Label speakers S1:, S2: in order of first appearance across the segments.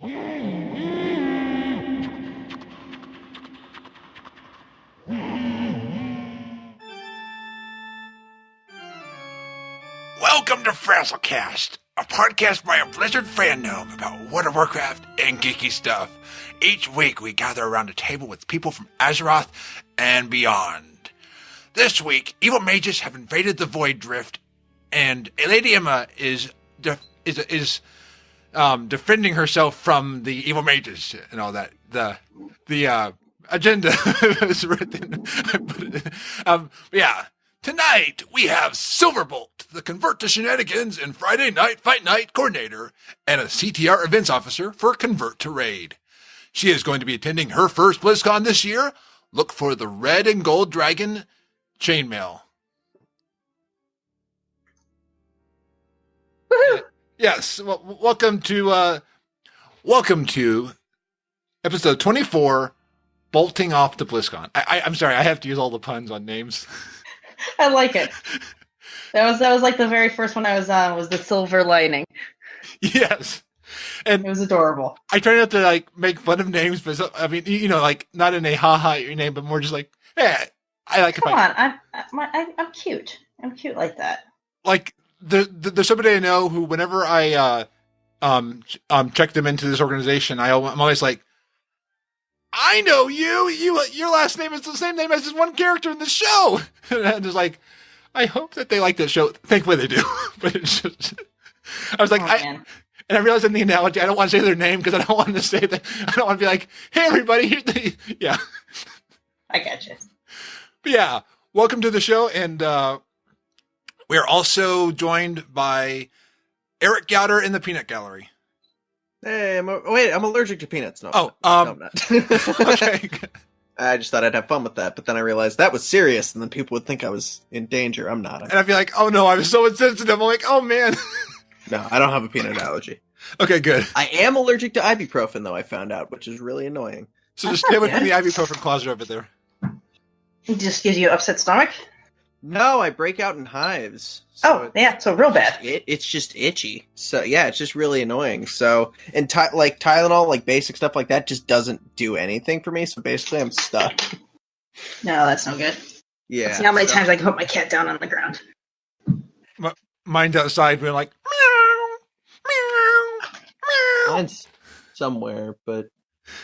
S1: Welcome to Frazlecast, a podcast by a Blizzard fandom about World of Warcraft and geeky stuff. Each week we gather around a table with people from Azeroth and beyond. This week, evil mages have invaded the Void Drift, and Lady Emma is defending herself from the evil mages and all that. The agenda is written. Yeah. Tonight, we have Siilverbolt, the Convert to Shenanigans and Friday Night Fight Night coordinator, and a CTR events officer for Convert to Raid. She is going to be attending her first BlizzCon this year. Look for the red and gold dragon chainmail.
S2: Woohoo!
S1: Yes, well, welcome to episode 24, Bolting Off to BlizzCon. I'm sorry, I have to use all the puns on names.
S2: I like it. That was like the very first one I was on was the Silver Lining.
S1: Yes. And
S2: it was adorable.
S1: I try not to make fun of names, but I mean, not in a ha-ha your name, but more just like, hey, I like.
S2: Come on, I'm cute. I'm cute like that.
S1: Like there's somebody I know who, whenever I check them into this organization, I'm always like, I know you. Your last name is the same name as this one character in the show. And it's like, I hope that they like that show. Thankfully they do. But it's just, I was like, and I realized in the analogy, I don't want to say their name because I don't want to say that. I don't want to be like, hey everybody, yeah.
S2: I got you.
S1: But yeah, welcome to the show, and we are also joined by Eric Gauder in the Peanut Gallery.
S3: Hey, I'm allergic to peanuts. No,
S1: no,
S3: I'm not.
S1: Okay.
S3: I just thought I'd have fun with that, but then I realized that was serious, and then people would think I was in danger. I'm not.
S1: And I'd be like, oh no, I'm so insensitive. I'm like, oh man.
S3: No, I don't have a peanut allergy.
S1: Okay, good.
S3: I am allergic to ibuprofen, though, I found out, which is really annoying.
S1: So just stay away from the ibuprofen closet over there.
S2: It just gives you upset stomach?
S3: No, I break out in hives. So
S2: so real bad.
S3: It's just itchy. So yeah, it's just really annoying. So and Tylenol, like basic stuff like that, just doesn't do anything for me. So basically, I'm stuck.
S2: No, that's no good.
S3: Yeah.
S2: See how many times I can put my cat down on the ground.
S1: Mine's outside. We're like, meow, meow, meow.
S3: Mine's somewhere, but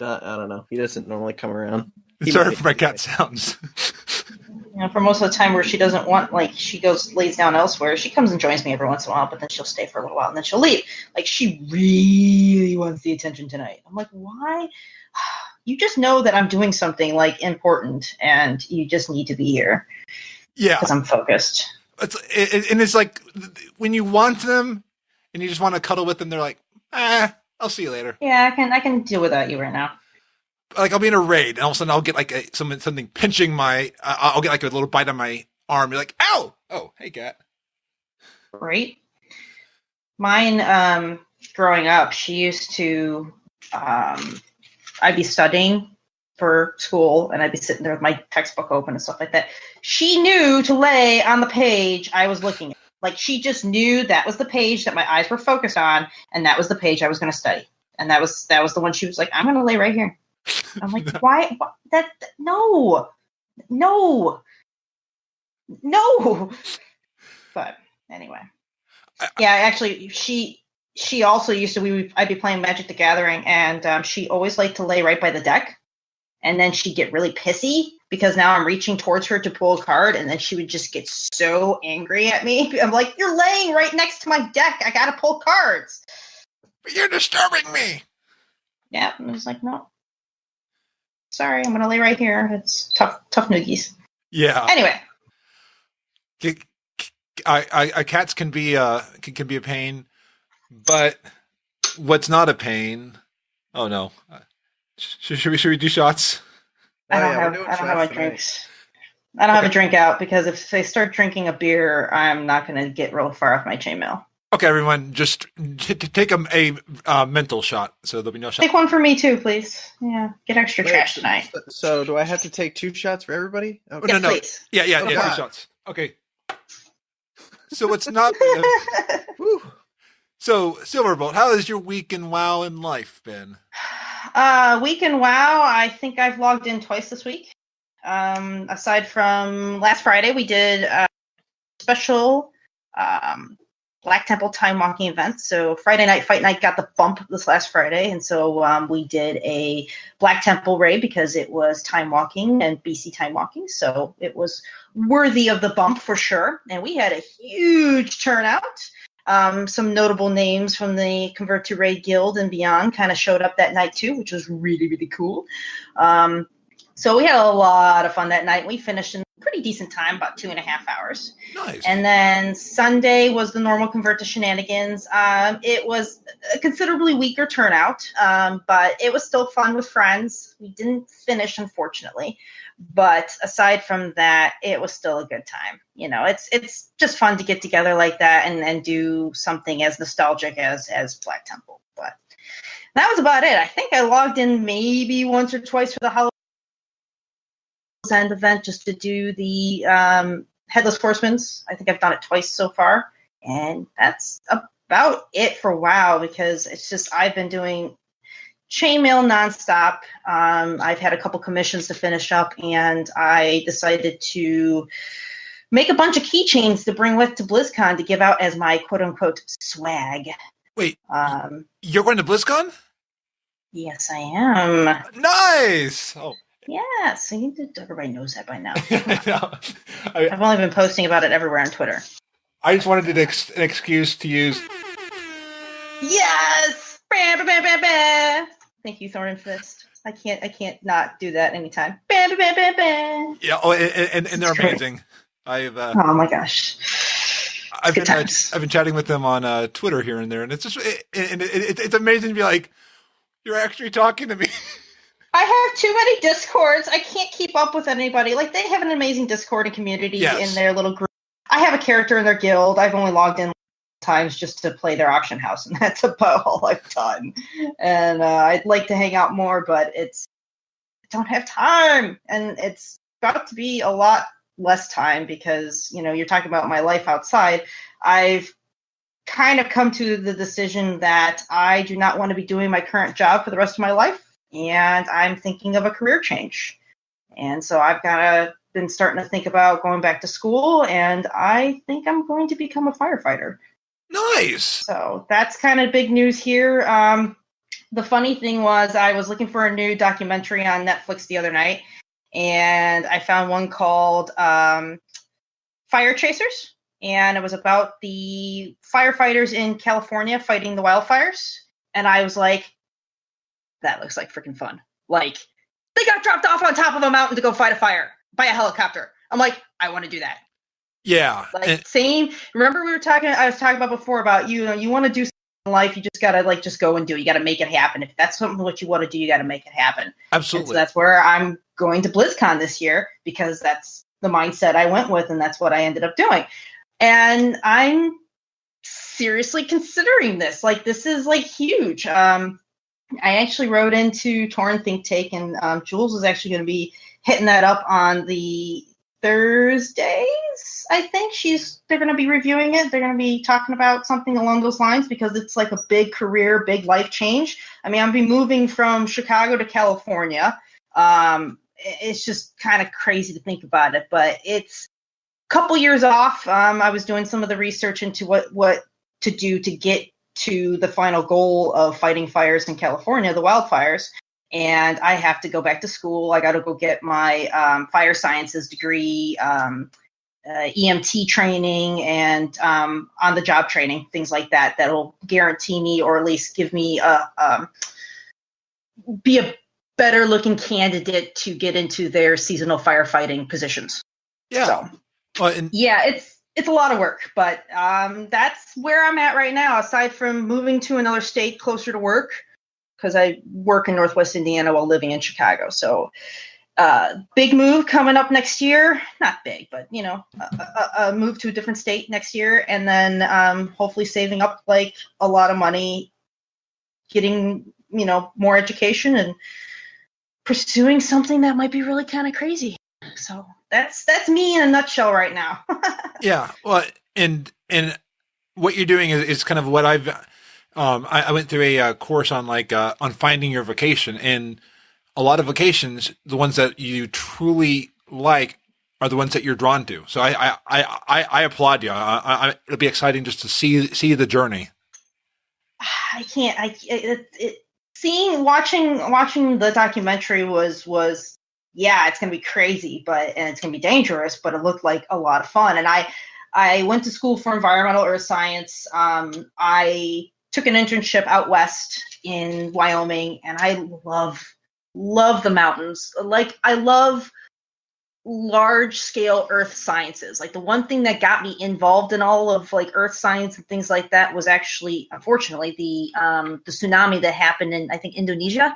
S3: I don't know. He doesn't normally come around.
S1: Sorry for my cat sounds.
S2: For most of the time where she doesn't want, she lays down elsewhere, she comes and joins me every once in a while, but then she'll stay for a little while and then she'll leave. She really wants the attention tonight. I'm like, why? You just know that I'm doing something important and you just need to be here.
S1: Yeah.
S2: Because I'm focused.
S1: It's like when you want them and you just want to cuddle with them, they're like, I'll see you later.
S2: Yeah, I can deal without you right now.
S1: I'll be in a raid, and all of a sudden I'll get something pinching my. I'll get a little bite on my arm. You're like, ow! Oh, hey, cat.
S2: Right. Mine, growing up, she used to. I'd be studying for school, and I'd be sitting there with my textbook open and stuff like that. She knew to lay on the page I was looking at. She just knew that was the page that my eyes were focused on, and that was the page I was going to study. And that was the one she was like, I'm going to lay right here. I'm like, why? No. But anyway, actually, she also used to. I'd be playing Magic the Gathering, and she always liked to lay right by the deck, and then she'd get really pissy because now I'm reaching towards her to pull a card, and then she would just get so angry at me. I'm like, you're laying right next to my deck. I gotta pull cards.
S1: But you're disturbing me.
S2: Yeah, I was like, no. Sorry, I'm gonna lay right here. It's tough noogies.
S1: Yeah.
S2: Anyway,
S1: cats can be a pain, but what's not a pain? Oh no. Should we do shots?
S2: I don't have my drinks. I don't have a drink out because if they start drinking a beer, I'm not gonna get real far off my chainmail.
S1: Okay, everyone, just take a mental shot, so there'll be no shot.
S2: Take one for me too, please. Yeah, get extra trash tonight.
S3: So, do I have to take 2 shots for everybody?
S1: Okay. No.
S2: Please.
S1: Yeah, 2 shots. Okay. So it's not. So, Silverbolt, how has your week in WoW and life been?
S2: Week in WoW, I think I've logged in twice this week. Aside from last Friday, we did a special Black Temple time walking event. So Friday night fight night got the bump this last Friday, and so we did a Black Temple raid because it was time walking and BC time walking. So it was worthy of the bump for sure. And we had a huge turnout. Some notable names from the Convert to Raid Guild and beyond kind of showed up that night too, which was really, really cool. So we had a lot of fun that night. We finished in pretty decent time, about 2.5 hours.
S1: Nice.
S2: And then Sunday was the normal Convert to Shenanigans. It was a considerably weaker turnout, but it was still fun with friends. We didn't finish, unfortunately. But aside from that, it was still a good time. You know, it's just fun to get together like that and do something as nostalgic as Black Temple. But that was about it. I think I logged in maybe once or twice for the Halloween End event just to do the Headless Horsemen's. I think I've done it twice so far. And that's about it for WoW because it's just I've been doing chainmail nonstop. I've had a couple commissions to finish up, and I decided to make a bunch of keychains to bring with to BlizzCon to give out as my quote-unquote swag.
S1: Wait, you're going to BlizzCon?
S2: Yes, I am.
S1: Nice! Oh.
S2: Yeah, so everybody knows that by now.
S1: No,
S2: I've only been posting about it everywhere on Twitter.
S1: I just wanted an excuse to use...
S2: Yes! Bah, bah, bah, bah, bah. Thank you, Thorn and Fist. I can't not do that anytime. Bah, bah, bah, bah, bah.
S1: Yeah, and they're amazing.
S2: Oh my gosh.
S1: I've been chatting with them on Twitter here and there, and it's just it's amazing to be like, you're actually talking to me.
S2: I have too many Discords. I can't keep up with anybody. Like, they have an amazing Discord and community in their little group. I have a character in their guild. I've only logged in times just to play their auction house, and that's about all I've done. And I'd like to hang out more, but I don't have time. And it's about to be a lot less time because, you know, you're talking about my life outside. I've kind of come to the decision that I do not want to be doing my current job for the rest of my life. And I'm thinking of a career change. And so I've been starting to think about going back to school, and I think I'm going to become a firefighter.
S1: Nice.
S2: So that's kind of big news here. The funny thing was I was looking for a new documentary on Netflix the other night, and I found one called Fire Chasers. And it was about the firefighters in California fighting the wildfires. And I was like, that looks like freaking fun. Like, they got dropped off on top of a mountain to go fight a fire by a helicopter. I'm like, I want to do that.
S1: Yeah.
S2: Like, same. Remember I was talking about before about, you want to do something in life, you just got to just go and do it. You got to make it happen. If that's something what you want to do, you got to make it happen.
S1: Absolutely.
S2: And so that's where I'm going to BlizzCon this year because that's the mindset I went with, and that's what I ended up doing. And I'm seriously considering this. Like, this is huge. I actually wrote into Torn Think Take, and Jules is actually going to be hitting that up on the Thursdays. I think they're going to be reviewing it. They're going to be talking about something along those lines because it's like a big career, big life change. I mean, I'll be moving from Chicago to California. It's just kind of crazy to think about it, but it's a couple years off. I was doing some of the research into what to do to get to the final goal of fighting fires in California, the wildfires. And I have to go back to school. I got to go get my fire sciences degree, EMT training, and on-the-job training, things like that. That'll guarantee me, or at least give me be a better-looking candidate to get into their seasonal firefighting positions.
S1: Yeah.
S2: So,
S1: well,
S2: it's a lot of work, but that's where I'm at right now, aside from moving to another state closer to work, because I work in Northwest Indiana while living in Chicago. So big move coming up next year. Not big, but, a move to a different state next year, and then hopefully saving up a lot of money, getting, more education and pursuing something that might be really kind of crazy. So that's me in a nutshell right now.
S1: Yeah. Well, and what you're doing is kind of what I've I went through a course on on finding your vocation, and a lot of vocations, the ones that you truly like, are the ones that you're drawn to. So I applaud you. It'll be exciting just to see the journey.
S2: I can't. Watching the documentary was yeah, it's gonna be crazy, and it's gonna be dangerous, but it looked like a lot of fun. And I went to school for environmental earth science. I took an internship out west in Wyoming, and I love the mountains. Like, I love large scale earth sciences. Like, the one thing that got me involved in all of like earth science and things like that was actually, unfortunately, the tsunami that happened in, I think, Indonesia.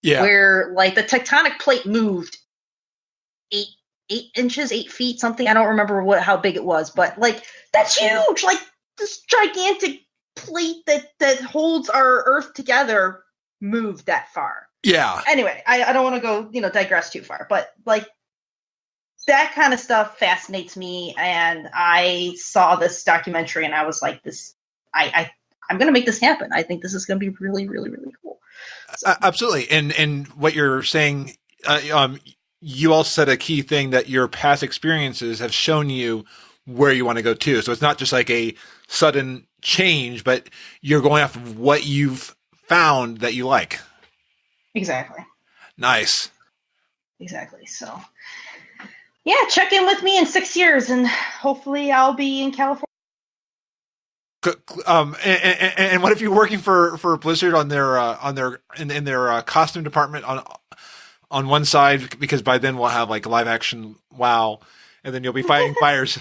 S2: Yeah. Where like the tectonic plate moved 8 inches, 8 feet, something. I don't remember how big it was, but like, that's huge. Like, this gigantic plate that holds our earth together moved that far.
S1: Yeah.
S2: Anyway, I don't want to go, digress too far, but like, that kind of stuff fascinates me. And I saw this documentary and I was like, I'm going to make this happen. I think this is going to be really, really, really cool. So.
S1: Absolutely. And what you're saying, you also said a key thing, that your past experiences have shown you where you want to go to. So it's not just like a sudden change, but you're going off of what you've found that you like.
S2: Exactly.
S1: Nice.
S2: Exactly. So, yeah, check in with me in 6 years, and hopefully I'll be in California.
S1: And what if you're working for Blizzard on their costume department on one side, because by then we'll have like live action WoW, and then you'll be fighting fires.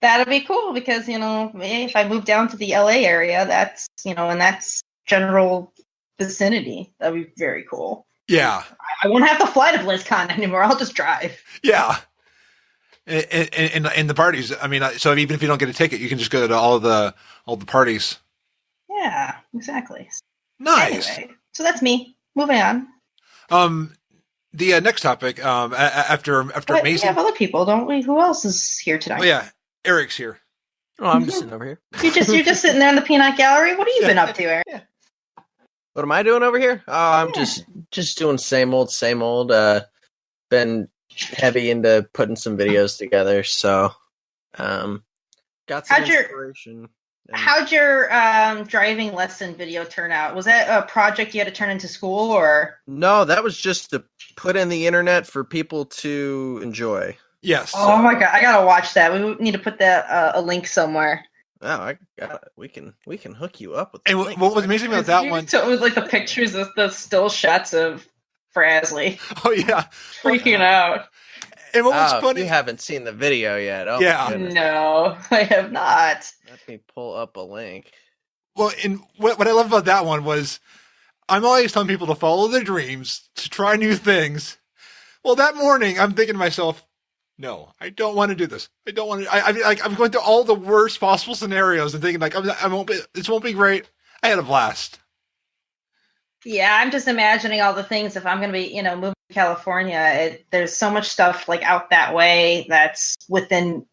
S2: That'd be cool, because if I move down to the LA area, that's and that's general vicinity. That'd be very cool.
S1: Yeah.
S2: I won't have to fly to BlizzCon anymore. I'll just drive.
S1: Yeah. And the parties. I mean, so even if you don't get a ticket, you can just go to all the parties.
S2: Yeah, exactly.
S1: Nice.
S2: Anyway, so that's me. Moving on.
S1: The next topic. After amazing.
S2: We have other people, don't we? Who else is here tonight?
S1: Oh yeah, Eric's here.
S3: Oh, I'm just sitting over here.
S2: You're just sitting there in the peanut gallery. What have you been up to, Eric?
S3: Yeah. What am I doing over here? Oh, I'm just doing same old. Been heavy into putting some videos together, so got some inspiration.
S2: How'd your driving lesson video turn out? Was that a project you had to turn into school, or?
S3: No, that was just to put in the internet for people to enjoy.
S1: Yes.
S2: Oh my god, I gotta watch that. We need to put that a link somewhere.
S3: Oh, I got it. We can hook you up with.
S1: And what was amazing about that one?
S2: So it was like the pictures of the still shots of Frazley.
S1: Oh yeah,
S2: freaking out.
S1: And what was funny?
S3: You haven't seen the video yet. Oh,
S1: yeah.
S2: No, I have not.
S3: Let me pull up a link.
S1: Well, and what I love about that one was, I'm always telling people to follow their dreams, to try new things. Well, that morning, I'm thinking to myself, no, I don't want to do this. I don't want to. I'm going through all the worst possible scenarios and thinking like, this won't be great. I had a blast.
S2: Yeah, I'm just imagining all the things if I'm going to be, moving to California. There's so much stuff like out that way that's within,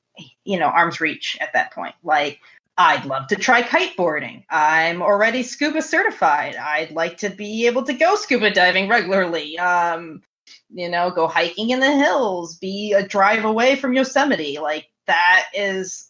S2: arm's reach at that point. Like, I'd love to try kiteboarding. I'm already scuba certified. I'd like to be able to go scuba diving regularly. Go hiking in the hills, be a drive away from Yosemite. Like, that is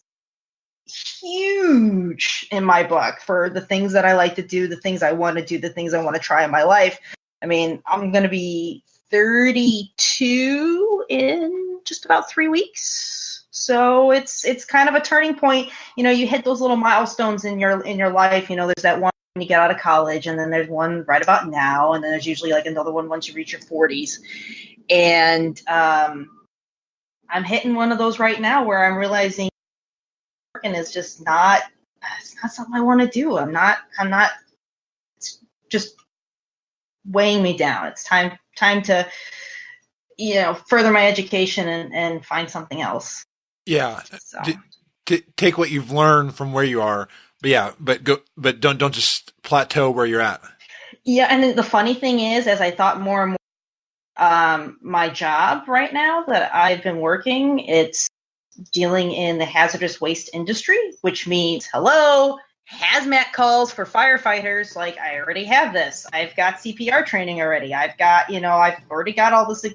S2: huge in my book for the things that I like to do, the things I want to do, the things I want to try in my life. I mean, I'm going to be 32 in just about 3 weeks. So it's kind of a turning point. You hit those little milestones in your life. There's that one when you get out of college, and then there's one right about now, and then there's usually like another one once you reach your 40s. And I'm hitting one of those right now where I'm realizing working is just it's not something I want to do. I'm not, it's just weighing me down. It's time to, further my education and find something else.
S1: Yeah.
S2: So.
S1: To take what you've learned from where you are, but don't just plateau where you're at.
S2: Yeah. And the funny thing is, as I thought more and more, my job right now that I've been working, it's dealing in the hazardous waste industry, which means, hello, hazmat calls for firefighters. Like, I already have this. I've got CPR training already. I've got, I've already got all this,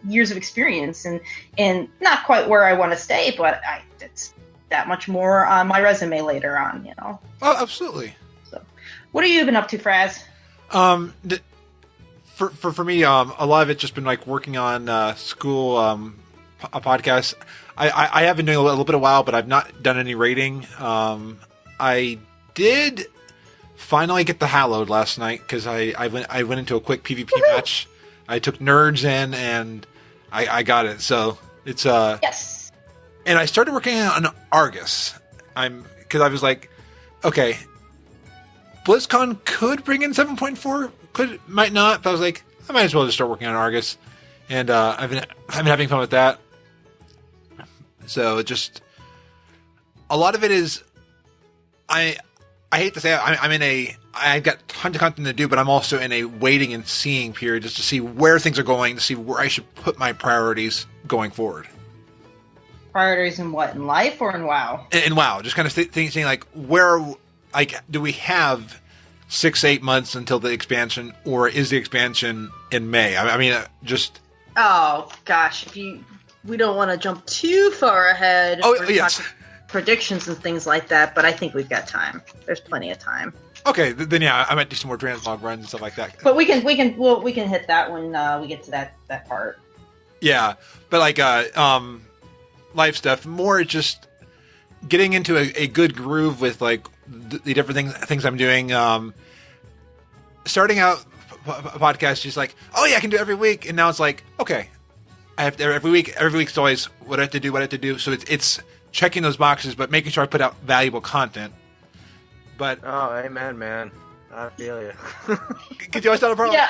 S2: years of experience, and not quite where I want to stay, but it's that much more on my resume later on,
S1: Oh, absolutely.
S2: So, what have you been up to, Fraz?
S1: For me, a lot of it's just been like working on school a podcast. I have been doing a little bit of WoW, but I've not done any raiding. I did finally get the hallowed last night because I went into a quick PvP match. I took nerds in and I got it. So it's
S2: yes.
S1: And I started working on Argus. Because I was like, okay, BlizzCon could bring in 7.4, might not. But I was like, I might as well just start working on Argus, and I've been having fun with that. So it just a lot of it is I hate to say it, I've got tons of content to do, but I'm also in a waiting and seeing period just to see where things are going, to see where I should put my priorities going forward.
S2: Priorities in what? In life or in WoW?
S1: In WoW, just kind of thinking like, do we have 6-8 months until the expansion, or is the expansion in May? I mean, just.
S2: Oh gosh, we don't want to jump too far ahead.
S1: Oh yes.
S2: Predictions and things like that, but I think we've got time. There's plenty of time.
S1: Okay, then yeah, I might do some more transmog runs and stuff like that.
S2: But we can hit that when we get to that part.
S1: Yeah, but like life stuff, more just getting into a good groove with like the different things I'm doing. Starting out a podcast, just like, oh yeah, I can do it every week, and now it's like, okay, I have to every week. Every week's always what I have to do. So it's checking those boxes, but making sure I put out valuable content. But
S3: amen, man. I feel you.
S1: Could you always tell a problem?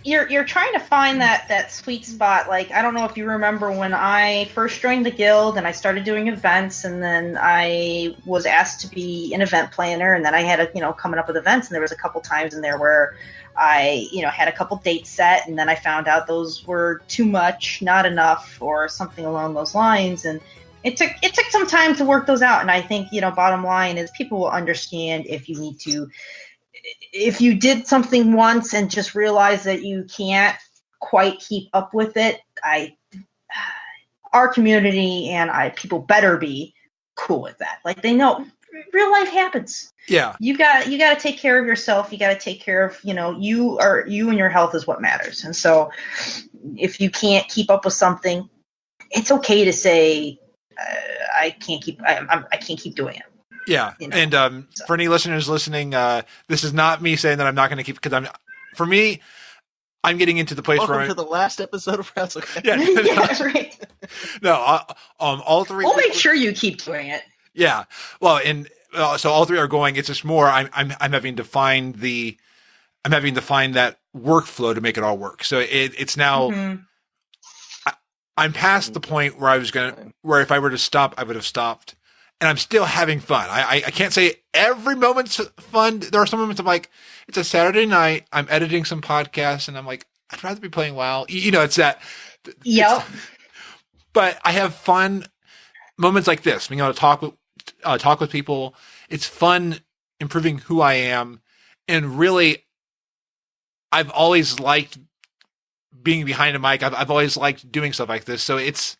S2: Yeah, you're trying to find that sweet spot. Like, I don't know if you remember when I first joined the guild and I started doing events, and then I was asked to be an event planner, and then I had coming up with events, and there was a couple times in there where I had a couple dates set, and then I found out those were too much, not enough, or something along those lines, and it took some time to work those out. And I think bottom line is people will understand if you did something once and just realize that you can't quite keep up with it. Our community and people better be cool with that. Like, they know real life happens.
S1: Yeah.
S2: You got to take care of yourself. You got to take care of, you and your health is what matters. And so if you can't keep up with something, it's okay to say, I can't keep doing it.
S1: Yeah. And for any listeners listening, this is not me saying that I'm not going to keep, because I'm getting into the place
S3: Welcome to the last episode of Frazley.
S1: Yeah.
S2: Yeah, right.
S1: No, all three.
S2: We'll make sure you keep doing it.
S1: Yeah. Well, and so all three are going. It's just more I'm having to find that workflow to make it all work. So it's now. Mm-hmm. I'm past the point where where if I were to stop, I would have stopped. And I'm still having fun. I can't say every moment's fun. There are some moments I'm like, it's a Saturday night, I'm editing some podcasts, and I'm like, I'd rather be playing WoW. It's that.
S2: Yep.
S1: But I have fun moments like this. Being able to talk with people. It's fun improving who I am. And really, I've always liked being behind a mic. I've always liked doing stuff like this. So it's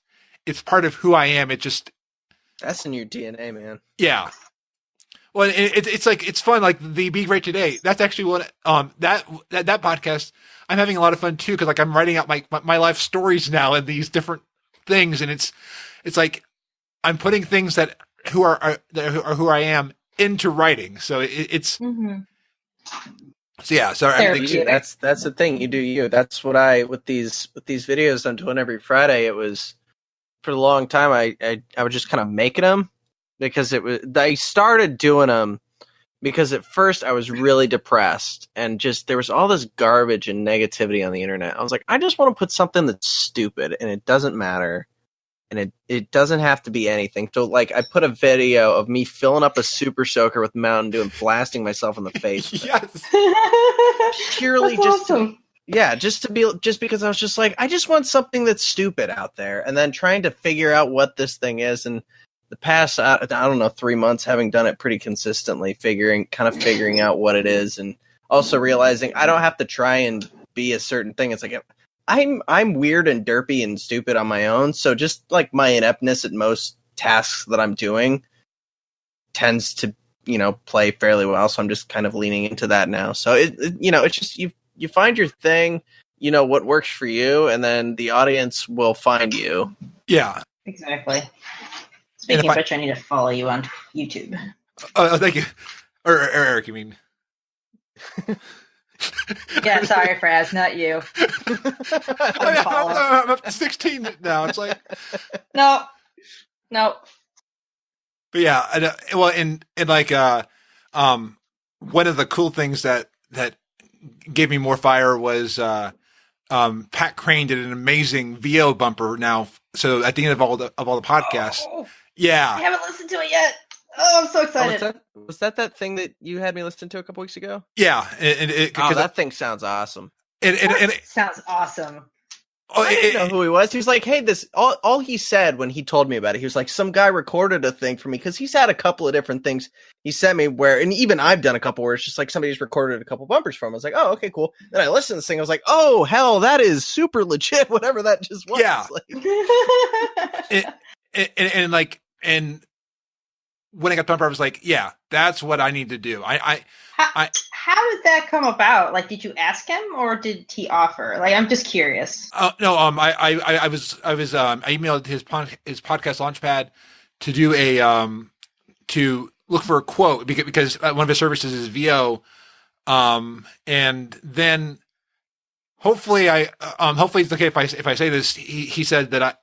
S1: part of who I am. It just.
S3: That's in your DNA, man. Yeah.
S1: Well, it's like, it's fun. Like the Be Great Today. That's actually what that podcast. I'm having a lot of fun too, because like I'm writing out my life stories now and these different things, and it's like I'm putting things that who are who I am into writing. So it's. Mm-hmm. So yeah, so
S3: that's the thing. You do you. That's what with these videos I'm doing every Friday. It was. For a long time, I was just kind of making them because I started doing them because at first I was really depressed and just there was all this garbage and negativity on the internet. I was like, I just want to put something that's stupid and it doesn't matter and it doesn't have to be anything. So like I put a video of me filling up a super soaker with Mountain Dew and blasting myself in the face.
S1: Yes.
S3: Purely
S2: that's
S3: just.
S2: Awesome.
S3: Yeah, just because I was just like, I just want something that's stupid out there, and then trying to figure out what this thing is, and the past, I don't know, 3 months, having done it pretty consistently, figuring out what it is, and also realizing I don't have to try and be a certain thing. It's like I'm weird and derpy and stupid on my own, so just like my ineptness at most tasks that I'm doing tends to, play fairly well. So I'm just kind of leaning into that now. So it's just you find your thing, what works for you, and then the audience will find you.
S1: Yeah,
S2: exactly. Speaking of which, I need to follow you on YouTube.
S1: Oh, thank you. Or Eric, you mean?
S2: Yeah, sorry, Fraz, not you.
S1: I'm up to 16 now. It's like
S2: no.
S1: But yeah, and like one of the cool things that gave me more fire was Pat Crane did an amazing VO bumper now. So at the end of all the podcasts, yeah,
S2: I haven't listened to it yet. Oh, I'm so excited.
S3: Was that thing that you had me listen to a couple weeks ago?
S1: Yeah,
S3: that thing sounds awesome.
S2: And it sounds awesome.
S3: I didn't know who he was. He was like, hey, all he said when he told me about it, he was like, some guy recorded a thing for me, because he's had a couple of different things he sent me and even I've done a couple where it's just like somebody's recorded a couple bumpers from him. I was like, oh, okay, cool. Then I listened to this thing. I was like, oh, hell, that is super legit, whatever that just was.
S1: Yeah. And when I got the bumper, I was like, yeah, that's what I need to do.
S2: How did that come about? Like, did you ask him or did he offer? Like, I'm just curious.
S1: No, I emailed his podcast launchpad to do to look for a quote because one of his services is VO, and then hopefully it's okay if I say this. He said that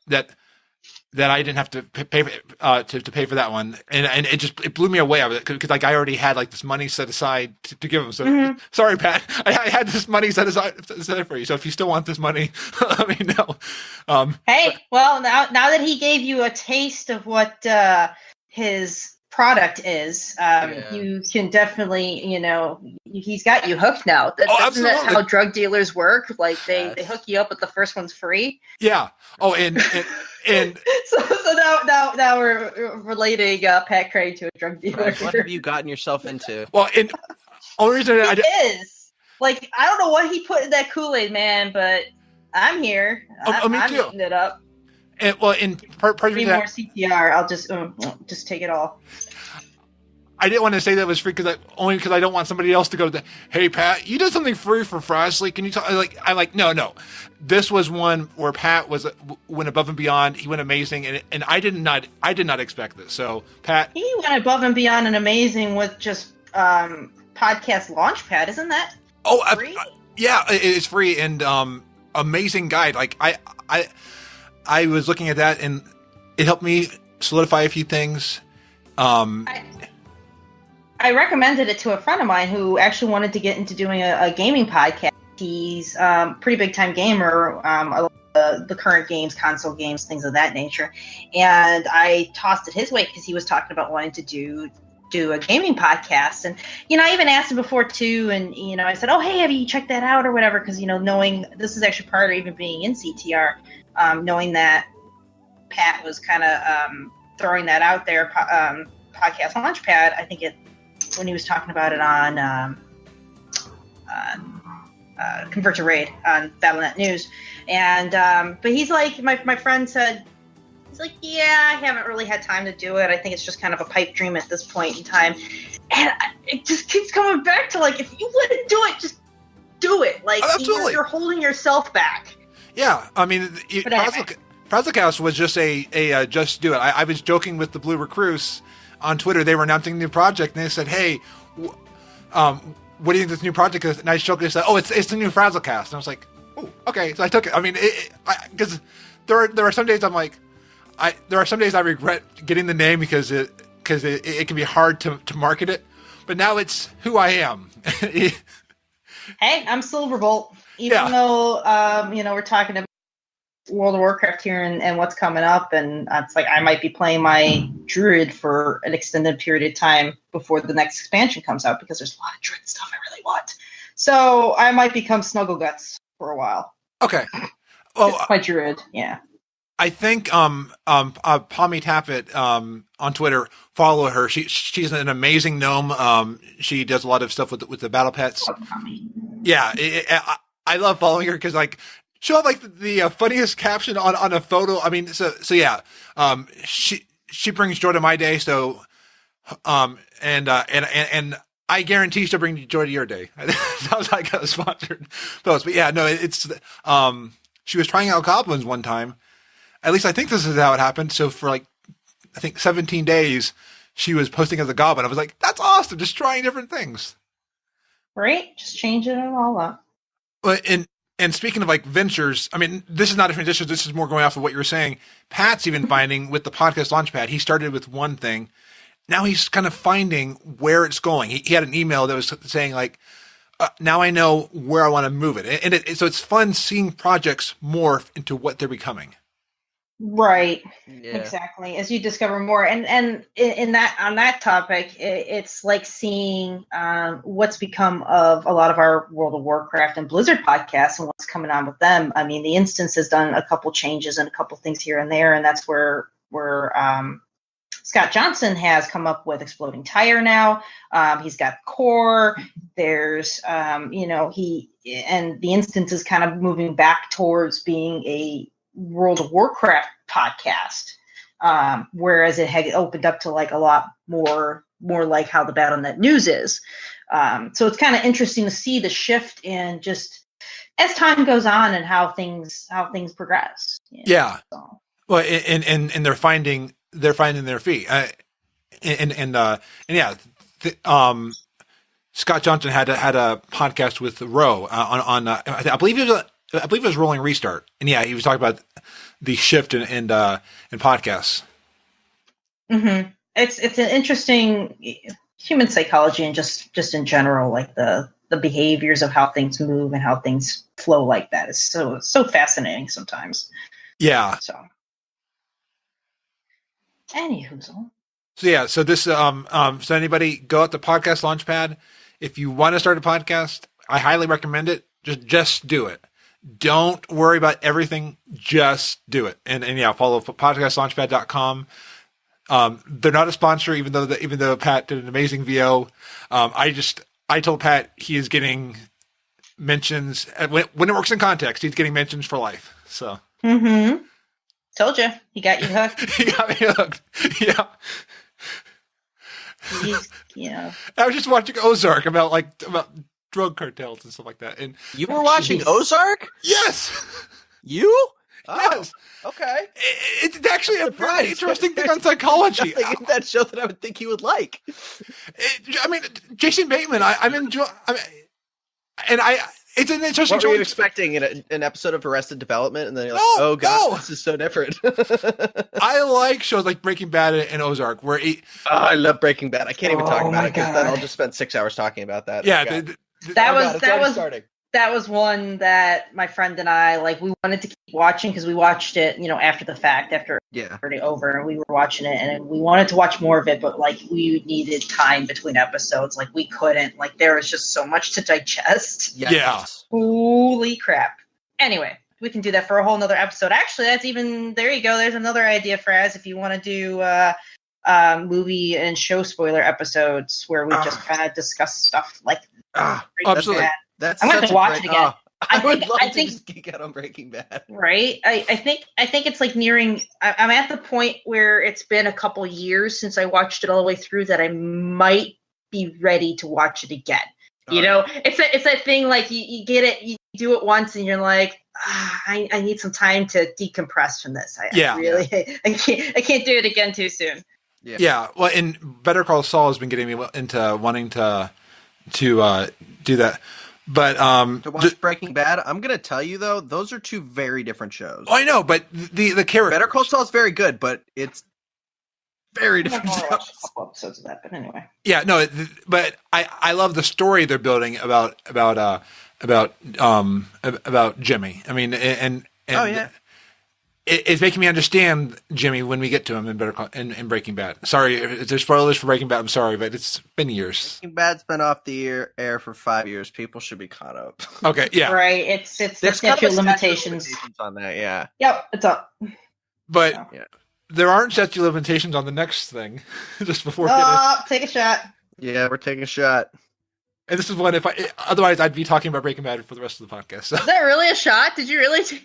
S1: I didn't have to pay to pay for that one, and it blew me away because like I already had like this money set aside to give him. So sorry, Pat, I had this money set aside for you. So if you still want this money, let me know.
S2: Hey, well now that he gave you a taste of what his product is, you can definitend he's got you hooked now. Isn't that how drug dealers work? Like they hook you up, but the first one's free.
S1: Yeah. Oh, and
S2: so now we're relating Pat Crane to a drug dealer.
S3: Right. What have you gotten yourself into?
S1: Well, and only reason
S2: is like I don't know what he put in that Kool-Aid, man, but I'm here. I'm eating it up.
S1: And well, in part of
S2: more CTR, I'll just take it all.
S1: I didn't want to say that was free because I don't want somebody else to go to hey Pat, you did something free for Frazley. Can you talk? I'm like no. This was one where Pat went above and beyond. He went amazing, and I did not expect this. So Pat,
S2: he went above and beyond and amazing with just podcast Launchpad, isn't that?
S1: Oh,
S2: free?
S1: Yeah, it's free and amazing guide. Like I was looking at that and it helped me solidify a few things.
S2: I recommended it to a friend of mine who actually wanted to get into doing a gaming podcast. He's pretty big time gamer, the current games, console games, things of that nature. And I tossed it his way because he was talking about wanting to do a gaming podcast. And, I even asked him before too. And, I said, oh, hey, have you checked that out or whatever? Because, knowing this is actually part of even being in CTR, knowing that Pat was kind of throwing that out there, podcast Launchpad, I think when he was talking about it on Convert to Raid on Battle.net News. And but he's like, my friend said, he's like, yeah, I haven't really had time to do it. I think it's just kind of a pipe dream at this point in time. And it just keeps coming back to like, if you want to do it, just do it. Like, you're holding yourself back.
S1: Yeah, I mean, Frazlecast was just a just do it. I was joking with the Blue Recruits on Twitter. They were announcing a new project, and they said, hey, what do you think of this new project is? And I jokingly said, oh, it's the new Frazlecast. And I was like, oh, okay. So I took it. I mean, because there are some days I'm like, there are some days I regret getting the name because it can be hard to market it. But now it's who I am.
S2: Hey, I'm Siilverbolt. Even though, we're talking about World of Warcraft here and what's coming up, and it's like I might be playing my druid for an extended period of time before the next expansion comes out because there's a lot of druid stuff I really want. So I might become Snuggleguts for a while.
S1: Okay. Well,
S2: my druid, yeah.
S1: I think Pommy Tappet on Twitter, follow her. She's an amazing gnome. She does a lot of stuff with the battle pets.
S2: Oh, Tommy.
S1: Yeah, I love following her because like she'll have like the funniest caption on a photo. I mean, so yeah. She brings joy to my day. So and I guarantee she'll bring joy to your day. Sounds like a sponsored post, but yeah, no, it's she was trying out goblins one time. At least I think this is how it happened. So for like, I think 17 days, she was posting as a goblin. I was like, that's awesome. Just trying different things.
S2: Right? Just changing it all up.
S1: But and speaking of like ventures, I mean, this is not a transition. This is more going off of what you were saying. Pat's even finding with the podcast Launchpad, he started with one thing. Now he's kind of finding where it's going. He had an email that was saying like, now I know where I want to move it. And so it's fun seeing projects morph into what they're becoming.
S2: Right.
S3: Yeah.
S2: Exactly. As you discover more, and in that on that topic, it's like seeing what's become of a lot of our World of Warcraft and Blizzard podcasts and what's coming on with them. I mean, the Instance has done a couple changes and a couple things here and there, and that's where Scott Johnson has come up with Exploding Tire now. He's got Core. There's he and the Instance is kind of moving back towards being a World of Warcraft podcast, whereas it had opened up to like a lot more like how the Battle.net News is. So it's kind of interesting to see the shift in just as time goes on and how things progress.
S1: Yeah.
S2: So.
S1: Well, and they're finding their feet. Scott Johnson had a podcast with Roe on I believe it was Rolling Restart, and yeah, he was talking about the shift in podcasts.
S2: Mm-hmm. It's an interesting human psychology and just in general, like the behaviors of how things move and how things flow like that is so fascinating sometimes.
S1: Yeah.
S2: So, anywho.
S1: So yeah, so this so anybody go out to Podcast Launchpad. If you want to start a podcast, I highly recommend it. Just do it. Don't worry about everything. Just do it. And yeah, follow podcastlaunchpad.com. They're not a sponsor, even though Pat did an amazing VO. I told Pat he is getting mentions when it works in context. He's getting mentions for life. So.
S2: Mm-hmm. Told you, he got you hooked.
S1: He got me hooked. Yeah. I was just watching Ozark about drug cartels and stuff like that. And
S3: you were watching Ozark?
S1: Yes.
S3: You? Oh,
S1: yes.
S3: Okay.
S1: It's actually a very interesting thing on psychology.
S3: Nothing in that show that I would think you would like.
S1: Jason Bateman. I'm enjoying. It's an interesting.
S3: What were you expecting in an episode of Arrested Development, and then you're like, "Oh God, this is so different."
S1: I like shows like Breaking Bad and Ozark, where
S3: I love Breaking Bad. I can't even talk about it because then I'll just spend 6 hours talking about that.
S1: Yeah,
S2: that was one that my friend and I we wanted to keep watching because we watched it, after the fact, after it was already over, and we were watching it, and we wanted to watch more of it, but we needed time between episodes. We couldn't. There was just so much to digest.
S3: Yes.
S1: Yeah.
S2: Holy crap. Anyway, we can do that for a whole nother episode. Actually, that's even there you go. There's another idea, Fraz, if you want to do movie and show spoiler episodes where we just kind of discuss stuff
S1: absolutely.
S3: That's
S2: I'm going to watch it again.
S3: I would love to just geek out on Breaking Bad.
S2: Right? I think it's nearing. I'm at the point where it's been a couple years since I watched it all the way through that I might be ready to watch it again. It's that thing you get it, you do it once, and you're like, I need some time to decompress from this. I can't do it again too soon.
S1: Yeah. Yeah. Well, and Better Call Saul has been getting me into wanting to do that. But
S3: to watch Breaking Bad, I'm gonna tell you though, those are two very different shows.
S1: I know, but the character
S3: Better Call Saul is very good, but it's very different shows.
S2: I watched a couple episodes of that, but anyway.
S1: Yeah, no, but I love the story they're building about Jimmy. I mean, and
S3: oh yeah.
S1: It's making me understand Jimmy when we get to him in Breaking Bad. Sorry, if there's spoilers for Breaking Bad, I'm sorry, but it's been years.
S3: Breaking Bad's been off the air for 5 years. People should be caught up.
S1: Okay, yeah.
S2: Right, it's the statute of limitations
S3: on that, yeah.
S2: Yep, it's up.
S1: But
S2: So.
S3: Yeah.
S1: there aren't statute of limitations on the next thing. Just before
S2: Take a shot.
S3: Yeah, we're taking a shot.
S1: and this is one otherwise I'd be talking about Breaking Bad for the rest of the podcast. So
S2: Is that really a shot? Did you really?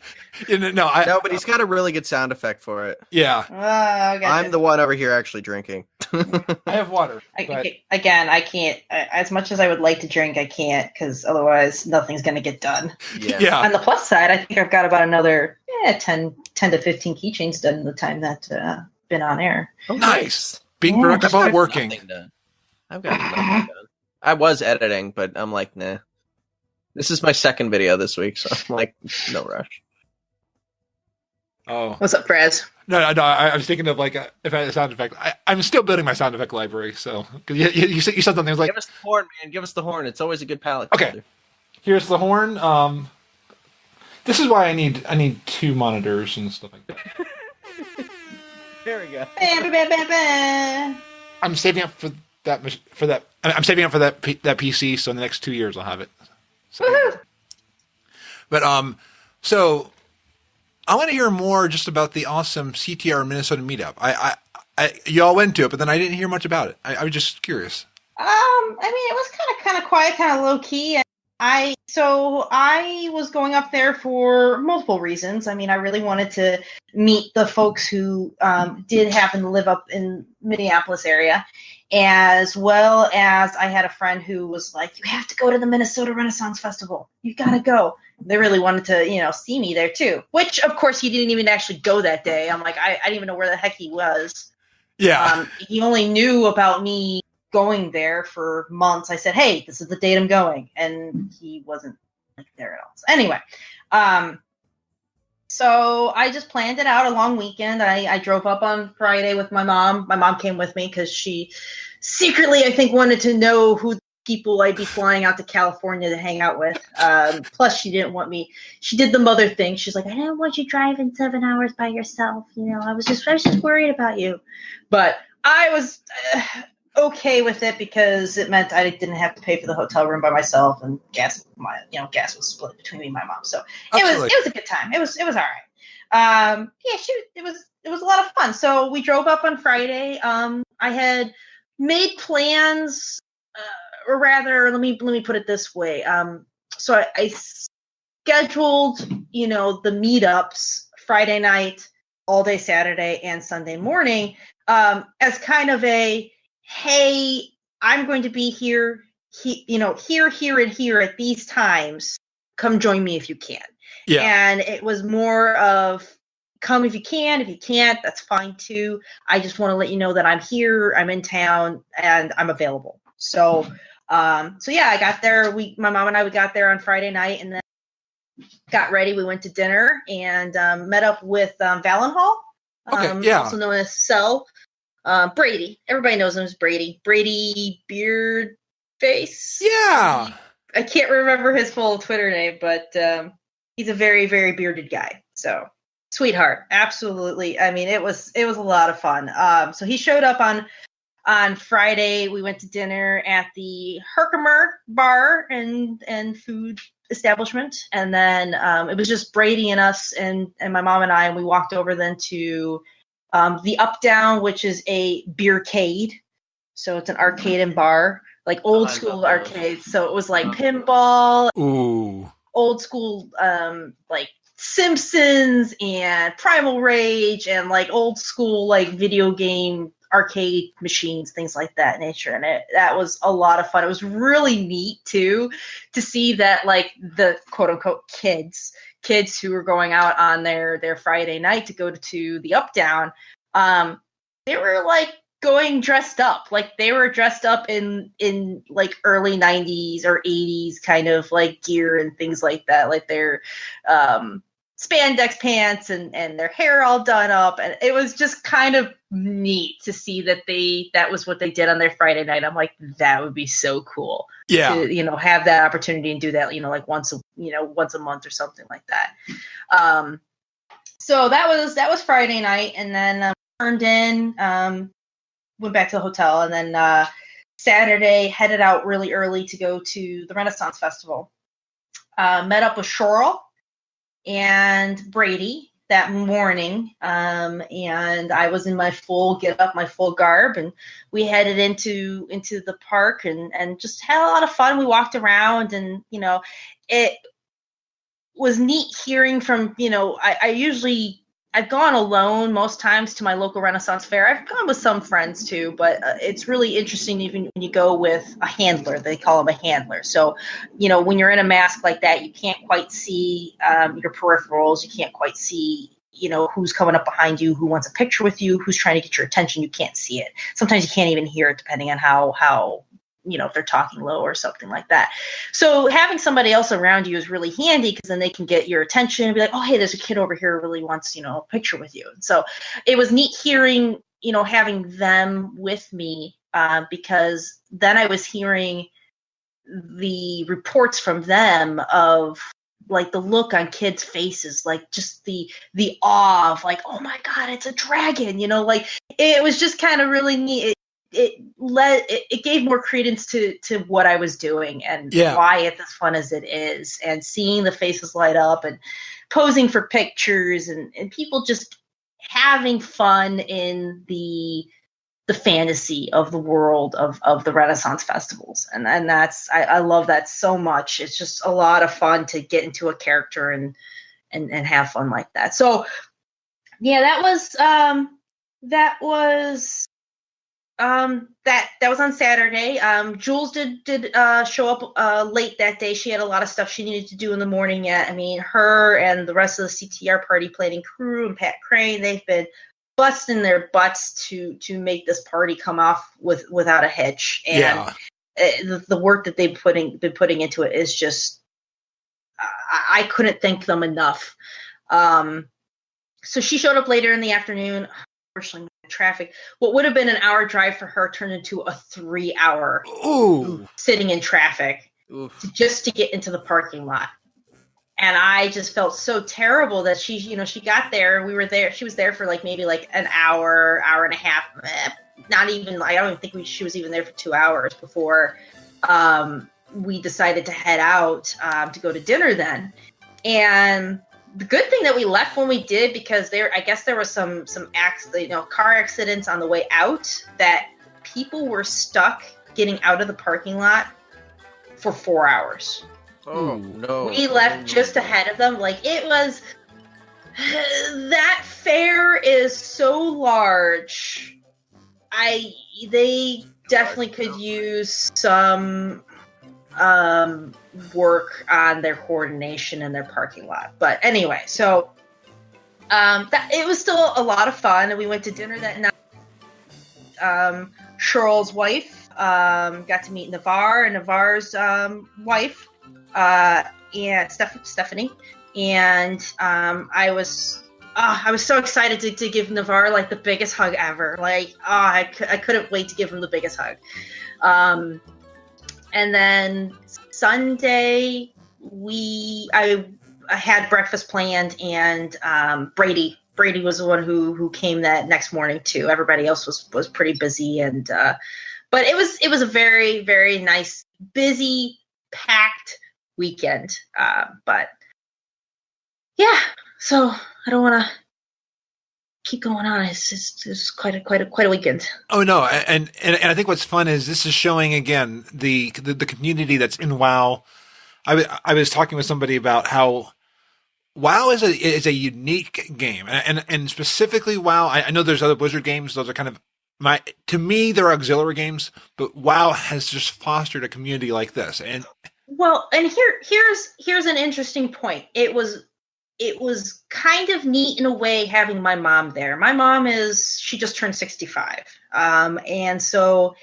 S3: No, but he's got a really good sound effect for it.
S1: Yeah,
S2: Gotcha.
S3: I'm the one over here actually drinking.
S1: I have water. But
S2: Again, I can't. As much as I would like to drink, I can't because otherwise nothing's going to get done.
S1: yeah.
S2: On the plus side, I think I've got about another 10 to 15 keychains done in the time that been on air.
S3: Oh,
S1: Nice. Being productive while working.
S3: I've got nothing done. I was editing, but I'm like, nah. This is my second video this week, so I'm like, no rush.
S1: Oh.
S2: What's up, Fraz?
S1: No. I was thinking of like if I had a sound effect. I'm still building my sound effect library. So because you said something. It was like,
S3: give us the horn, man. Give us the horn. It's always a good palette.
S1: Okay.
S3: builder.
S1: Here's the horn. This is why I need 2 monitors and stuff like that.
S3: There we go.
S2: Bam, bam, bam, bam.
S1: I'm saving up for that. I'm saving up for that PC. So in the next 2 years I'll have it. So,
S2: Woohoo!
S1: but so I want to hear more just about the awesome CTR Minnesota meetup. Y'all went to it, but then I didn't hear much about it. I was just curious.
S2: I mean, it was kind of quiet, kind of low key. And I was going up there for multiple reasons. I mean, I really wanted to meet the folks who did happen to live up in Minneapolis area, as well as I had a friend who was like, "You have to go to the Minnesota Renaissance Festival. You got to go." They really wanted to, see me there too. Which, of course, he didn't even actually go that day. I'm like, I didn't even know where the heck he was.
S1: Yeah.
S2: He only knew about me going there for months. I said, "Hey, this is the date I'm going," and he wasn't there at all. So anyway, so I just planned it out a long weekend. I drove up on Friday with my mom. My mom came with me because she secretly, I think, wanted to know who people I'd be flying out to California to hang out with. Plus, she didn't want me. She did the mother thing. She's like, "I don't want you driving 7 hours by yourself. I was just worried about you." But I was okay with it because it meant I didn't have to pay for the hotel room by myself, and gas was split between me and my mom. So it was a good time. It was all right. It was a lot of fun. So we drove up on Friday. I had made plans. Or rather, let me put it this way. So I scheduled, the meetups Friday night, all day Saturday, and Sunday morning as kind of a, hey, I'm going to be here, here, and here at these times. Come join me if you can.
S1: Yeah.
S2: And it was more of, come if you can. If you can't, that's fine too. I just want to let you know that I'm here, I'm in town, and I'm available. So yeah, I got there. My mom and I, we got there on Friday night and then got ready. We went to dinner and met up with Valenhall, also known as Cell. Brady. Everybody knows him as Brady. Brady Beard Face.
S1: Yeah.
S2: I can't remember his full Twitter name, but he's a very, very bearded guy. So sweetheart, absolutely. I mean, it was a lot of fun. So he showed up on Friday. We went to dinner at the Herkimer Bar and Food Establishment, and then it was just Brady and us and my mom and I, and we walked over then to the Up Down, which is a beercade. So it's an arcade and bar, like old school arcades. So it was like pinball, old school like Simpsons and Primal Rage and like old school like video game arcade machines, things like that nature. And that was a lot of fun. It was really neat too to see that like the quote unquote kids who were going out on their Friday night to go to the Up Down, they were like going dressed up. Like they were dressed up in like early 90s or 80s kind of like gear and things like that. Like their spandex pants and their hair all done up, and it was just kind of neat to see that was what they did on their Friday night. I'm like, that would be so cool.
S1: Yeah.
S2: To, have that opportunity and do that, like once a month or something like that. So that was Friday night, and then turned in, went back to the hotel, and then Saturday headed out really early to go to the Renaissance Festival. Met up with Shoral and Brady. that morning, and I was in my full get up, my full garb, and we headed into the park and just had a lot of fun. We walked around, and it was neat hearing from I've gone alone most times to my local Renaissance fair. I've gone with some friends too, but it's really interesting even when you go with a handler. They call him a handler. So, when you're in a mask like that, you can't quite see your peripherals. You can't quite see, who's coming up behind you, who wants a picture with you, who's trying to get your attention. You can't see it. Sometimes you can't even hear it depending on how if they're talking low or something like that. So having somebody else around you is really handy because then they can get your attention and be like, oh, hey, there's a kid over here who really wants, a picture with you. And so it was neat hearing, having them with me because then I was hearing the reports from them of like the look on kids' faces, like just the awe of like, oh my God, it's a dragon, like it was just kind of really neat. It gave more credence to what I was doing and why it's as fun as it is, and seeing the faces light up and posing for pictures and people just having fun in the fantasy of the world of the Renaissance festivals. And that's, I love that so much. It's just a lot of fun to get into a character and have fun like that. So yeah, that was on Saturday. Jules did show up late that day. She had a lot of stuff she needed to do in the morning yet. I mean, her and the rest of the CTR party planning crew and Pat Crane, they've been busting their butts to make this party come off without a hitch. And the work that they've been putting into it is just, I couldn't thank them enough. So she showed up later in the afternoon. Unfortunately, traffic. What would have been an hour drive for her turned into a 3-hour sitting in traffic just to get into the parking lot. And I just felt so terrible that she got there. We were there. She was there for maybe an hour and a half. Not even. I don't even think she was even there for 2 hours before we decided to head out to go to dinner then. And the good thing that we left when we did, because I guess there was some car accidents on the way out, that people were stuck getting out of the parking lot for 4 hours.
S3: Oh no!
S2: We left just ahead of them. It was, that fair is so large. They definitely could use some work on their coordination in their parking lot. But anyway, so it was still a lot of fun, and we went to dinner that night. Cheryl's wife got to meet Navarre and Navarre's wife, and Stephanie, and I was so excited to give Navarre the biggest hug ever. I couldn't wait to give him the biggest hug. And then Sunday, I had breakfast planned, and Brady was the one who came that next morning too. Everybody else was pretty busy, and but it was a very, very nice, busy, packed weekend. But yeah, so I don't want to keep going on. It's quite a weekend.
S1: Oh no, and I think what's fun is this is showing again the community that's in WoW. I was talking with somebody about how WoW is a unique game, and specifically WoW. I know there's other Blizzard games; those are kind of to me they're auxiliary games, but WoW has just fostered a community like this. And here's an interesting point. It was kind of neat in a way having my mom there. My mom she just turned 65. And so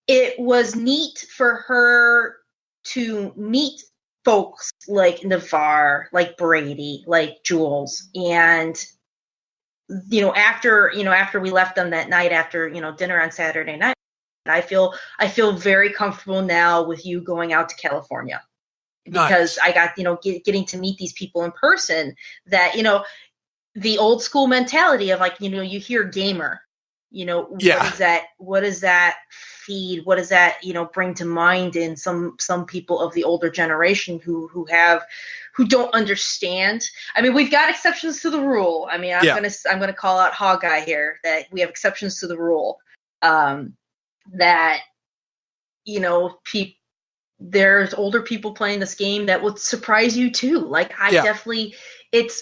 S1: it was neat for her to meet folks like Navarre, like Brady, like Jules. And, after we left them that night, after, dinner on Saturday night, I feel very comfortable now with you going out to California. Because nice. I got, getting to meet these people in person that, the old school mentality of you hear gamer
S2: You know,
S1: Yeah.
S2: what does that feed? What does that, you know, bring to mind in some people of the older generation who don't understand? I mean, we've got exceptions to the rule. I mean, I'm gonna call out Hawkeye here, that we have exceptions to the rule. That, you know, there's older people playing this game that would surprise you too. Like, definitely, it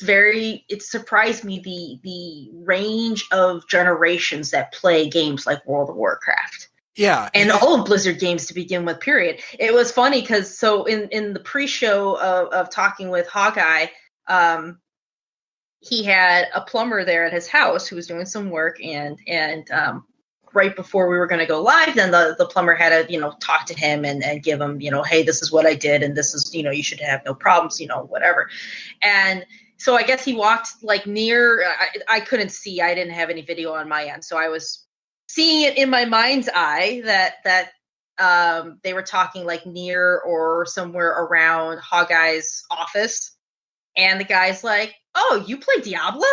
S2: surprised me the range of generations that play games like World of Warcraft.
S1: Yeah.
S2: And all of Blizzard games to begin with, period. It was funny because in the pre-show of talking with Hawkeye, he had a plumber there at his house who was doing some work, and right before we were going to go live, then the plumber had to, you know, talk to him and give him, you know, hey, this is what I did, and this is, you know, you should have no problems, you know, whatever. And so I guess he walked like near, I couldn't see, I didn't have any video on my end, so I was seeing it in my mind's eye that they were talking like near or somewhere around Hawkeye's office, and the guy's like, oh, you play Diablo?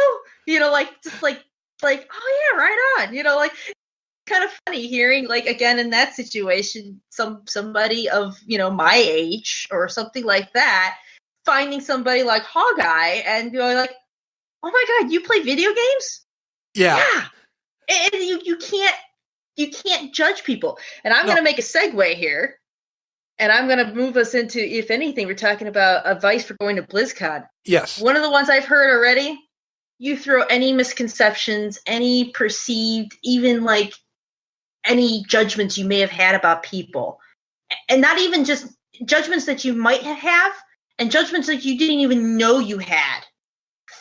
S2: You know, like, just like, oh yeah, right on, you know, like, kind of funny hearing, like, again, in that situation, somebody of, you know, my age or something like that, finding somebody like Hawkeye and going like, oh my god, you play video games?
S1: Yeah.
S2: And you can't judge people. And I'm going to make a segue here, and I'm going to move us into, if anything, we're talking about advice for going to BlizzCon.
S1: Yes.
S2: One of the ones I've heard already, you throw any misconceptions, any perceived, even like any judgments you may have had about people, and not even just judgments that you might have, and judgments that you didn't even know you had,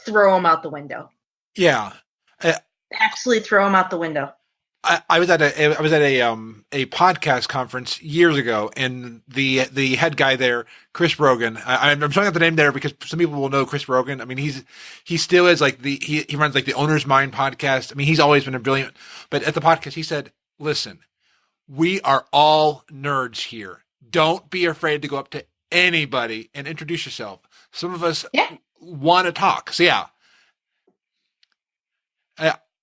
S2: throw them out the window.
S1: Yeah.
S2: Absolutely throw them out the window.
S1: I was at a podcast conference years ago, and the head guy there, Chris Rogan. I'm showing out the name there because some people will know Chris Rogan. I mean, he still is like he runs like the Owner's Mind podcast. I mean, he's always been a brilliant. But at the podcast, he said, "Listen, we are all nerds here. Don't be afraid to go up to anybody and introduce yourself. Some of us want to talk." So yeah.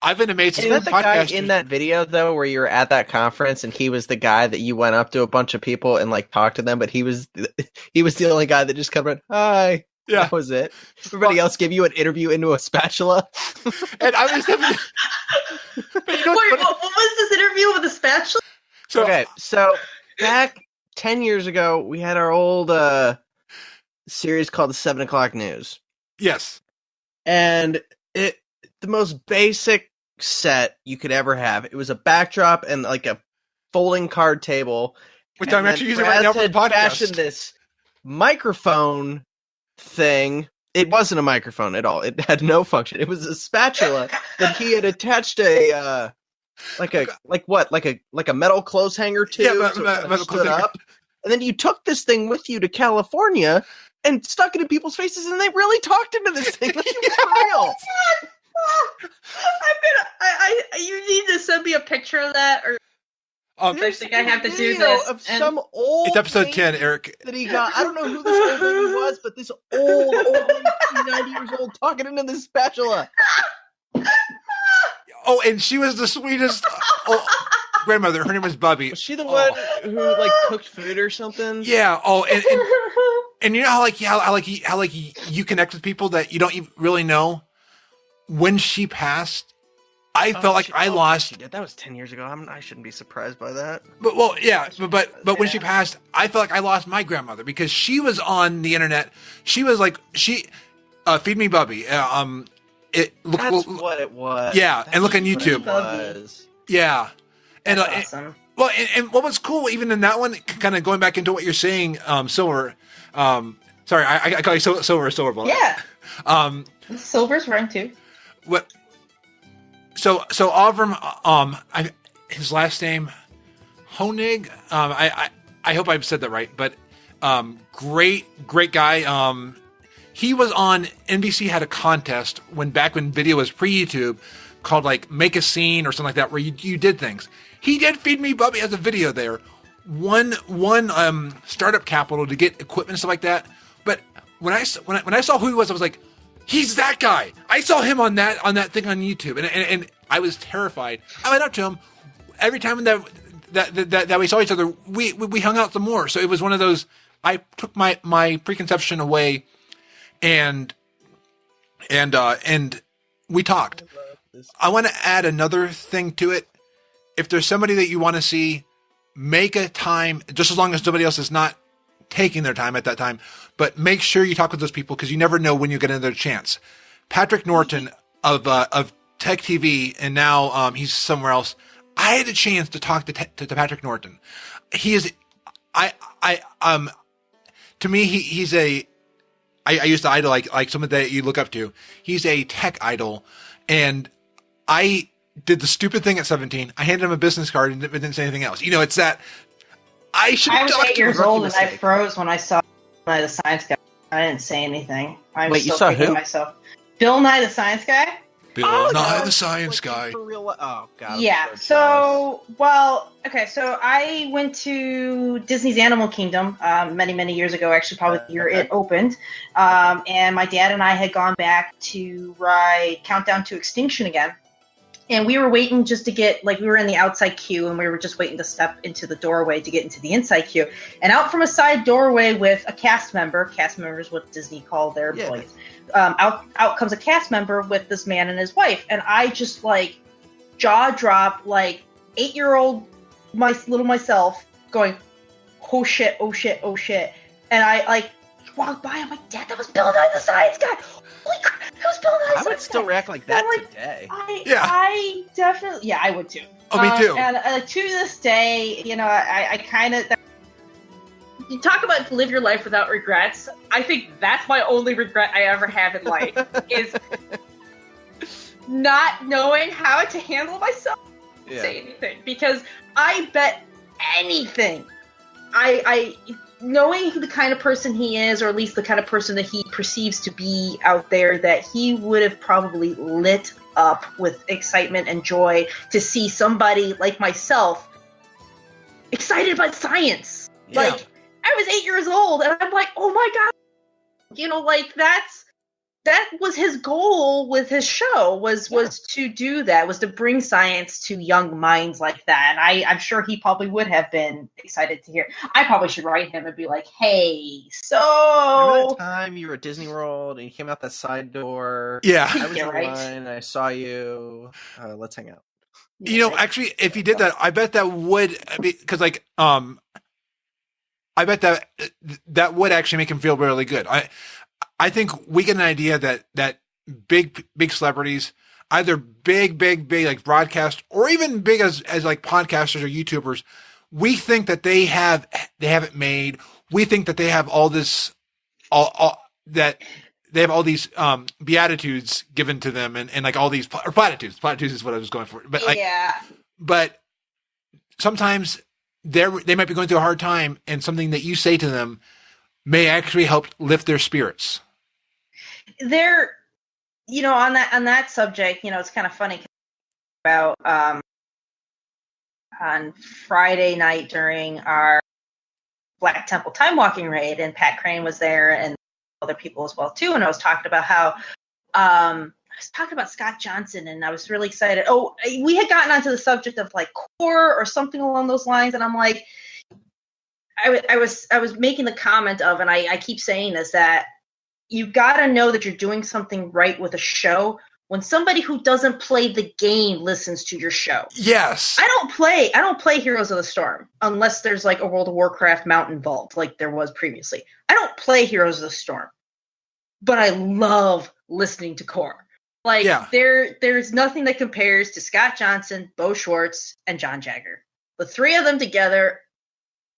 S1: I've been amazed.
S3: Is that the guy in that video though, where you were at that conference and he was the guy that you went up to a bunch of people and like talked to them, but he was the only guy that just come around, hi. Yeah, that was it. Everybody else gave you an interview into a spatula.
S1: And I was
S2: but you know wait, what was this interview with a spatula?
S3: So back 10 years ago, we had our old series called the 7 o'clock news.
S1: Yes.
S3: And the most basic set you could ever have. It was a backdrop and like a folding card table.
S1: Which I'm actually using right now for the podcast.
S3: Fashioned this microphone thing. It wasn't a microphone at all. It had no function. It was a spatula that he had attached a metal clothes hanger to.
S1: Yeah, metal
S3: stood up. And then you took this thing with you to California and stuck it in people's faces, and they really talked into this thing. Like it was real.
S2: You need to send me a picture of that, or I think I have to do this.
S3: Of some old.
S1: It's episode 10, Eric.
S3: That he got. I don't know who this old lady was, but this old lady, 90 years old, talking into this spatula.
S1: Oh, and she was the sweetest grandmother. Her name was Bubby.
S3: Was she the one who like cooked food or something?
S1: Yeah. Oh, and you know how you connect with people that you don't even really know. When she passed, I felt like I lost.
S3: She did. That was 10 years ago. I shouldn't be surprised by that.
S1: But when she passed, I felt like I lost my grandmother because she was on the internet. She was like Feed Me Bubby.
S3: That's what it was.
S1: Yeah, and look on YouTube. Yeah, and
S2: awesome.
S1: And what was cool, even in that one, kind of going back into what you're saying, Silver. Sorry, I call you Silverbolt.
S2: Yeah. Silver's right too.
S1: What? So Avram, his last name, Honig. I hope I've said that right, but great guy. He was on NBC, had a contest back when video was pre-YouTube, called like Make a Scene or something like that, where you did things. He did Feed Me Bubby as a video there. One startup capital to get equipment and stuff like that. But when I saw who he was, I was like, he's that guy. I saw him on that thing on YouTube, and I was terrified. I went up to him every time that we saw each other. We hung out some more. So it was one of those. I took my preconception away, and we talked. I want to add another thing to it. If there's somebody that you want to see, make a time, just as long as somebody else is not taking their time at that time, but make sure you talk with those people, because you never know when you get another chance. Patrick Norton of Tech TV, and now he's somewhere else. I had a chance to talk to Patrick Norton. He is, to me, he's a, I used to idol like someone that you look up to. He's a tech idol, and I did the stupid thing at 17. I handed him a business card and didn't say anything else. It's that I should.
S2: I was 8 years old and I froze when I saw Bill Nye the Science Guy. I didn't say anything.
S3: Wait, you saw who?
S2: Myself. Bill Nye the Science Guy.
S1: Bill Nye the Science Guy.
S3: For real? Oh God.
S2: Yeah. So I went to Disney's Animal Kingdom many years ago. Actually, probably the year it opened. And my dad and I had gone back to ride Countdown to Extinction again. And we were waiting just to get, we were in the outside queue, and we were just waiting to step into the doorway to get into the inside queue. And out from a side doorway with a cast member is what Disney called their employees. Out comes a cast member with this man and his wife. And I just, jaw drop, 8-year-old little myself going, oh shit, oh shit, oh shit. And I, walked by, I'm like, Dad, that was Bill Nye the Science Guy. Holy crap, that was Bill Nye the Science Guy.
S3: I would still react like that today.
S2: I definitely, I would too.
S1: Oh, me too.
S2: And to this day, I kind of, you talk about live your life without regrets. I think that's my only regret I ever have in life is not knowing how to handle myself. Say anything, because I bet anything, I knowing the kind of person he is, or at least the kind of person that he perceives to be out there, that he would have probably lit up with excitement and joy to see somebody like myself excited about science.
S1: Yeah.
S2: I was 8 years old, and I'm like, oh my God, that was his goal with his show, was to do that, was to bring science to young minds like that. And I'm sure he probably would have been excited to hear. I probably should write him and be like, hey, so...
S3: Remember that time you were at Disney World and you came out that side door?
S1: Yeah.
S3: I was in line, I saw you. Let's hang out.
S1: Actually, if he did that, I bet that would... Because, I bet that would actually make him feel really good. I think we get an idea that big celebrities, either big like broadcast, or even big as podcasters or YouTubers, we think that they have it made. We think that they have all this, that they have all these beatitudes given to them, and all these platitudes. Platitudes is what I was going for. But but sometimes they might be going through a hard time, and something that you say to them may actually help lift their spirits.
S2: There, on that subject, it's kind of funny about on Friday night during our Black Temple time walking raid, and Pat Crane was there and other people as well too. And I was talking about how I was talking about Scott Johnson, and I was really excited. Oh, we had gotten onto the subject of core or something along those lines, and I'm like, I was making the comment of, and I keep saying this, that you got to know that you're doing something right with a show when somebody who doesn't play the game listens to your show.
S1: Yes.
S2: I don't play Heroes of the Storm unless there's a World of Warcraft mount involved, like there was previously. I don't play Heroes of the Storm, but I love listening to core. There's nothing that compares to Scott Johnson, Bo Schwartz, and John Jagger. The three of them together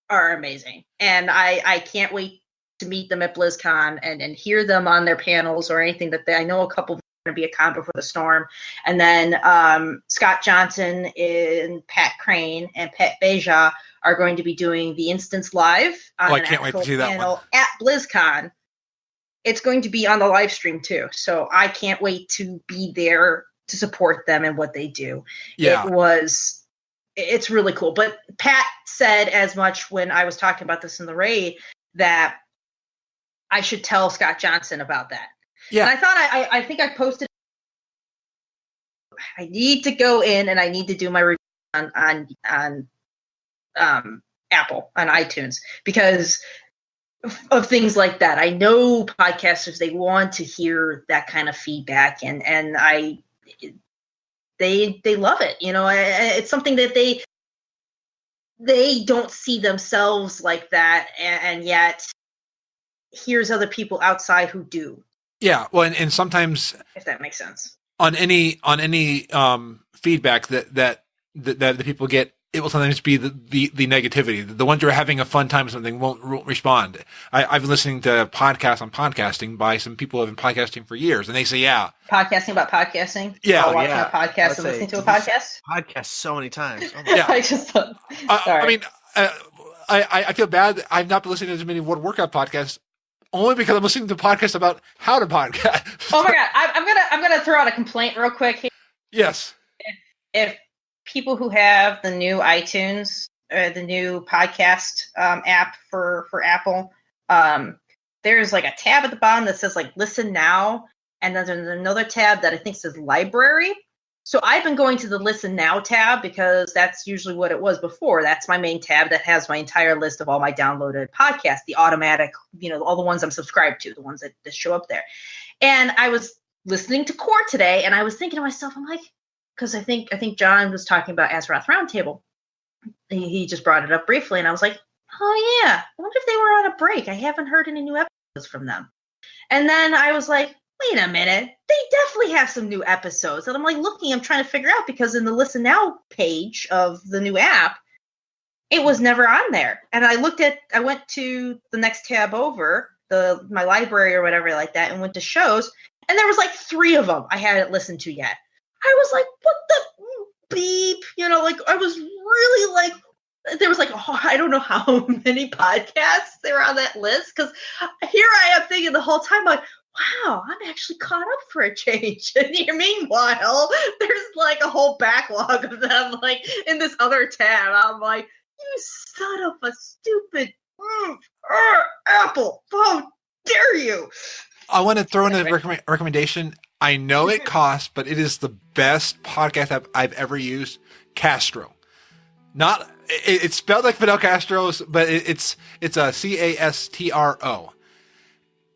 S2: are amazing, and I can't wait to meet them at BlizzCon and hear them on their panels or anything that I know a couple of them are going to be a Con Before the Storm. And then Scott Johnson and Pat Crane and Pat Beja are going to be doing the Instance Live on
S1: I can't wait to see that one.
S2: At BlizzCon. It's going to be on the live stream too. So I can't wait to be there to support them and what they do.
S1: Yeah.
S2: It's really cool. But Pat said as much when I was talking about this in the raid, that I should tell Scott Johnson about that.
S1: Yeah.
S2: And I thought I think I posted, I need to go in and I need to do my review on Apple, on iTunes, because of things like that. I know podcasters, they want to hear that kind of feedback, and they love it. It's something that they don't see themselves like that, and yet here's other people outside who do.
S1: Yeah, well, and sometimes,
S2: if that makes sense,
S1: on any feedback that the people get, it will sometimes be the negativity. The ones who are having a fun time with something won't respond. I've been listening to podcasts on podcasting by some people who have been podcasting for years, and they say, yeah.
S2: Podcasting about podcasting?
S1: Yeah.
S2: Watching a podcast and listening to a podcast?
S3: Podcast so many times. Oh
S1: yeah.
S2: I just thought,
S1: I mean, I feel bad that I've not been listening to as many World Workout podcasts, only because I'm listening to podcasts about how to podcast.
S2: Oh my God. I'm gonna throw out a complaint real quick here.
S1: Yes.
S2: If people who have the new iTunes, the new podcast app for Apple, there's like a tab at the bottom that says like listen now, and then there's another tab that I think says library. So I've been going to the listen now tab because that's usually what it was before. That's my main tab that has my entire list of all my downloaded podcasts, the automatic, all the ones I'm subscribed to, the ones that show up there. And I was listening to Core today, and I was thinking to myself, I'm like, because I think John was talking about Azeroth Roundtable. He just brought it up briefly, and I was like, oh yeah, I wonder if they were on a break. I haven't heard any new episodes from them. And then I was like, wait a minute, they definitely have some new episodes. And I'm like looking, I'm trying to figure out, because in the Listen Now page of the new app, it was never on there. And I went to the next tab over, my library or whatever like that, and went to shows, and there was like 3 of them I hadn't listened to yet. I was like, what the beep? I was really like, there was like, I don't know how many podcasts they were on that list. Because here I am thinking the whole time, like, wow, I'm actually caught up for a change. And meanwhile, there's like a whole backlog of them, like in this other tab. I'm like, you son of a stupid Apple. How dare you?
S1: I want to throw in a recommendation. I know it costs, but it is the best podcast app I've ever used. Castro. It's spelled like Fidel Castro's, but it's a Castro.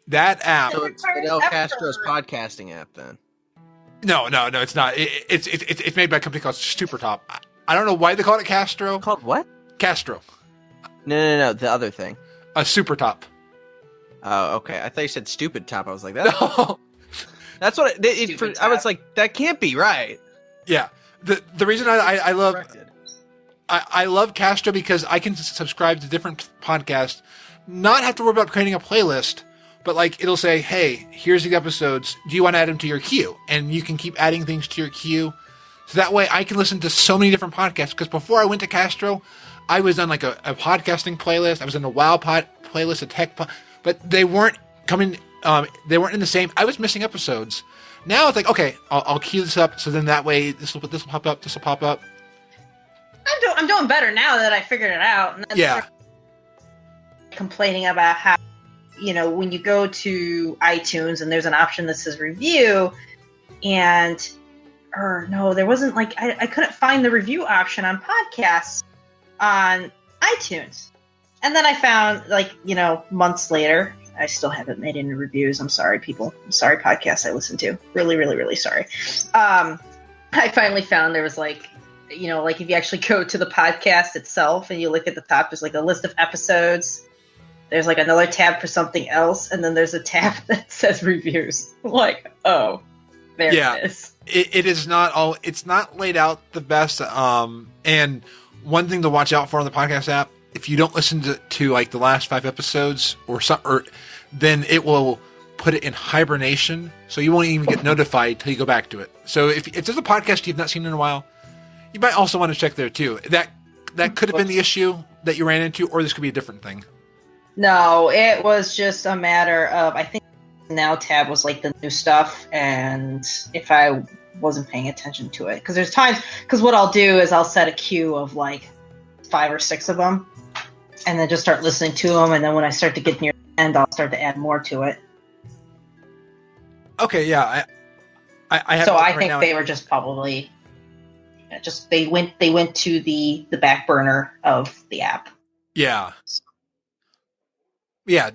S1: That app.
S3: So it's Fidel Castro's podcasting app, then?
S1: No, it's not. It's made by a company called Supertop. I don't know why they call it Castro.
S3: Called what? Castro.
S1: No.
S3: The other thing.
S1: A Supertop.
S3: Oh, okay. I thought you said Stupid Top. I was like, that.
S1: No.
S3: That's what I was like. That can't be right.
S1: Yeah. The reason I love Castro because I can subscribe to different podcasts, not have to worry about creating a playlist, but like it'll say, hey, here's the episodes. Do you want to add them to your queue? And you can keep adding things to your queue. So that way I can listen to so many different podcasts. Because before I went to Castro, I was on like a podcasting playlist. I was in a WoW playlist, a tech but they weren't coming. They weren't in the same. I was missing episodes. Now it's like, okay, I'll queue this up. So then that way this will pop up. This will pop up.
S2: I'm doing better now that I figured it out. And
S1: yeah.
S2: Complaining about how, when you go to iTunes and there's an option that says review, there wasn't like, I couldn't find the review option on podcasts on iTunes. And then I found months later, I still haven't made any reviews. I'm sorry, people. I'm sorry, podcasts I listen to. Really, really, really sorry. I finally found there was like if you actually go to the podcast itself and you look at the top, there's like a list of episodes. There's like another tab for something else. And then there's a tab that says reviews. Like, oh, there it is.
S1: It is not it's not laid out the best. And one thing to watch out for on the podcast app, if you don't listen to like the last 5 episodes then it will put it in hibernation. So you won't even get notified till you go back to it. So if there's a podcast you've not seen in a while, you might also want to check there too. That could have been the issue that you ran into, or this could be a different thing.
S2: No, it was just a matter of, I think the Now tab was like the new stuff, and if I wasn't paying attention to it. Because what I'll do is I'll set a queue of like 5 or 6 of them, and then just start listening to them, and then when I start to get near the end, I'll start to add more to it.
S1: Okay, yeah. I have
S2: So I
S1: right
S2: think
S1: now.
S2: they were just probably they went to the back burner of the app.
S1: Yeah. Yeah,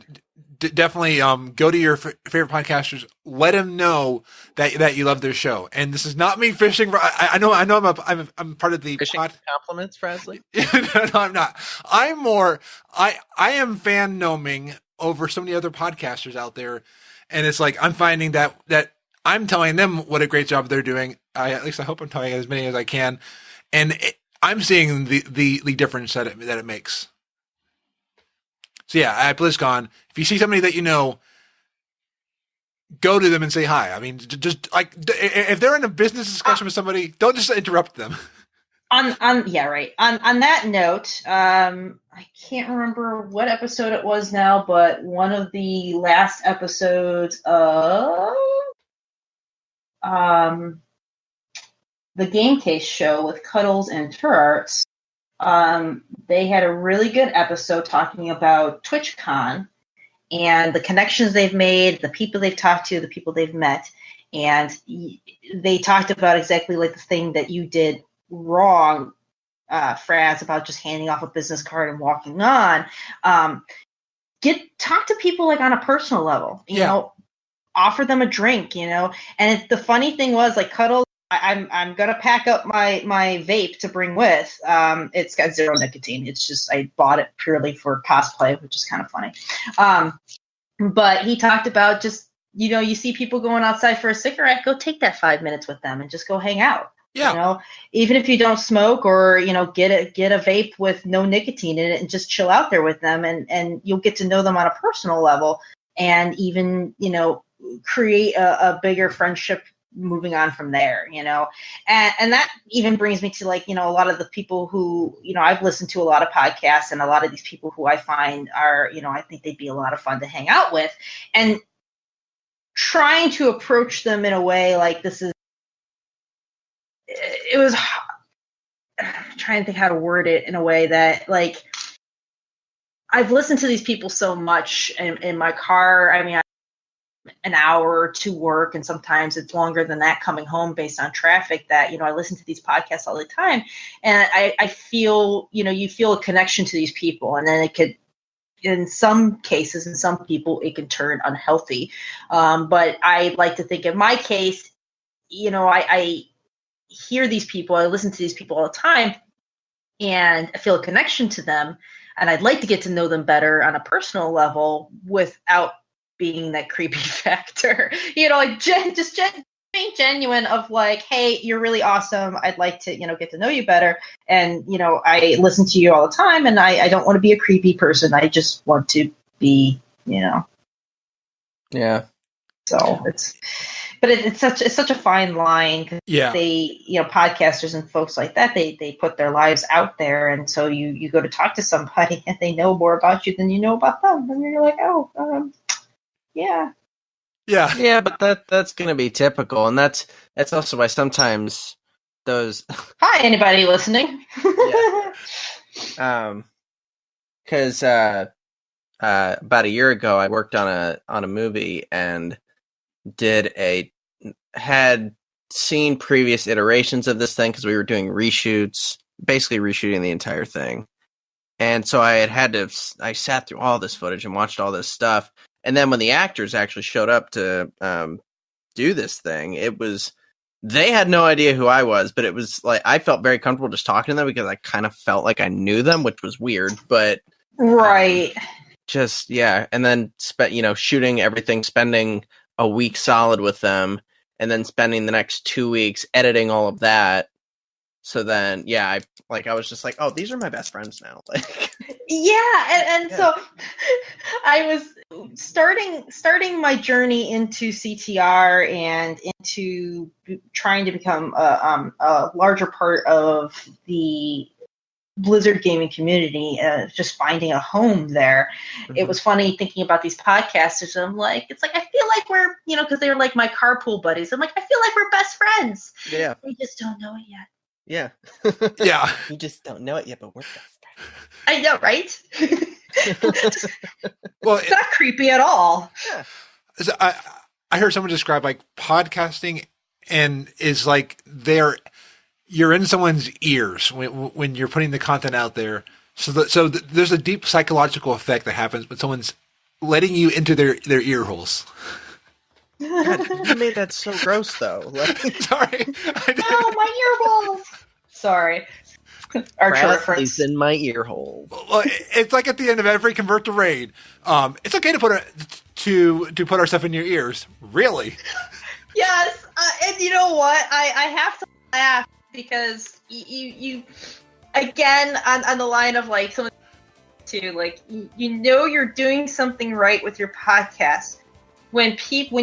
S1: definitely. Go to your favorite podcasters. Let them know that you love their show. And this is not me fishing. I know. I'm part of the
S3: Fishing compliments, Frazley.
S1: No, I'm not. I'm more. I am fan gnoming over so many other podcasters out there, and it's like I'm finding that I'm telling them what a great job they're doing. At least I hope I'm telling as many as I can, and I'm seeing the difference that it makes. So yeah, at BlizzCon, if you see somebody that you know, go to them and say hi. I mean, just like if they're in a business discussion with somebody, don't just interrupt them.
S2: Yeah, right. On that note, I can't remember what episode it was now, but one of the last episodes of the Game Case show with Cuddles and Turarts, they had a really good episode talking about TwitchCon and the connections they've made, the people they've talked to, the people they've met. And they talked about exactly like the thing that you did wrong, Fraz, about just handing off a business card and walking on. Talk to people like on a personal level, you know, offer them a drink, you know. And the funny thing was, like, Cuddles, I'm gonna pack up my vape to bring with. It's got 0 nicotine. It's just I bought it purely for cosplay, which is kind of funny. But he talked about just, you know, you see people going outside for a cigarette, go take that 5 minutes with them and just go hang out. Yeah. You know, even if you don't smoke, or, you know, get a vape with no nicotine in it and just chill out there with them, and you'll get to know them on a personal level, and even, you know, create a bigger friendship moving on from there, you know. And that even brings me to, like, you know, a lot of the people who, you know, I've listened to a lot of podcasts, and a lot of these people who I find are, you know, I think they'd be a lot of fun to hang out with, and trying to approach them in a way like I'm trying to think how to word it in a way that, like, I've listened to these people so much in my car. I mean, an hour to work, and sometimes it's longer than that coming home based on traffic, that, you know, I listen to these podcasts all the time, and I feel, you know, you feel a connection to these people, and then it could, in some cases, in some people, it can turn unhealthy. But I like to think in my case, you know, I hear these people, I listen to these people all the time, and I feel a connection to them, and I'd like to get to know them better on a personal level without being that creepy factor, you know, like just being genuine of like, hey, you're really awesome. I'd like to, you know, get to know you better. And, you know, I listen to you all the time, and I don't want to be a creepy person. I just want to be, you know.
S3: Yeah.
S2: So it's such a fine line.
S1: Yeah.
S2: They, you know, podcasters and folks like that, they put their lives out there. And so you go to talk to somebody and they know more about you than you know about them. And you're like, oh, yeah.
S3: Yeah, but that's going to be typical, and that's also why sometimes those.
S2: Hi, anybody listening?
S3: Yeah. Because about a year ago, I worked on a movie and had seen previous iterations of this thing, because we were doing reshoots, basically reshooting the entire thing, and so I sat through all this footage and watched all this stuff. And then when the actors actually showed up to do this thing, they had no idea who I was, but it was like I felt very comfortable just talking to them because I kind of felt like I knew them, which was weird, but
S2: right.
S3: And then shooting everything, spending a week solid with them, and then spending the next 2 weeks editing all of that. So then, I was just like, oh, these are my best friends now.
S2: So I was starting my journey into CTR and into trying to become a larger part of the Blizzard gaming community, just finding a home there. Mm-hmm. It was funny thinking about these podcasters. I'm like, I feel like we're, you know, because they were like my carpool buddies. I'm like, I feel like we're best friends.
S3: Yeah.
S2: We just don't know it yet.
S3: Yeah.
S1: Yeah.
S3: You just don't know it yet, but we're best friends.
S2: I know, right?
S1: Well,
S2: it's not creepy at all.
S1: Yeah. I heard someone describe like podcasting and is like you're in someone's ears when you're putting the content out there. So there's a deep psychological effect that happens when someone's letting you into their ear holes.
S3: God, you made that so gross, though.
S1: Sorry.
S2: Oh, my ear holes. Sorry. Archer reference.
S3: in my ear hole.
S1: Well, it's like at the end of every Convert to Raid. It's okay to put our stuff in your ears. Really?
S2: Yes, and you know what? I have to laugh because you again on the line of like someone to like you know you're doing something right with your podcast when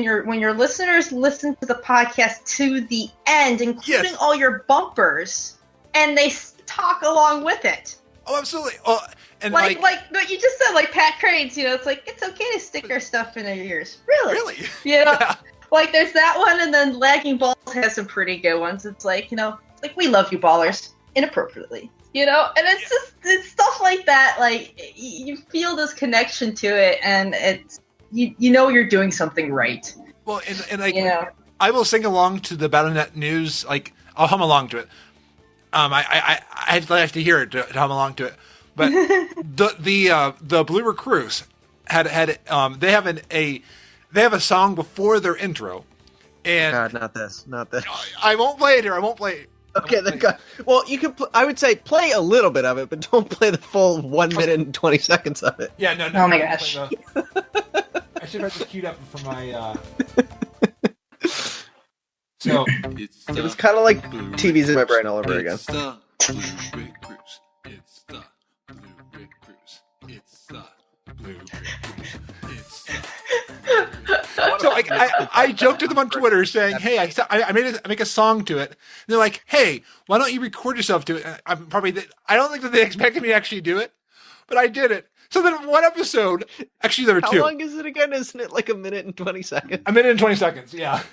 S2: your listeners listen to the podcast to the end, including all your bumpers, and they talk along with it.
S1: Oh, absolutely. Oh, and
S2: like what you just said, like Pat Crane's, it's like it's okay to stick our stuff in our ears. Really? Yeah. Like there's that one, and then Lagging Balls has some pretty good ones. It's like, like we love you ballers inappropriately. And it's stuff like that. Like you feel this connection to it, and it's you know you're doing something right.
S1: Well, and like I will sing along to the Battle.net news. Like I'll hum along to it. I have to hear it to hum along to it. But the Blue Recruits they have a song before their intro. And
S3: God, not this.
S1: I won't play it here.
S3: Okay, then go. Well, you can. I would say play a little bit of it, but don't play the full 1 minute and 20 seconds of it.
S1: Yeah, no.
S2: Oh my gosh!
S1: I should have queued up for my. So
S3: it was kind of like TV's in my brain all over again.
S1: It's the Blue Recruits. It's the Blue Recruits. It's the Blue Recruits. It's the. So I joked to them on Twitter saying, "Hey, I make a song to it." And they're like, "Hey, why don't you record yourself to it?" And I don't think that they expected me to actually do it, but I did it. So then one episode, actually there were two.
S3: How long is it again? Isn't it like 1 minute and 20 seconds?
S1: 1 minute and 20 seconds, yeah.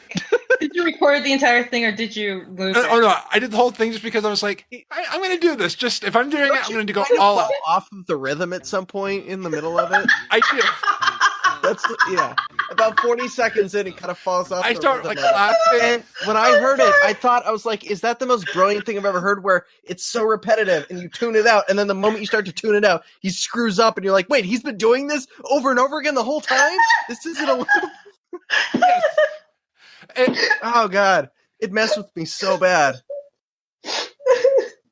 S2: Did you record the entire thing, or did you move it?
S1: Oh no, I did the whole thing just because I was like, I'm going to do this. Just if I'm doing it, I'm going to go all out.
S3: Off of the rhythm at some point in the middle of it.
S1: I do.
S3: About 40 seconds in, it kind of falls off.
S1: I start like laughing.
S3: And when I heard it, I was like, is that the most brilliant thing I've ever heard, where it's so repetitive and you tune it out, and then the moment you start to tune it out, he screws up and you're like, wait, he's been doing this over and over again the whole time? This isn't a loop.
S1: Yes.
S3: Oh God, it messed with me so bad.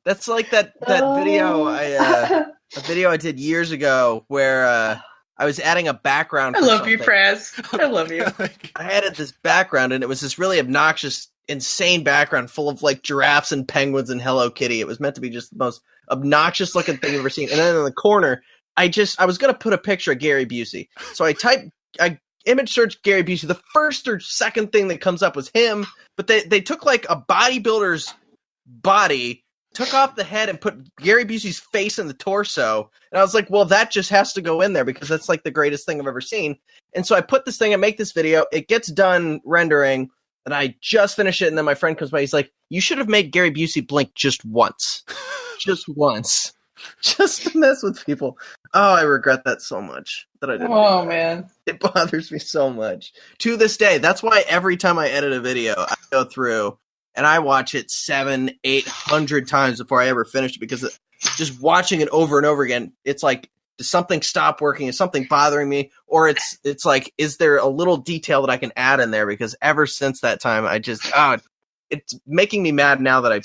S3: That's like that video I did years ago where I was adding a background.
S2: I love you, Fraz. I love you.
S3: I added this background, and it was this really obnoxious, insane background full of like giraffes and penguins and Hello Kitty. It was meant to be just the most obnoxious looking thing I've ever seen. And then in the corner, I was going to put a picture of Gary Busey. So I image searched Gary Busey. The first or second thing that comes up was him, but they took like a bodybuilder's body, took off the head and put Gary Busey's face in the torso. And I was like, well, that just has to go in there because that's like the greatest thing I've ever seen. And so I put this thing, I make this video, it gets done rendering, and I just finish it. And then my friend comes by, he's like, you should have made Gary Busey blink just once. Just once. Just to mess with people. Oh, I regret that so much that I didn't.
S2: Oh, man.
S3: It bothers me so much. To this day, that's why every time I edit a video, I go through and I watch it 700-800 times before I ever finish it, because just watching it over and over again, it's like, does something stop working? Is something bothering me? Or it's like, is there a little detail that I can add in there? Because ever since that time, it's making me mad now that I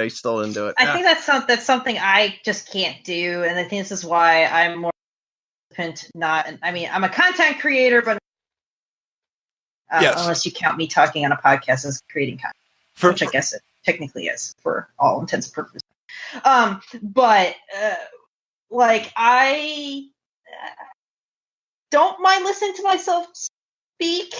S3: still didn't do it.
S2: I think that's something I just can't do, and I think this is why I'm more I'm a content creator, but
S1: yes.
S2: Unless you count me talking on a podcast as creating content. Which I guess it technically is for all intents and purposes. But I don't mind listening to myself speak,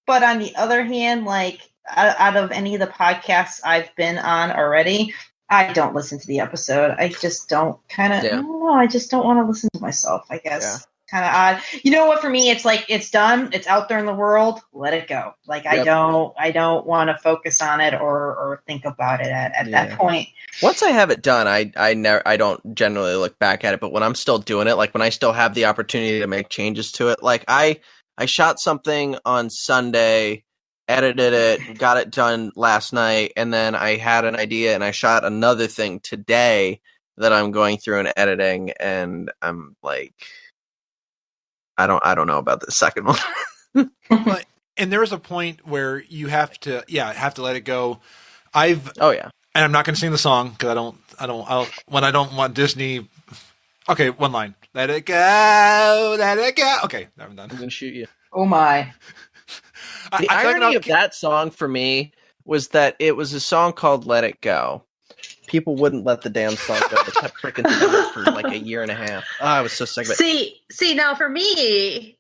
S2: but on the other hand, like out of any of the podcasts I've been on already, I don't listen to the episode. I just don't I don't know, I just don't want to listen to myself, I guess. Yeah. Kind of odd. You know what? For me, it's like, it's done. It's out there in the world. Let it go. Like, yep. I don't want to focus on it or think about it at that point.
S3: Once I have it done, I don't generally look back at it. But when I'm still doing it, like when I still have the opportunity to make changes to it, like I shot something on Sunday edited it, got it done last night, and then I had an idea and I shot another thing today that I'm going through and editing, and I'm like, I don't know about the second one.
S1: But, and there was a point where you have to let it go.
S3: Oh yeah.
S1: And I'm not going to sing the song because when I don't want Disney. Okay, one line. Let it go, let it go. Okay, I'm done.
S3: I'm going to shoot you.
S2: Oh my.
S3: The irony of that song for me was that it was a song called Let It Go. People wouldn't let the damn song go. They kept freaking singing it for like a year and a half. Oh, I was so sick of it.
S2: See, now for me,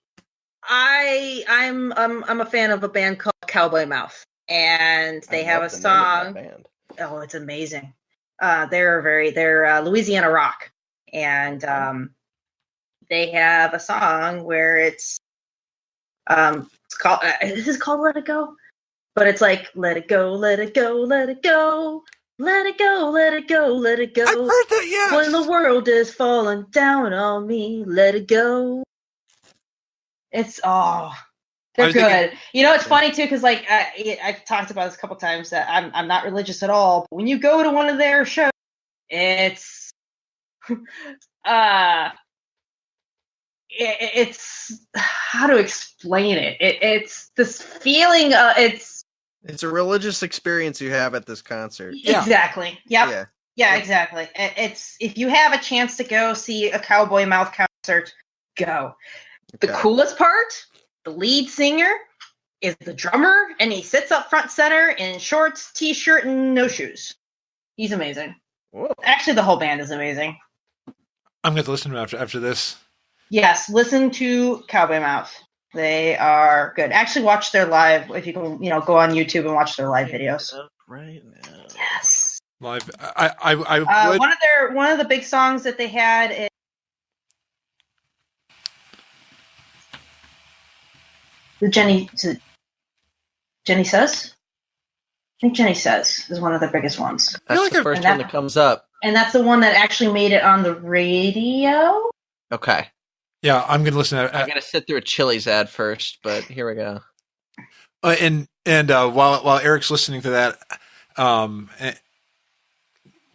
S2: I'm a fan of a band called Cowboy Mouth, and they have a song. Band. Oh, it's amazing. They're Louisiana rock, and they have a song where it's called this is called Let It Go, but it's like let it go, let it go, let it go. Let it go, let it go, let it go.
S1: I've heard that, yes.
S2: When the world is falling down on me, let it go. It's they're good. It's funny too because like I've talked about this a couple times that I'm not religious at all. But when you go to one of their shows, it's it's how to explain it. It's this feeling.
S3: It's a religious experience you have at this concert.
S2: Yeah. Exactly. Yep. Yeah, exactly. It's if you have a chance to go see a Cowboy Mouth concert, go. Okay. The coolest part, the lead singer is the drummer, and he sits up front center in shorts, t-shirt, and no shoes. He's amazing. Whoa. Actually, the whole band is amazing.
S1: I'm going to listen to him after this.
S2: Yes, listen to Cowboy Mouth. They are good. Actually, watch their live. If you can, go on YouTube and watch their live videos.
S3: Right now.
S2: Yes.
S1: Live. I would...
S2: one of the big songs that they had is Jenny Says. I think Jenny Says is one of the biggest ones.
S3: That's the first one that comes up,
S2: and that's the one that actually made it on the radio.
S3: Okay.
S1: Yeah, I'm going to listen.
S3: I'm going to sit through a Chili's ad first, but here we go.
S1: And while Eric's listening to that,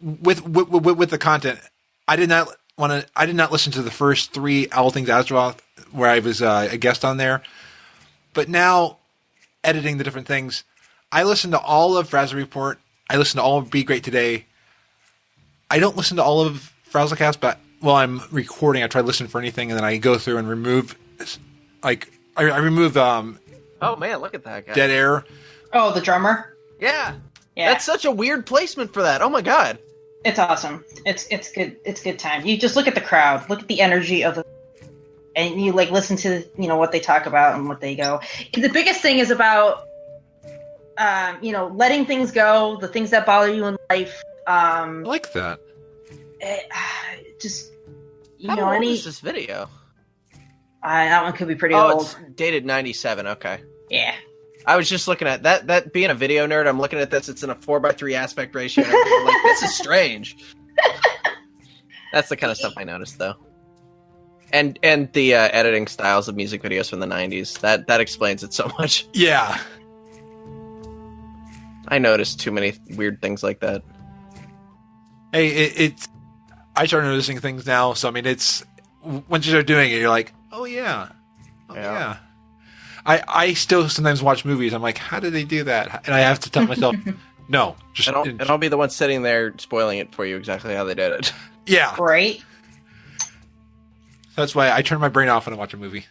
S1: with the content, I did not listen to the first 3 All Things Azeroth where I was a guest on there. But now, editing the different things, I listen to all of Frazley Report. I listen to all of Be Great Today. I don't listen to all of Frazlecast, but while I'm recording, I try to listen for anything, and then I go through and remove, I remove. Oh
S3: man, look at that guy!
S1: Dead air.
S2: Oh, the drummer.
S3: Yeah. That's such a weird placement for that. Oh my god.
S2: It's awesome. It's good. It's good time. You just look at the crowd, look at the energy of the, and you listen to what they talk about and what they go. The biggest thing is about letting things go, the things that bother you in life.
S1: I like that.
S3: How old is this video?
S2: That one could be pretty old.
S3: It's dated 97. Okay.
S2: Yeah.
S3: I was just looking at that. Being a video nerd, I'm looking at this. It's in a 4:3 aspect ratio. And I'm like, this is strange. That's the kind of stuff I noticed, though. And the editing styles of music videos from the 90s. That explains it so much.
S1: Yeah.
S3: I noticed too many weird things like that.
S1: Hey, I start noticing things now. So I mean, it's once you start doing it, you're like, oh yeah. I still sometimes watch movies. I'm like, how did they do that? And I have to tell myself, no.
S3: And I'll be the one sitting there spoiling it for you exactly how they did it.
S1: Yeah.
S2: Right.
S1: That's why I turn my brain off when I watch a movie.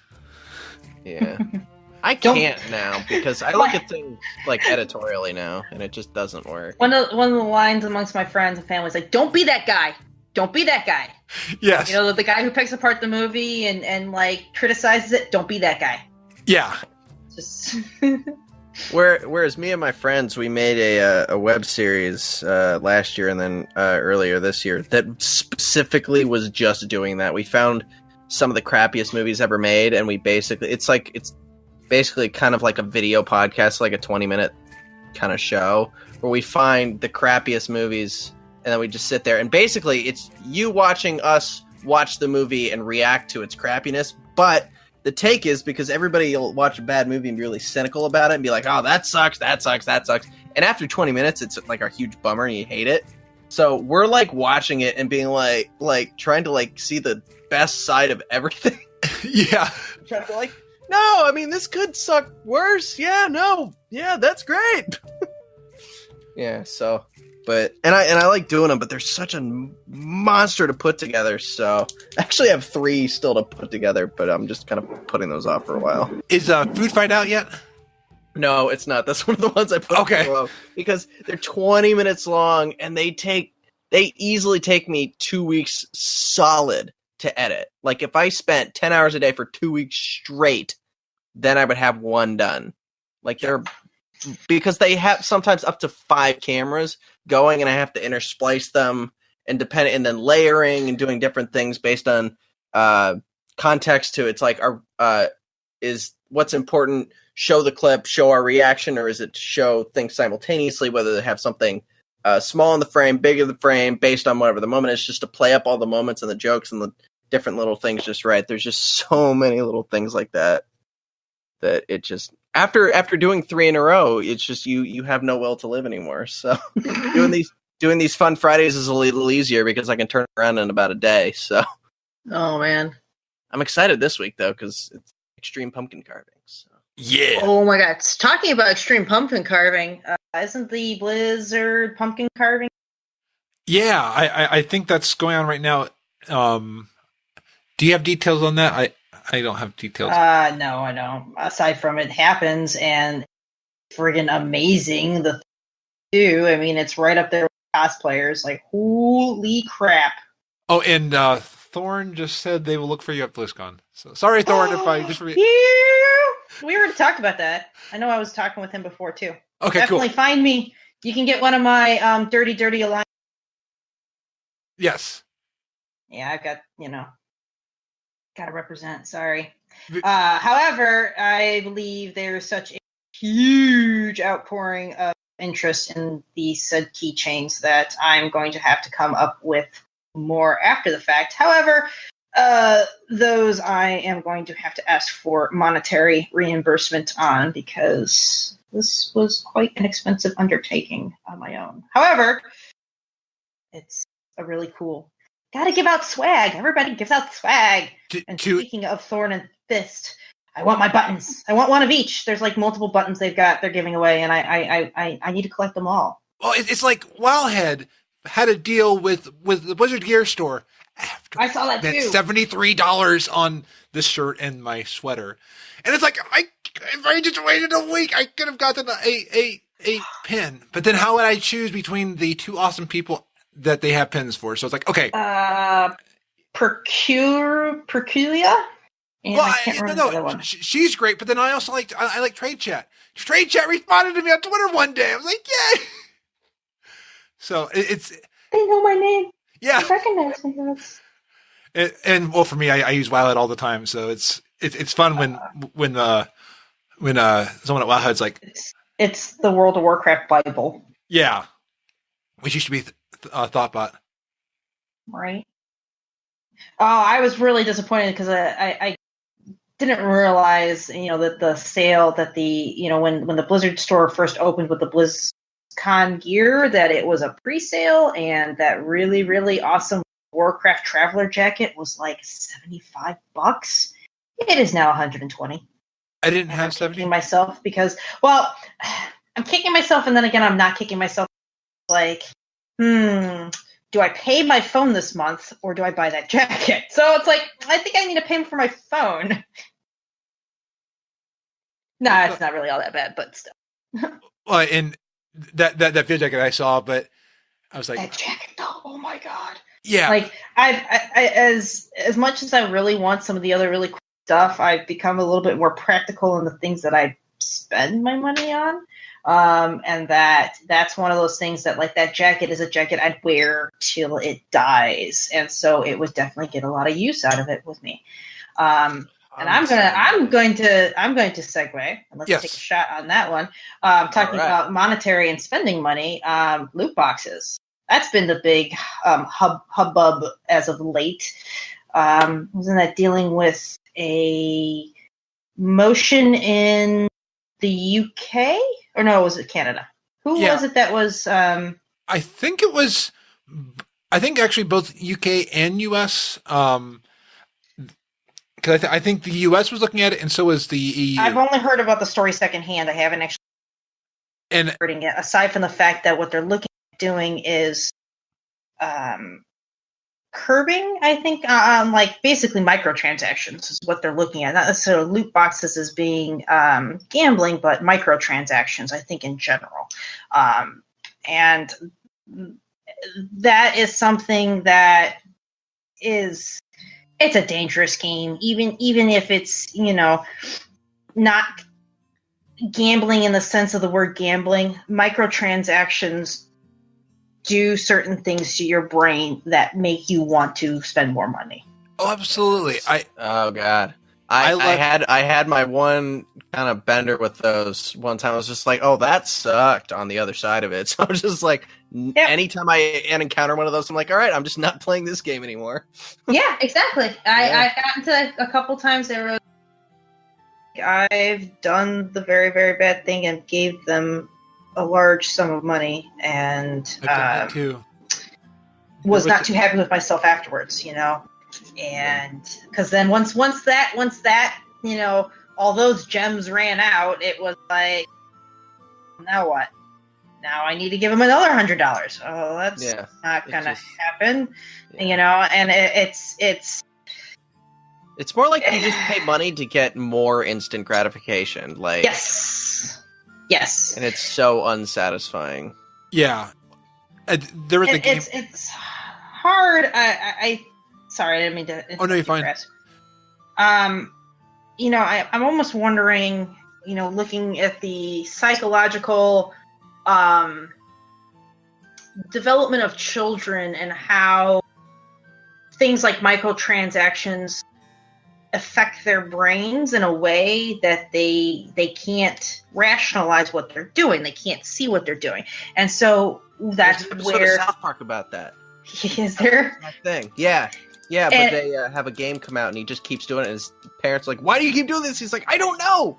S3: Yeah. I can't now because I look at things editorially now, and it just doesn't work.
S2: One of the lines amongst my friends and family is like, "Don't be that guy. Don't be that guy."
S1: Yes.
S2: The guy who picks apart the movie and criticizes it. Don't be that guy.
S1: Yeah.
S2: Just.
S3: Whereas me and my friends, we made a web series last year and then earlier this year that specifically was just doing that. We found some of the crappiest movies ever made, and it's basically kind of like a video podcast, like a 20-minute kind of show where we find the crappiest movies, and then we just sit there, and basically it's you watching us watch the movie and react to its crappiness, but the take is because everybody will watch a bad movie and be really cynical about it and be like, oh, that sucks, that sucks, that sucks. And after 20 minutes, it's like a huge bummer and you hate it. So we're like watching it and being like trying to like see the best side of everything.
S1: Yeah.
S3: Trying to be like, no, I mean, this could suck worse. Yeah, no. Yeah, that's great. Yeah, so, but, and I like doing them, but they're such a monster to put together. So actually I have 3 still to put together, but I'm just kind of putting those off for a while.
S1: Is Food Fight out yet?
S3: No, it's not. That's one of the ones I put
S1: okay.
S3: Because they're 20 minutes long and they easily take me 2 weeks solid to edit. Like if I spent 10 hours a day for 2 weeks straight, then I would have one done. Like because they have sometimes up to 5 cameras going and I have to intersplice them and then layering and doing different things based on context to it's like is what's important, show the clip, show our reaction, or is it to show things simultaneously, whether they have something small in the frame, big in the frame, based on whatever the moment is, just to play up all the moments and the jokes and the different little things just right. There's just so many little things like that it just after doing 3 in a row, it's just you have no will to live anymore. So doing these fun Fridays is a little easier because I can turn around in about a day. So
S2: Oh man,
S3: I'm excited this week though because it's extreme pumpkin carving. So.
S1: Yeah.
S2: Oh my god! Talking about extreme pumpkin carving, isn't the Blizzard pumpkin carving?
S1: Yeah, I think that's going on right now. Do you have details on that? I don't have details.
S2: No, I don't. Aside from it happens and friggin' amazing the do. I mean, it's right up there with cosplayers. Like, holy crap!
S1: Oh, and Thorn just said they will look for you at BlizzCon. So sorry, Thorn, if I just
S2: we already talked about that. I know I was talking with him before too.
S1: Okay,
S2: definitely
S1: cool.
S2: Find me. You can get one of my dirty alliance.
S1: Yes.
S2: Yeah, I've got gotta represent. Sorry. However, I believe there's such a huge outpouring of interest in the said keychains that I'm going to have to come up with more after the fact. However, those I am going to have to ask for monetary reimbursement on because this was quite an expensive undertaking on my own. However, it's a really cool. Gotta give out swag. Everybody gives out swag. Speaking of Thorn and Fist, I want my buttons. I want one of each. There's like multiple buttons they're giving away, and I need to collect them all.
S1: Well, it's like Wildhead had a deal with the Blizzard Gear Store. After
S2: I saw that too.
S1: $73 on this shirt and my sweater, and it's like if I just waited a week, I could have gotten a pin. But then how would I choose between the 2 awesome people that they have pins for? So it's like, okay,
S2: Perculia. And
S1: well,
S2: I can't remember the other one.
S1: She's great, but then I also I like Trade Chat. Trade Chat responded to me on Twitter one day. I was like, yay! So
S2: they know my name.
S1: Yeah,
S2: they recognize me.
S1: And well, for me, I use Wildhead all the time, so it's fun when someone at Wildhead's like,
S2: it's the World of Warcraft Bible.
S1: Yeah, which used to be Thoughtbot.
S2: Right. Oh, I was really disappointed because I didn't realize, that the sale that when the Blizzard store first opened with the BlizzCon gear, that it was a pre-sale, and that really, really awesome Warcraft Traveler jacket was like $75. It is now $120.
S1: I didn't have 70.
S2: Kicking myself because, well, I'm kicking myself, and then again, I'm not kicking myself. Like, do I pay my phone this month or do I buy that jacket? So it's like, I think I need to pay for my phone. Nah, it's not really all that bad, but still.
S1: Well, and that field jacket I saw, but I was like,
S2: that jacket though, oh my god.
S1: Yeah.
S2: Like I as much as I really want some of the other really cool stuff, I've become a little bit more practical in the things that I spend my money on. And that's one of those things that, like, that jacket is a jacket I'd wear till it dies, and so it would definitely get a lot of use out of it with me. And I'm going to segue, and let's take a shot on that one. Talking about monetary and spending money, loot boxes. That's been the big hubbub as of late. Wasn't that dealing with a motion in the UK? Or no, was it Canada? Who was it that was...
S1: I think it was... I think actually both UK and US... because I think the US was looking at it, and so was the EU.
S2: I've only heard about the story secondhand. I haven't actually heard it, aside from the fact that what they're looking at doing is curbing, I think, like basically microtransactions is what they're looking at. Not necessarily loot boxes as being gambling, but microtransactions, I think, in general. And that is something that is... It's a dangerous game, even if it's, not gambling in the sense of the word gambling. Microtransactions do certain things to your brain that make you want to spend more money.
S1: Oh, absolutely.
S3: Oh God. I had my one kind of bender with those one time. I was just like, oh, that sucked on the other side of it. So I was just like, anytime I encounter one of those, I'm like, all right, I'm just not playing this game anymore.
S2: Yeah, exactly. I've gotten to a couple times there. I've done the very, very bad thing and gave them a large sum of money, and was not too happy with myself afterwards, And because then once that all those gems ran out, it was like, now what? Now I need to give him another $100. Oh, that's not gonna happen, And
S3: it's more like you just pay money to get more instant gratification. Like
S2: yes, and
S3: it's so unsatisfying.
S1: Yeah, there was a game.
S2: It's hard. I sorry, I didn't mean to.
S1: Oh no, you're fine.
S2: I'm almost wondering, looking at the psychological development of children and how things like microtransactions affect their brains in a way that they can't rationalize what they're doing. They can't see what they're doing, and so that's
S3: There's an
S2: where
S3: episode of South Park about that.
S2: Is there?
S3: That thing, yeah. But they have a game come out, and he just keeps doing it. And his parents are like, "Why do you keep doing this?" He's like, "I don't know."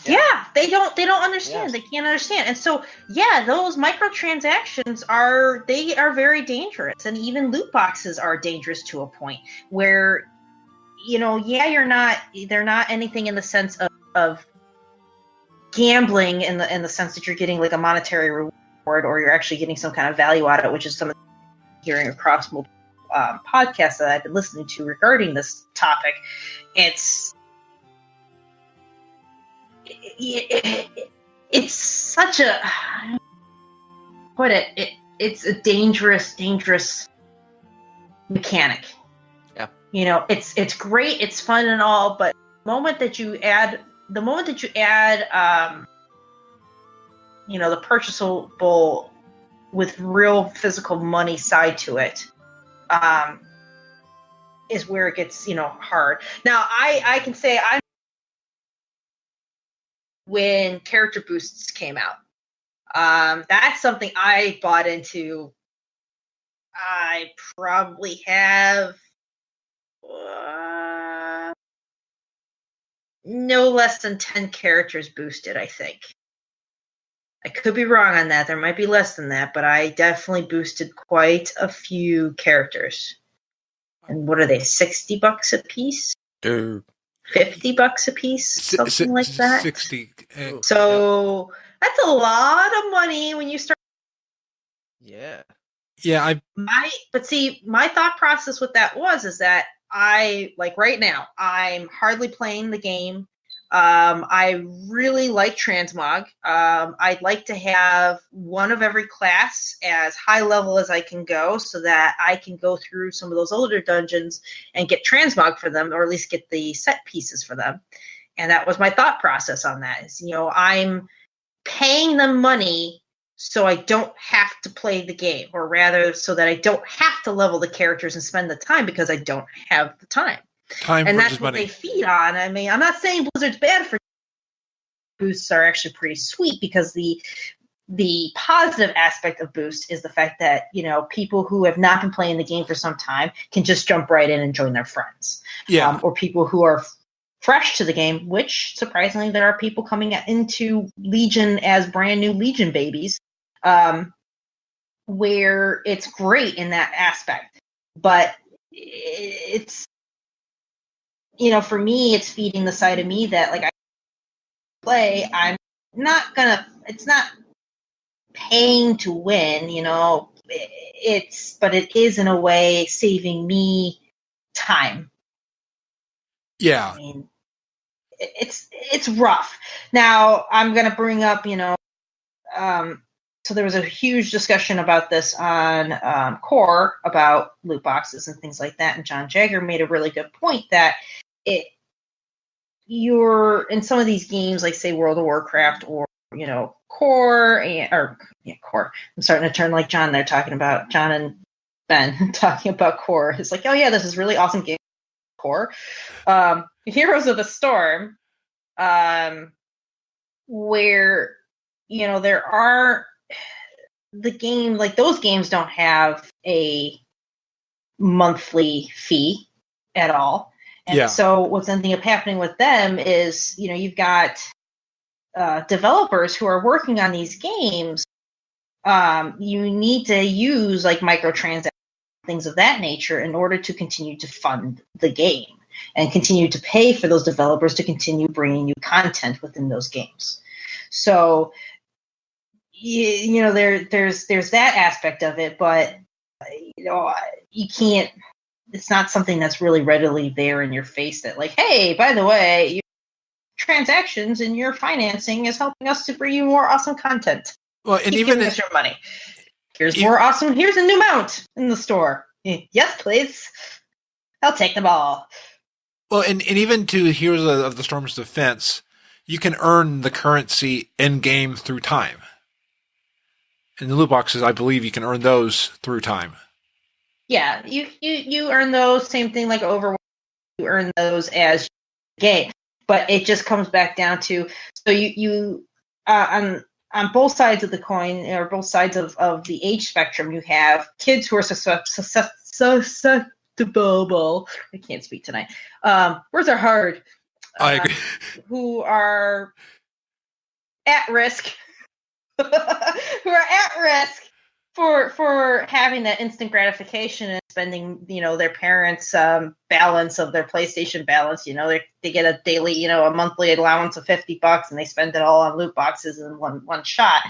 S2: Yeah, they don't understand. Yes. They can't understand. And so, those microtransactions are very dangerous. And even loot boxes are dangerous to a point where, they're not anything in the sense of gambling in the sense that you're getting like a monetary reward or you're actually getting some kind of value out of it, which is some of the hearing across multiple podcasts that I've been listening to regarding this topic. It's such a it's a dangerous mechanic. Yeah. It's great, it's fun and all, but the moment that you add the purchasable with real physical money side to it, is where it gets, hard. Now I can say when character boosts came out. That's something I bought into. I probably have no less than 10 characters boosted, I think. I could be wrong on that. There might be less than that, but I definitely boosted quite a few characters. And what are they, $60 a piece?
S3: Dude.
S2: $50 a piece, something like that.
S1: 60.
S2: So that's a lot of money when you start.
S3: Yeah.
S1: Yeah.
S2: But see, my thought process with that is that right now, I'm hardly playing the game. I really like transmog. I'd like to have one of every class as high level as I can go so that I can go through some of those older dungeons and get transmog for them, or at least get the set pieces for them. And that was my thought process on that is, I'm paying them money so I don't have to play the game, or rather so that I don't have to level the characters and spend the time because I don't have the time. And that's what they feed on. I mean, I'm not saying Blizzard's bad for boosts are actually pretty sweet because the the positive aspect of Boost is the fact that, people who have not been playing the game for some time can just jump right in and join their friends.
S1: Yeah.
S2: Or people who are fresh to the game, which surprisingly there are people coming into Legion as brand new Legion babies, where it's great in that aspect. But it's, for me, it's feeding the side of me that, like, I play, it's not paying to win, but it is in a way saving me time.
S1: Yeah.
S2: I mean, it's rough. Now, I'm going to bring up, so there was a huge discussion about this on Core about loot boxes and things like that, and John Jagger made a really good point that you're in some of these games, like say World of Warcraft or Core. I'm starting to turn like John. They're talking about John and Ben talking about Core. It's like, oh yeah, this is really awesome game. Core, Heroes of the Storm, where there are the game, like those games don't have a monthly fee at all. And so what's ending up happening with them is, you've got developers who are working on these games. You need to use like microtransactions, things of that nature, in order to continue to fund the game and continue to pay for those developers to continue bringing you content within those games. So, there's that aspect of it, but you can't. It's not something that's really readily there in your face that, like, hey, by the way, your transactions and your financing is helping us to bring you more awesome content.
S1: Well, and
S2: Keep
S1: even
S2: giving us your money. Here's more awesome. Here's a new mount in the store. Yes, please. I'll take them all.
S1: Well, and even to Heroes of the Storm's defense, you can earn the currency in game through time. In the loot boxes, I believe you can earn those through time.
S2: Yeah, you earn those. Same thing like Overwatch. You earn those as game, but it just comes back down to you on both sides of the coin, or both sides of the age spectrum. You have kids who are susceptible. I can't speak tonight. Words are hard.
S1: I agree.
S2: Who are at risk. Who are at risk for having that instant gratification and spending, their parents' balance of their PlayStation balance. They get a daily, a monthly allowance of $50, and they spend it all on loot boxes in one shot.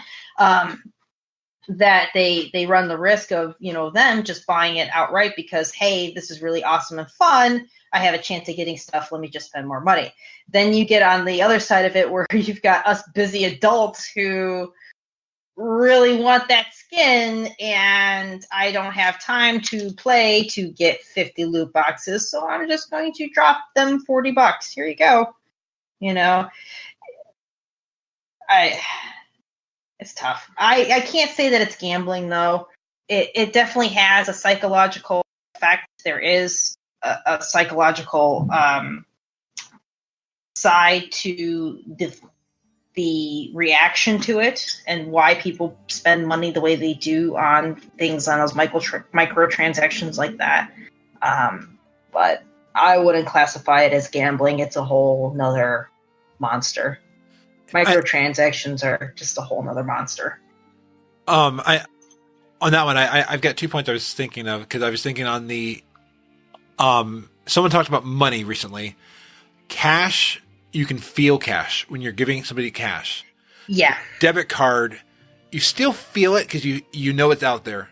S2: That they run the risk of, them just buying it outright because, hey, this is really awesome and fun. I have a chance of getting stuff. Let me just spend more money. Then you get on the other side of it where you've got us busy adults who really want that skin, and I don't have time to play to get 50 loot boxes, so I'm just going to drop them $40. Here you go. It's tough. I can't say that it's gambling, though. It definitely has a psychological effect. There is a psychological side to the reaction to it and why people spend money the way they do on things, on those microtransactions like that. But I wouldn't classify it as gambling. It's a whole nother monster. Microtransactions are just a whole nother monster.
S1: On that one, I've got 2 points I was thinking of, because I was thinking on the someone talked about money recently. Cash, you can feel cash when you're giving somebody cash.
S2: Yeah.
S1: Debit card, you still feel it because you know it's out there.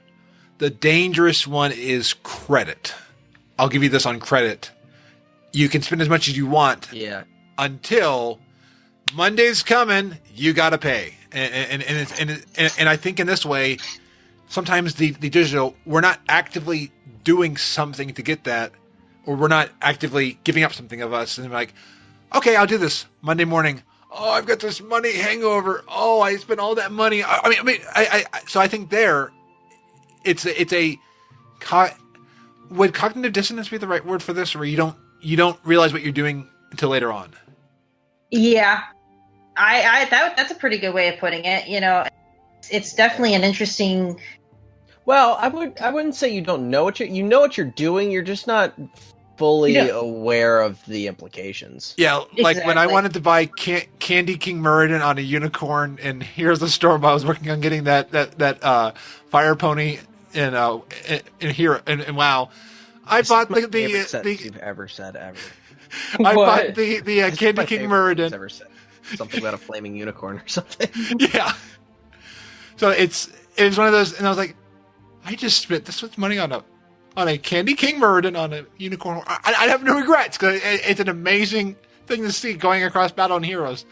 S1: The dangerous one is credit. I'll give you this on credit. You can spend as much as you want.
S3: Yeah.
S1: Until Monday's coming, you got to pay. And I think in this way, sometimes the digital, we're not actively doing something to get that, or we're not actively giving up something of us. And they're like, okay, I'll do this Monday morning. Oh, I've got this money hangover. Oh, I spent all that money. So I think there, would cognitive dissonance be the right word for this, where you don't realize what you're doing until later on?
S2: Yeah, that's a pretty good way of putting it. it's definitely an interesting.
S3: Well, I wouldn't say you don't know what you know what you're doing. You're just not fully aware of the implications.
S1: Yeah, like when I wanted to buy Candy King Muradin on a unicorn in Heroes of the Storm, I was working on getting that fire pony in WoW. I bought the
S3: you've ever said ever.
S1: I bought the Candy King Muradin.
S3: Ever said something about a flaming unicorn or something?
S1: Yeah. So it was one of those, and I was like, I just spent this much money on a Candy King Muradin on a unicorn. I have no regrets because it's an amazing thing to see going across Battle and Heroes.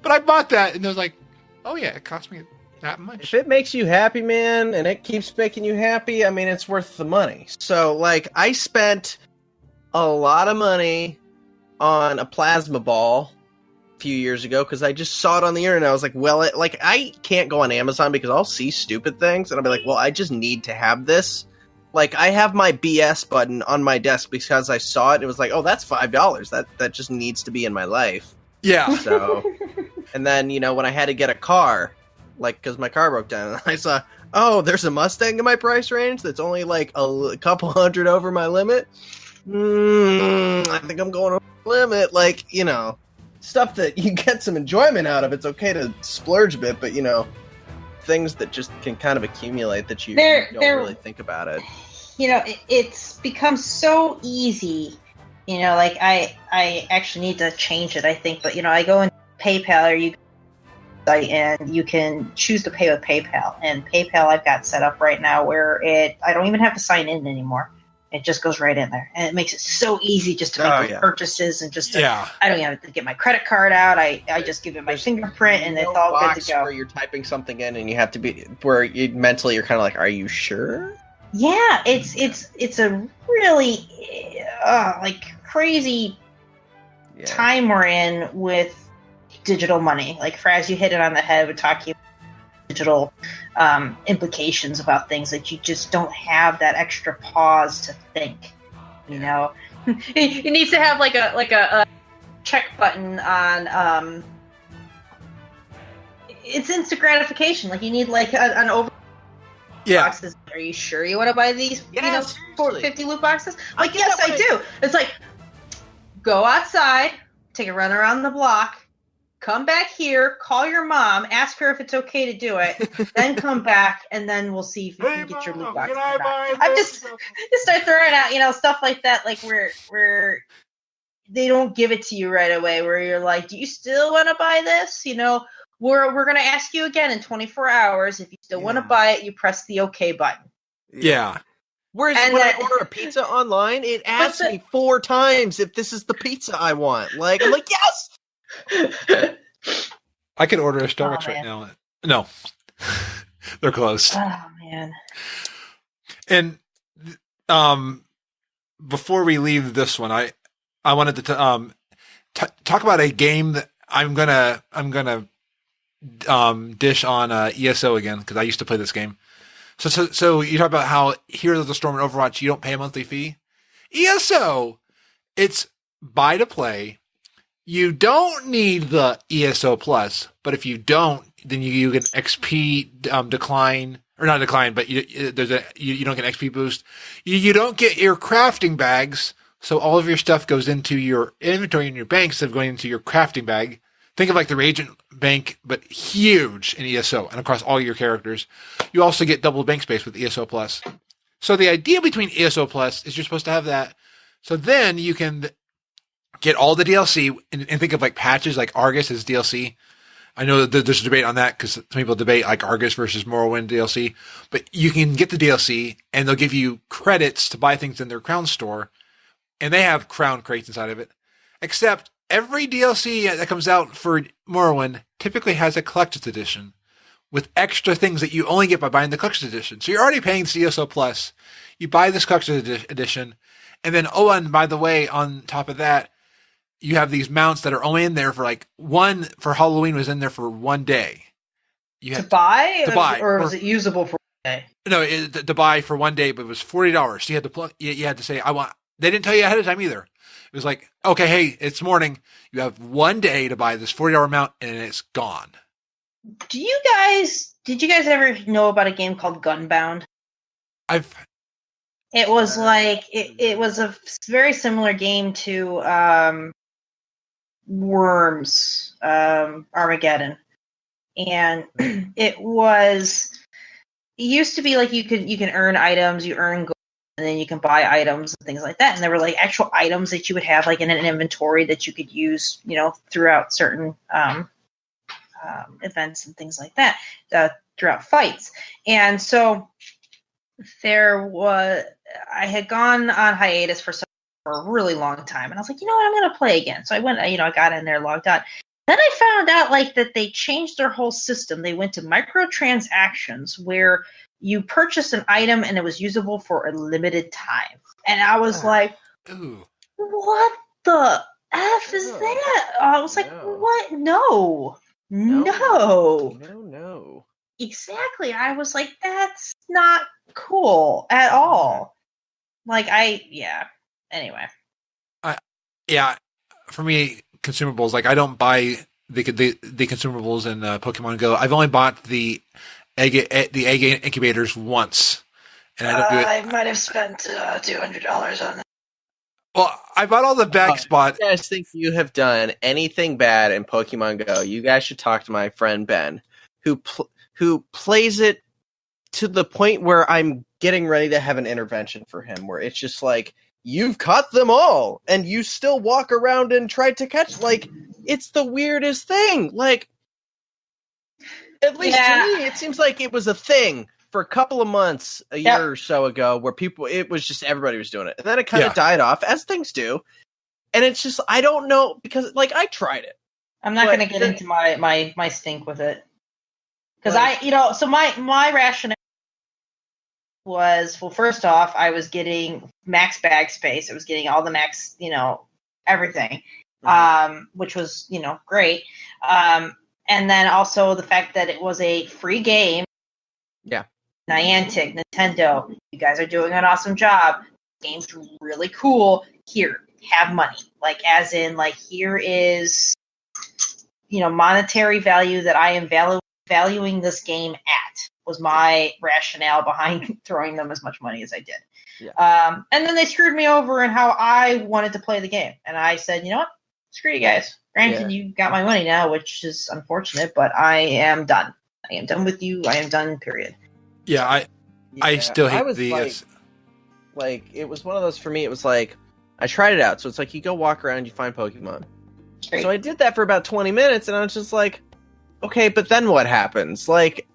S1: But I bought that, and I was like, oh yeah, it cost me that much.
S3: If it makes you happy, man, and it keeps making you happy, I mean, it's worth the money. So, like, I spent a lot of money on a plasma ball a few years ago because I just saw it on the internet. I was like, well, I can't go on Amazon because I'll see stupid things, and I'll be like, well, I just need to have this. Like, I have my BS button on my desk because I saw it, and it was like, oh, that's $5. That just needs to be in my life.
S1: Yeah.
S3: So, and then, when I had to get a car, like, because my car broke down, and I saw, oh, there's a Mustang in my price range that's only, like, a couple hundred over my limit. I think I'm going over the limit. Like, stuff that you get some enjoyment out of. It's okay to splurge a bit, but, things that just can kind of accumulate that you don't really think about it.
S2: It's become so easy. Like I actually need to change it, I think, but I go in PayPal or you site and you can choose to pay with PayPal, and PayPal I've got set up right now where I don't even have to sign in anymore. It just goes right in there, and it makes it so easy just to make purchases and just I don't even have to get my credit card out. I just give it my fingerprint, and it's all good to go.
S3: Where you're typing something in, and you have to be where you mentally you're kind of like, "Are you sure?"
S2: Yeah, it's a really crazy time we're in with digital money. Like Fraz, you hit it on the head with talking digital implications about things that you just don't have that extra pause to think. It needs to have like a check button on it's instant gratification. Like you need like an over boxes. Are you sure you want to buy these 50 loot boxes? Like yes I do. It's like go outside, take a run around the block, come back here, call your mom, ask her if it's okay to do it, then come back, and then we'll see if you can get your loot box. I'm just start throwing out, stuff like that, like where they don't give it to you right away, where you're like, do you still want to buy this? We're going to ask you again in 24 hours. If you still want to buy it, you press the OK button.
S1: Yeah.
S3: Whereas when I order a pizza online, it asks me 4 times if this is the pizza I want. Like, I'm like, yes!
S1: I could order a Starbucks right now. No. They're closed.
S2: Oh, man.
S1: And before we leave this one, I wanted to talk about a game that I'm gonna dish on ESO again, because I used to play this game. So you talk about how Heroes of the Storm and Overwatch, you don't pay a monthly fee. ESO, it's buy to play. You don't need the ESO Plus, but if you don't, then you get XP decline, or not decline, but you don't get XP boost. You don't get your crafting bags, so all of your stuff goes into your inventory in your bank instead of going into your crafting bag. Think of like the reagent bank, but huge in ESO and across all your characters. You also get double bank space with ESO Plus. So the idea between ESO Plus is you're supposed to have that. So then you can get all the DLC and think of like patches like Argus as DLC. I know that there's a debate on that because some people debate like Argus versus Morrowind DLC, but you can get the DLC and they'll give you credits to buy things in their Crown store, and they have Crown crates inside of it. Except every DLC that comes out for Morrowind typically has a collector's edition with extra things that you only get by buying the collector's edition. So you're already paying ESO Plus. You buy this collector's edition, and then and by the way, on top of that, you have these mounts that are only in there for like for Halloween was in there for 1 day. You
S2: have to buy, or is
S1: it
S2: usable for 1 day?
S1: No, to buy for 1 day, but it was $40. So you had to you had to say I want. They didn't tell you ahead of time either. It was like, okay, hey, it's morning. You have 1 day to buy this $40 mount, and it's gone.
S2: Do you guys Did you guys ever know about a game called Gunbound?
S1: I've
S2: It was like it was a very similar game to Worms, Armageddon, and it used to be like you can earn items, you earn gold, and then you can buy items and things like that. And there were like actual items that you would have like in an inventory that you could use, throughout certain events and things like that, throughout fights. And so I had gone on hiatus for a really long time, and I was like, you know what, I'm going to play again. So I went, I got in there, logged on. Then I found out like that they changed their whole system. They went to microtransactions where you purchased an item and it was usable for a limited time. And I was like,
S1: ooh.
S2: What the F is that? I was like, what? No. Exactly. I was like, that's not cool at all. Like, anyway.
S1: For me, consumables, like I don't buy the consumables in Pokemon Go. I've only bought the egg incubators once, and I don't do it.
S2: I might have spent $200 on that.
S1: Well, I bought all the back spots.
S3: If you guys think you have done anything bad in Pokemon Go, you guys should talk to my friend Ben, who plays it to the point where I'm getting ready to have an intervention for him, where it's just like, you've caught them all, and you still walk around and try to catch, like, it's the weirdest thing. Like, at least to me, it seems like it was a thing for a couple of months, a year or so ago, where it was just, everybody was doing it. And then it kind of died off, as things do. And it's just, I don't know, because, like, I tried it.
S2: I'm not going to get into my stink with it. Because so my rationale was, well, first off, I was getting max bag space. I was getting all the max, everything, which was, great. And then also the fact that it was a free game.
S3: Yeah.
S2: Niantic, Nintendo, you guys are doing an awesome job. The game's really cool. Here, have money. Like, as in, like, here is, monetary value that I am valuing this game at, was my rationale behind throwing them as much money as I did. Yeah. And then they screwed me over in how I wanted to play the game. And I said, you know what? Screw you guys. Granted, you got my money now, which is unfortunate, but I am done. I am done with you. I am done, period.
S1: Yeah, I still hate these.
S3: Like, it was one of those for me. It was like, I tried it out. So it's like, you go walk around, you find Pokemon. Great. So I did that for about 20 minutes, and I was just like, okay, but then what happens? Like,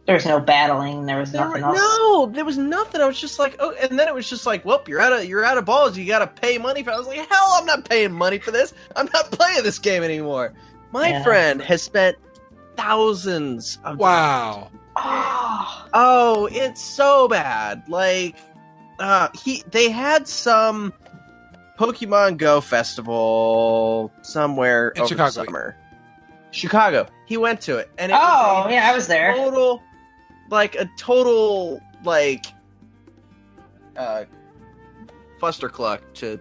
S2: there was no battling. There was nothing else.
S3: No, there was nothing. I was just like, oh, and then it was just like, well, you're out of balls. You got to pay money for it. I was like, hell, I'm not paying money for this. I'm not playing this game anymore. My friend has spent thousands of
S1: dollars.
S3: Oh, it's so bad. Like, they had some Pokemon Go festival somewhere over the summer. Chicago. He went to it, and it was
S2: I was there.
S3: Total fustercluck, to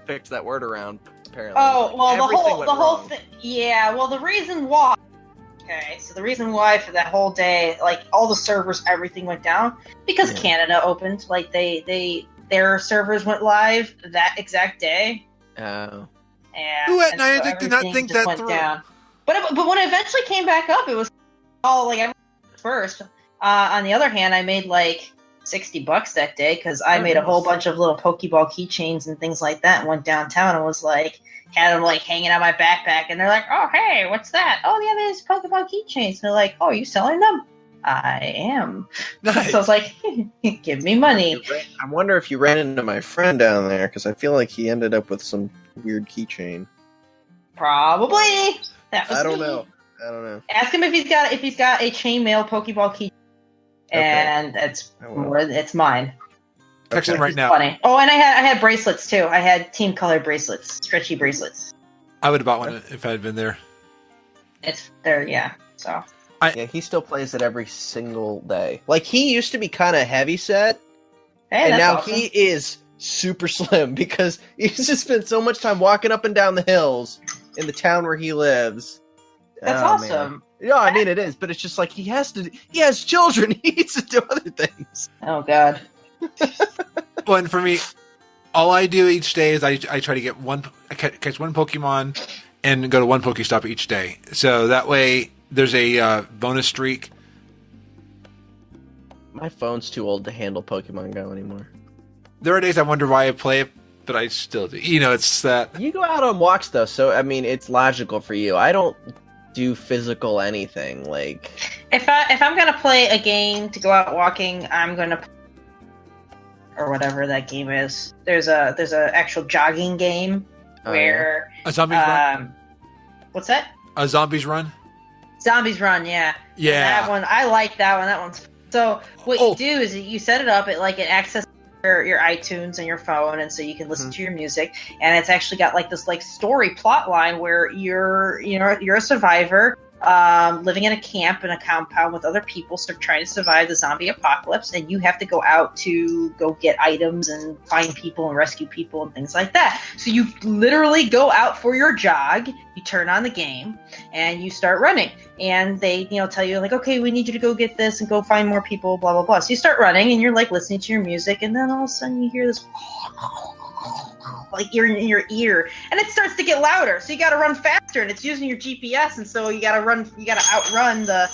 S3: fix that word around. Apparently.
S2: Oh well, the whole thing. Yeah. Well, the reason why. Okay, so the reason why for that whole day, like, all the servers, everything went down because Canada opened. Like, their servers went live that exact day.
S3: Oh.
S1: Who at Niantic did not think that through?
S2: Down. But when it eventually came back up, it was all like first. On the other hand, I made like $60 that day because I made a whole bunch of little Pokeball keychains and things like that, and went downtown and was like, had them like hanging on my backpack, and they're like, "Oh, hey, what's that? Oh, yeah, there's Pokemon keychains." And they're like, "Oh, are you selling them?" I am. Nice. So I was like, "Give me money."
S3: I wonder if you ran into my friend down there, because I feel like he ended up with some weird keychain.
S2: Probably.
S3: I don't know.
S2: Ask him if he's got a chainmail Pokeball key, and it's mine.
S1: Text him right now.
S2: Funny. Oh, and I had bracelets too. I had team color bracelets, stretchy bracelets.
S1: I would have bought one if I had been there.
S2: It's there, yeah. So.
S3: He still plays it every single day. Like, he used to be kind of heavy set, and now awesome. He is super slim because he's just spent so much time walking up and down the hills in the town where he lives.
S2: That's awesome.
S3: No, I mean it is, but it's just like he has children. He needs to do other things.
S2: Oh God.
S1: Well, and for me, all I do each day is I try to get catch one Pokemon and go to one Pokestop each day. So that way there's a bonus streak.
S3: My phone's too old to handle Pokemon Go anymore.
S1: There are days I wonder why I play it, but I still do. It's that.
S3: You go out on walks though, so I mean it's logical for you. I don't do physical anything like.
S2: If I'm gonna play a game to go out walking, I'm gonna or whatever that game is. There's a actual jogging game where
S1: a Zombies Run.
S2: What's that?
S1: A Zombies Run.
S2: Zombies Run, yeah.
S1: Yeah.
S2: That one, I like that one. That one's so. What you do is you set it up. It accesses your iTunes and your phone, and so you can listen to your music. And it's actually got like this story plot line where you're a survivor living in a camp in a compound with other people, trying to survive the zombie apocalypse, and you have to go out to go get items and find people and rescue people and things like that. So you literally go out for your jog, you turn on the game, and you start running. And they, tell you like, okay, we need you to go get this and go find more people, blah, blah, blah. So you start running and you're like listening to your music, and then all of a sudden you hear this like in your ear, and it starts to get louder. So you got to run faster, and it's using your GPS, and so you got to outrun the.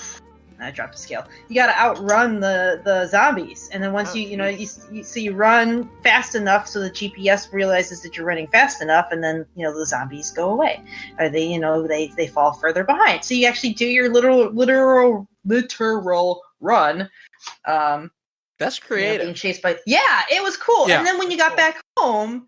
S2: I dropped a scale. You got to outrun the zombies, and then once you run fast enough, so the GPS realizes that you're running fast enough, and then the zombies go away, or they fall further behind. So you actually do your literal run.
S3: That's creative.
S2: Being chased by it was cool.
S1: Yeah.
S2: And then when you got back home,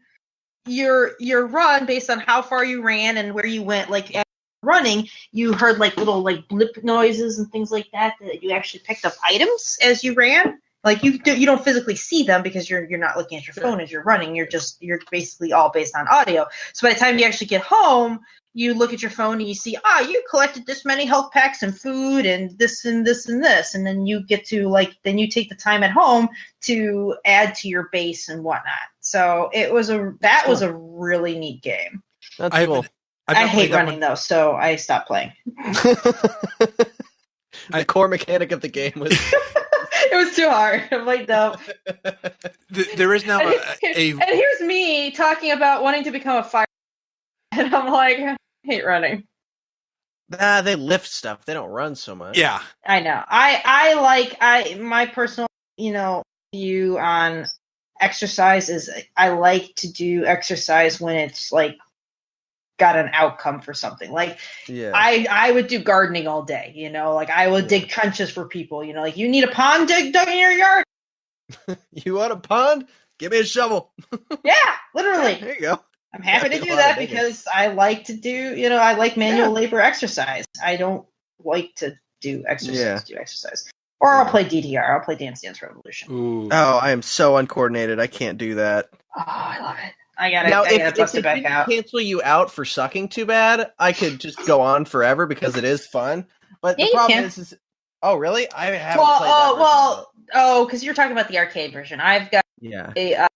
S2: your run based on how far you ran and where you went, like running, you heard like little like blip noises and things like that you actually picked up items as you ran. Like you don't physically see them because you're not looking at your phone as you're running. You're basically all based on audio. So by the time you actually get home, you look at your phone and you see, you collected this many health packs and food and this and this and this, and then you get to then you take the time at home to add to your base and whatnot. So was a really neat game.
S3: That's cool.
S2: I hate running though, so I stopped playing.
S3: The core mechanic of the game was.
S2: It was too hard. I'm like, no.
S1: There is now
S2: and here's me talking about wanting to become a fire, and I'm like, I hate running.
S3: Nah, they lift stuff. They don't run so much.
S1: Yeah,
S2: I know. I my personal view on exercise is I like to do exercise when it's like got an outcome for something. Like I would do gardening all day, like I would dig trenches for people, like you need a pond dug in your yard.
S3: You want a pond? Give me a shovel.
S2: Yeah, literally.
S3: There you go.
S2: I'm happy to do that because I like to do, I like manual labor exercise. I don't like to do exercise. Or I'll play DDR. I'll play Dance Dance Revolution.
S1: Ooh.
S3: Oh, I am so uncoordinated. I can't do that.
S2: Oh, I love it. I gotta bust it back out.
S3: Cancel you out for sucking too bad, I could just go on forever because it is fun. But the problem is, oh really? I haven't played that.
S2: Because you're talking about the arcade version. I've got a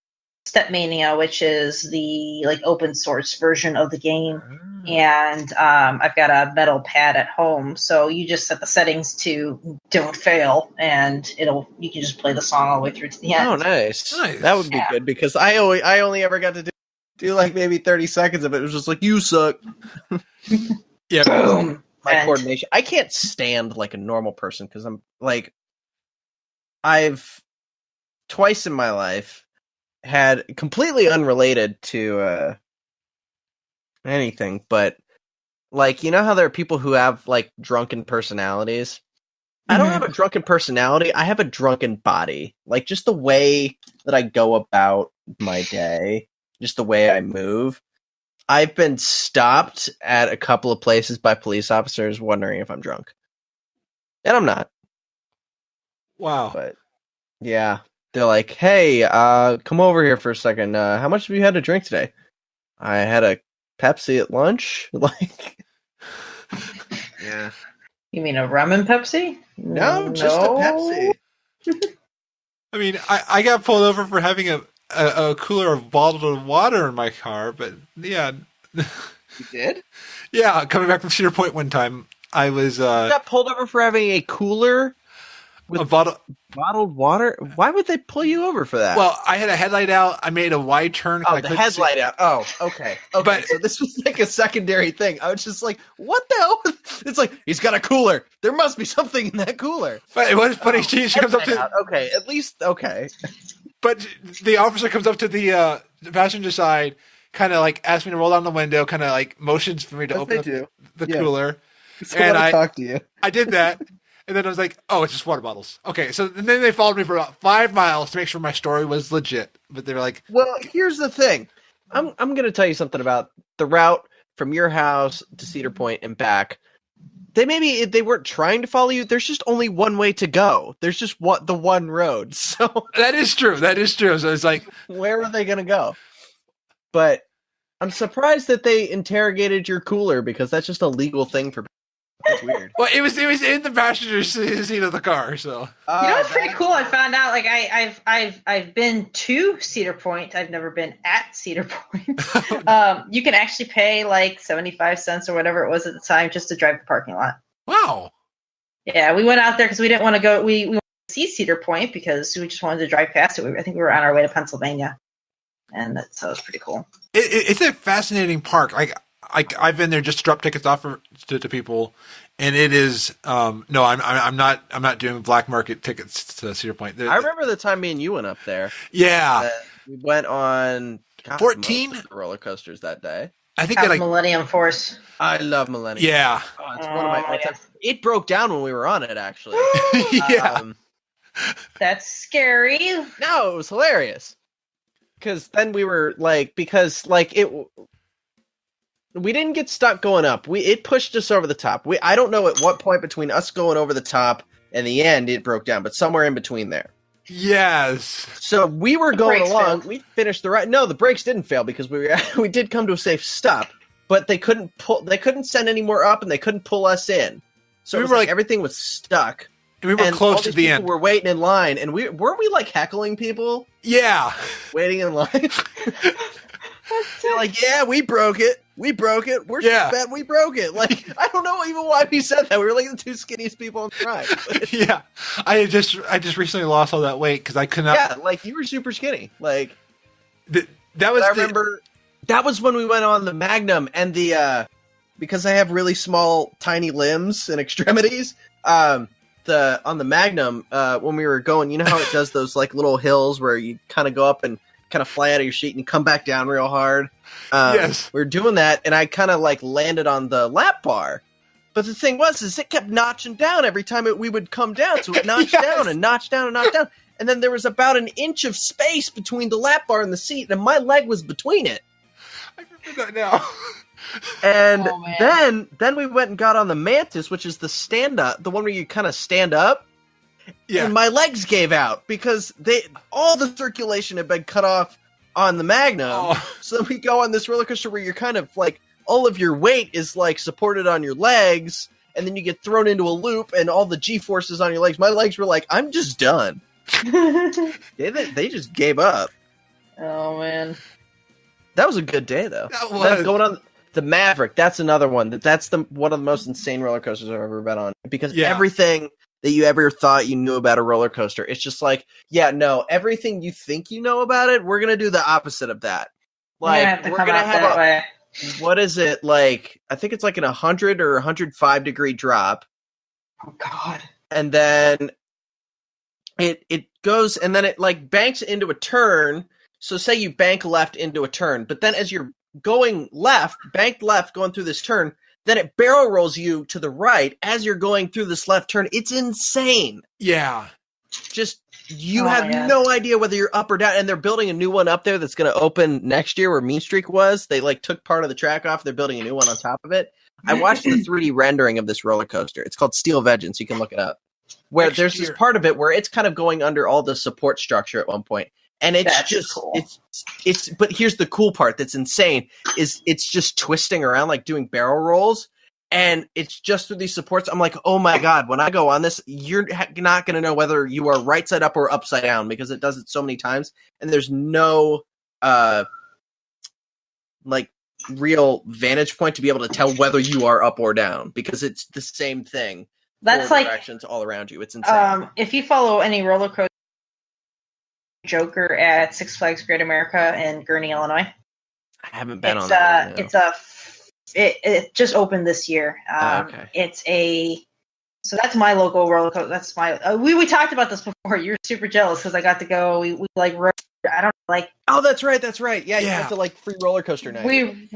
S2: Stepmania, which is the open source version of the game, and I've got a metal pad at home. So you just set the settings to don't fail, and you can just play the song all the way through to the end.
S3: Oh, nice! That would be good because I only ever got to do like maybe 30 seconds of it. It was just like, you suck.
S1: Yeah.
S2: Boom.
S3: My coordination. I can't stand like a normal person because I'm like, I've twice in my life had completely unrelated to anything, but like, how there are people who have like drunken personalities. I don't have a drunken personality. I have a drunken body. Like just the way that I go about my day, just the way I move. I've been stopped at a couple of places by police officers wondering if I'm drunk. And I'm not.
S1: Wow.
S3: But yeah, they're like, hey, come over here for a second. How much have you had to drink today? I had a Pepsi at lunch. Like, yeah.
S2: You mean a rum and Pepsi?
S3: No, just a Pepsi.
S1: I mean, I got pulled over for having a cooler of bottled water in my car, but yeah.
S3: You did?
S1: Yeah, coming back from Cedar Point one time, I was
S3: You got pulled over for having a cooler with
S1: a bottle.
S3: bottled water. Why would they pull you over for that?
S1: Well, I had a headlight out. I made a wide turn.
S3: oh, the headlight out. Oh, okay.
S1: But-
S3: so this was like a secondary thing. I was just like, what the hell? It's like, he's got a cooler. There must be something in that cooler.
S1: But it was funny. She comes up
S3: Headlight
S1: to.
S3: out. Okay, at least, okay.
S1: But the officer comes up to the passenger side, kind of like asks me to roll down the window, kind of like motions for me to open up the cooler. And I
S3: talk to you.
S1: I did that. And then I was like, oh, it's just water bottles. Okay, so then they followed me for about 5 miles to make sure my story was legit. But they were like,
S3: well, here's the thing. I'm going to tell you something about the route from your house to Cedar Point and back. They weren't trying to follow you. There's just only one way to go. There's just the one road. So
S1: that is true. So it's like,
S3: where were they going to go? But I'm surprised that they interrogated your cooler because that's just a legal thing for. That's weird.
S1: Well, it was in the passenger seat of the car. So
S2: You know what's pretty cool? I found out like I've been to Cedar Point. I've never been at Cedar Point. You can actually pay like 75 cents or whatever it was at the time just to drive the parking lot.
S1: wow.
S2: Yeah, we went out there because we didn't want to go. We wanted to see Cedar Point because we just wanted to drive past it. I think we were on our way to Pennsylvania, and so it was pretty cool.
S1: It's a fascinating park. I've been there just to drop tickets off to people, and it is no, I'm not doing black market tickets to Cedar Point.
S3: I remember the time me and you went up there.
S1: Yeah,
S3: we went on
S1: 14
S3: roller coasters that day.
S1: I think
S2: That
S1: that
S2: was Millennium Force.
S3: I love Millennium.
S1: Yeah,
S3: Oh, it's one of my all-time. It broke down when we were on it, actually.
S1: yeah.
S2: That's scary.
S3: No, it was hilarious. Because then we were like, we didn't get stuck going up. It pushed us over the top. I don't know at what point between us going over the top and the end it broke down, but somewhere in between there.
S1: Yes.
S3: So we were going
S2: brakes
S3: along.
S2: failed.
S3: We finished the ride. No, the brakes didn't fail because we did come to a safe stop, but they couldn't send any more up, and they couldn't pull us in. So
S1: We
S3: it was
S1: were
S3: like
S1: like-
S3: everything was stuck.
S1: We were
S3: And
S1: close
S3: all
S1: to
S3: these
S1: the
S3: people
S1: end.
S3: were waiting in line, and weren't we like heckling people
S1: Yeah.
S3: waiting in line? They're like, yeah, we broke it. We're
S1: Yeah.
S3: so bad we broke it. Like, I don't know even why we said that. We were like the two skinniest people on the ride.
S1: Yeah. I just recently lost all that weight because I could not.
S3: Yeah, like you were super skinny. Like
S1: That was
S3: I remember that was when we went on the Magnum and the because I have really small, tiny limbs and extremities. On the Magnum, when we were going, you know how it does those like little hills where you kind of go up and kind of fly out of your seat and you come back down real hard.
S1: Yes.
S3: We were doing that, and I kind of like landed on the lap bar. But the thing is it kept notching down every time we would come down. So it notched
S1: Yes.
S3: down and notched down and notched down. And then there was about an inch of space between the lap bar and the seat, and my leg was between it.
S1: I remember that now.
S3: And
S2: Oh, man.
S3: then we went and got on the Mantis, which is the stand up, the one where you kind of stand up.
S1: Yeah.
S3: And my legs gave out because all the circulation had been cut off on the Magnum.
S1: Oh.
S3: So then we go on this roller coaster where you're kind of like all of your weight is like supported on your legs, and then you get thrown into a loop, and all the G forces on your legs. My legs were like, I'm just done. They just gave up.
S2: Oh man.
S3: That was a good day though.
S1: That was.
S3: Then going on the Maverick, that's another one. That's one of the most insane roller coasters I've ever been on. Because
S1: Yeah.
S3: everything that you ever thought you knew about a roller coaster, it's just like, yeah, no, everything you think you know about it, we're gonna do the opposite of that. Like we're gonna have
S2: way.
S3: what is it like? I think it's like an 100 or 105 degree drop,
S2: Oh god.
S3: and then it goes, and then it like banks into a turn. So say you bank left into a turn, but then as you're going left, banked left, going through this turn, then it barrel rolls you to the right as you're going through this left turn. It's insane.
S1: Yeah.
S3: Just you
S2: Oh,
S3: have
S2: yeah.
S3: no idea whether you're up or down, and they're building a new one up there that's going to open next year where Mean Streak was. They like took part of the track off. They're building a new one on top of it. I watched the 3D rendering of this roller coaster. It's called Steel Vengeance. You can look it up. Where
S1: Next
S3: there's this
S1: year.
S3: part of it where it's kind of going under all the support structure at one point. And it's
S2: That's
S3: just
S2: cool.
S3: it's but here's the cool part that's insane is it's just twisting around like doing barrel rolls, and it's just through these supports. I'm like, oh my god, when I go on this, you're not going to know whether you are right side up or upside down because it does it so many times, and there's no like real vantage point to be able to tell whether you are up or down, because it's the same thing.
S2: That's
S3: Four
S2: like
S3: directions all around you. It's insane.
S2: if you follow any roller coaster Joker at Six Flags Great America in Gurnee, Illinois.
S3: I haven't been on that one. No.
S2: It just opened this year.
S3: Okay.
S2: So that's my local roller coaster. That's my we talked about this before. You're super jealous because I got to go. We like rode. I don't know, like.
S3: Oh, that's right. That's right. Yeah, you have to like free roller coaster night.
S2: We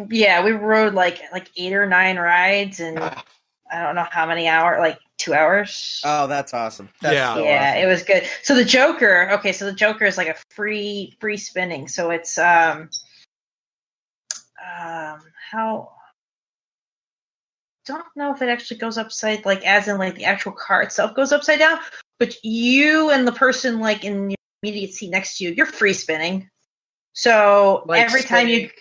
S2: rode like 8 or 9 rides and I don't know how many hours, like 2 hours.
S3: Oh, that's awesome.
S2: Awesome. It was good. So the Joker. Okay, so the Joker is like a free spinning. So it's how. Don't know if it actually goes upside, like as in like the actual car itself goes upside down, but you and the person like in your immediate seat next to you, you're free spinning. So like every time you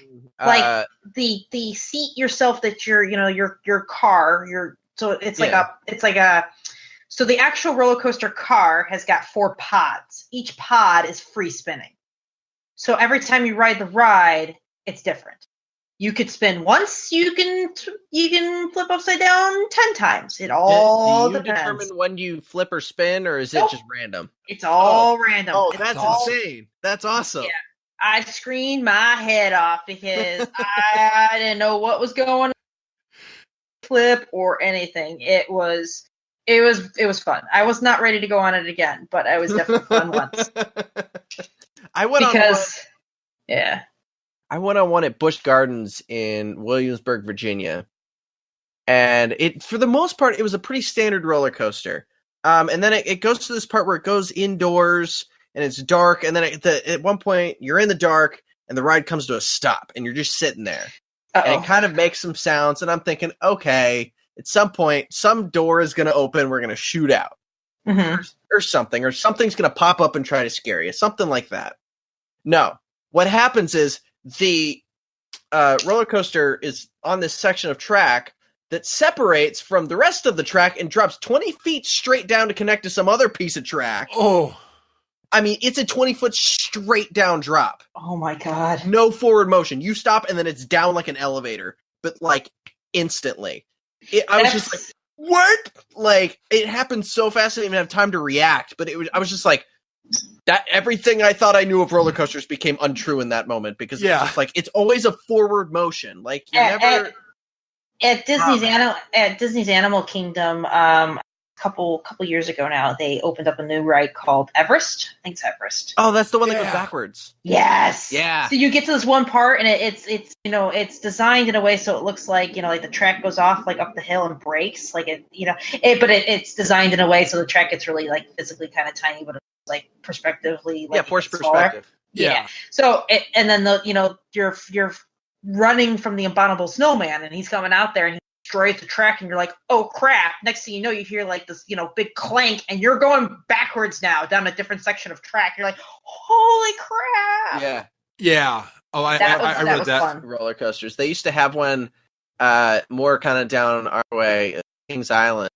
S2: like the seat yourself that you're, your car, so it's so the actual roller coaster car has got 4 pods. Each pod is free spinning. So every time you ride the ride, it's different. You could spin once. You can flip upside down 10 times. It all
S3: depends. Do you determine when you flip or spin, or is it just random?
S2: It's all random.
S3: Oh, that's insane. That's awesome.
S2: Yeah, I screamed my head off because I didn't know what was going on, flip or anything. It was fun. I was not ready to go on it again, but I was definitely fun once.
S3: I went on one at Busch Gardens in Williamsburg, Virginia, and for the most part, it was a pretty standard roller coaster. And then it goes to this part where it goes indoors and it's dark, and then at one point you're in the dark and the ride comes to a stop, and you're just sitting there. Uh-oh. And it kind of makes some sounds, and I'm thinking, okay, at some point, some door is going to open, we're going to shoot out, or something's going to pop up and try to scare you, something like that. No, what happens is the roller coaster is on this section of track that separates from the rest of the track and drops 20 feet straight down to connect to some other piece of track.
S1: Oh.
S3: I mean, it's a 20-foot straight down drop.
S2: Oh, my God.
S3: No forward motion. You stop, and then it's down like an elevator, but, like, instantly. I was just like, what? Like, it happened so fast I didn't even have time to react, but I was just like, that everything I thought I knew of roller coasters became untrue in that moment, because it's just like, it's always a forward motion. Like, you never...
S2: At Disney's Animal Kingdom, a couple years ago now, they opened up a new ride called Everest. I think it's Everest.
S3: Oh, that's the one that goes backwards.
S2: Yes.
S3: Yeah.
S2: So you get to this one part, and it's designed in a way so it looks like like the track goes off like up the hill and breaks, like it's designed in a way so the track gets really like physically kind of tiny, but it's like perspectively like
S3: forced perspective.
S2: Yeah. So and then you're running from the abominable snowman, and he's coming out there and he destroys the track, and you're like, oh crap. Next thing you know, you hear like this big clank, and you're going backwards now down a different section of track. You're like, holy crap.
S1: Yeah. Oh, I read that.
S2: Fun.
S3: Roller coasters, they used to have one more kind of down our way, Kings Island.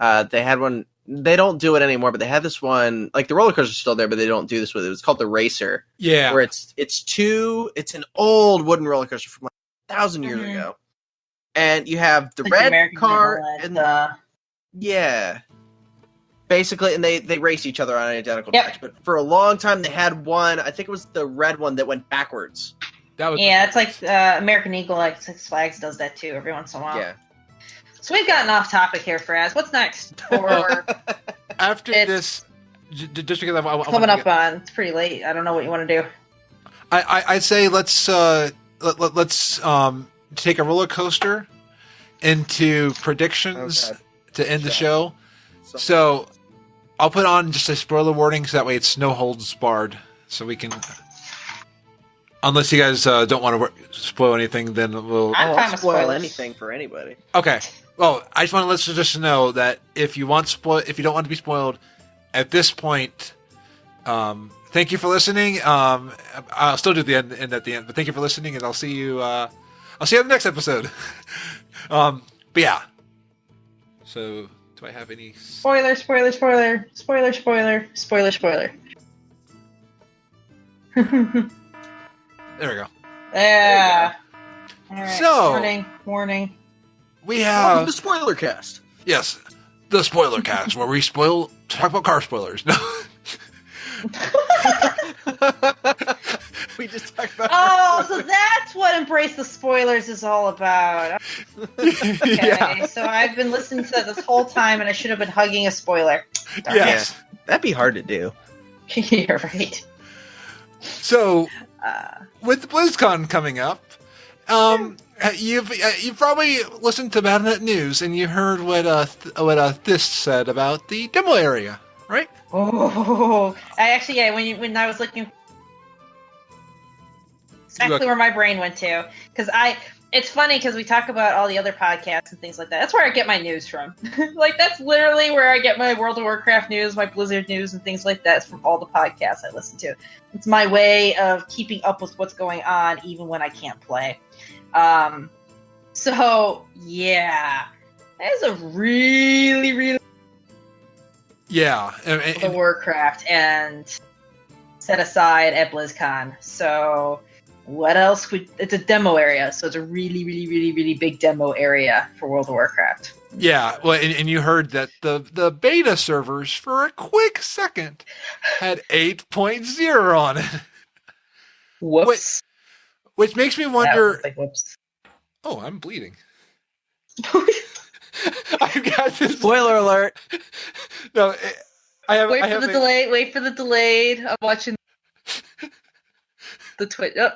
S3: They had one. They don't do it anymore, but they had this one. Like, the roller coaster's still there, but they don't do this with it. It's called the Racer.
S1: Yeah,
S3: where it's an old wooden roller coaster from like 1,000 years ago, and you have the red
S2: American
S3: car and basically, and they race each other on an identical track. But for a long time, they had one. I think it was the red one that went backwards.
S2: It's like American Eagle, like Six Flags does that too every once in a while.
S3: Yeah.
S2: So we've gotten off topic here, Fraz. What's next?
S1: After this, just because I
S2: coming up on, it's pretty late. I don't know what you want to do.
S1: I'd say let's take a roller coaster into predictions to end the show. So I'll put on just a spoiler warning, so that way it's no holds barred, so we can. Unless you guys don't want to spoil anything, then we'll.
S3: I'll spoil anything for anybody.
S1: Okay. Well, I just want to let you just know that if you don't want to be spoiled, at this point, thank you for listening. I'll still do the end at the end, but thank you for listening, and I'll see you. I'll see you on the next episode. But yeah. So, do I have any
S2: spoiler?
S1: There we go.
S2: Yeah. All right.
S1: So
S2: morning.
S1: we
S3: Welcome
S1: have
S3: to Spoiler Cast.
S1: yes, the spoiler cast where we talk about car spoilers. No.
S3: We just talked about.
S2: Oh, so that's what Embrace the Spoilers is all about. Okay,
S1: Yeah.
S2: so I've been listening to that this whole time, and I should have been hugging a spoiler. Darn
S1: Yes.
S3: That'd be hard to do.
S2: it. You're right.
S1: So
S2: Uh,
S1: with BlizzCon coming up, you've probably listened to Bad.net News and you heard what Thist said about the demo area, right?
S2: oh, I actually, yeah. When I was looking, exactly where my brain went to, because it's funny because we talk about all the other podcasts and things like that. That's where I get my news from. Like, that's literally where I get my World of Warcraft news, my Blizzard news, and things like that. It's from all the podcasts I listen to. It's my way of keeping up with what's going on, even when I can't play. So, yeah. That's a really, really
S1: Yeah.
S2: World of Warcraft and set aside at BlizzCon. So... what else it's a demo area, so it's a really, really, really, really big demo area for World of Warcraft.
S1: Yeah, well, and you heard that the beta servers for a quick second had 8.0 on it.
S2: Whoops.
S1: Which makes me wonder.
S2: Like, whoops.
S1: Oh, I'm bleeding. I've got this.
S3: Spoiler alert.
S1: No, I have.
S2: Wait
S1: I
S2: for
S1: have
S2: the delay. Wait for the delayed. I'm watching the Twitch. Oh,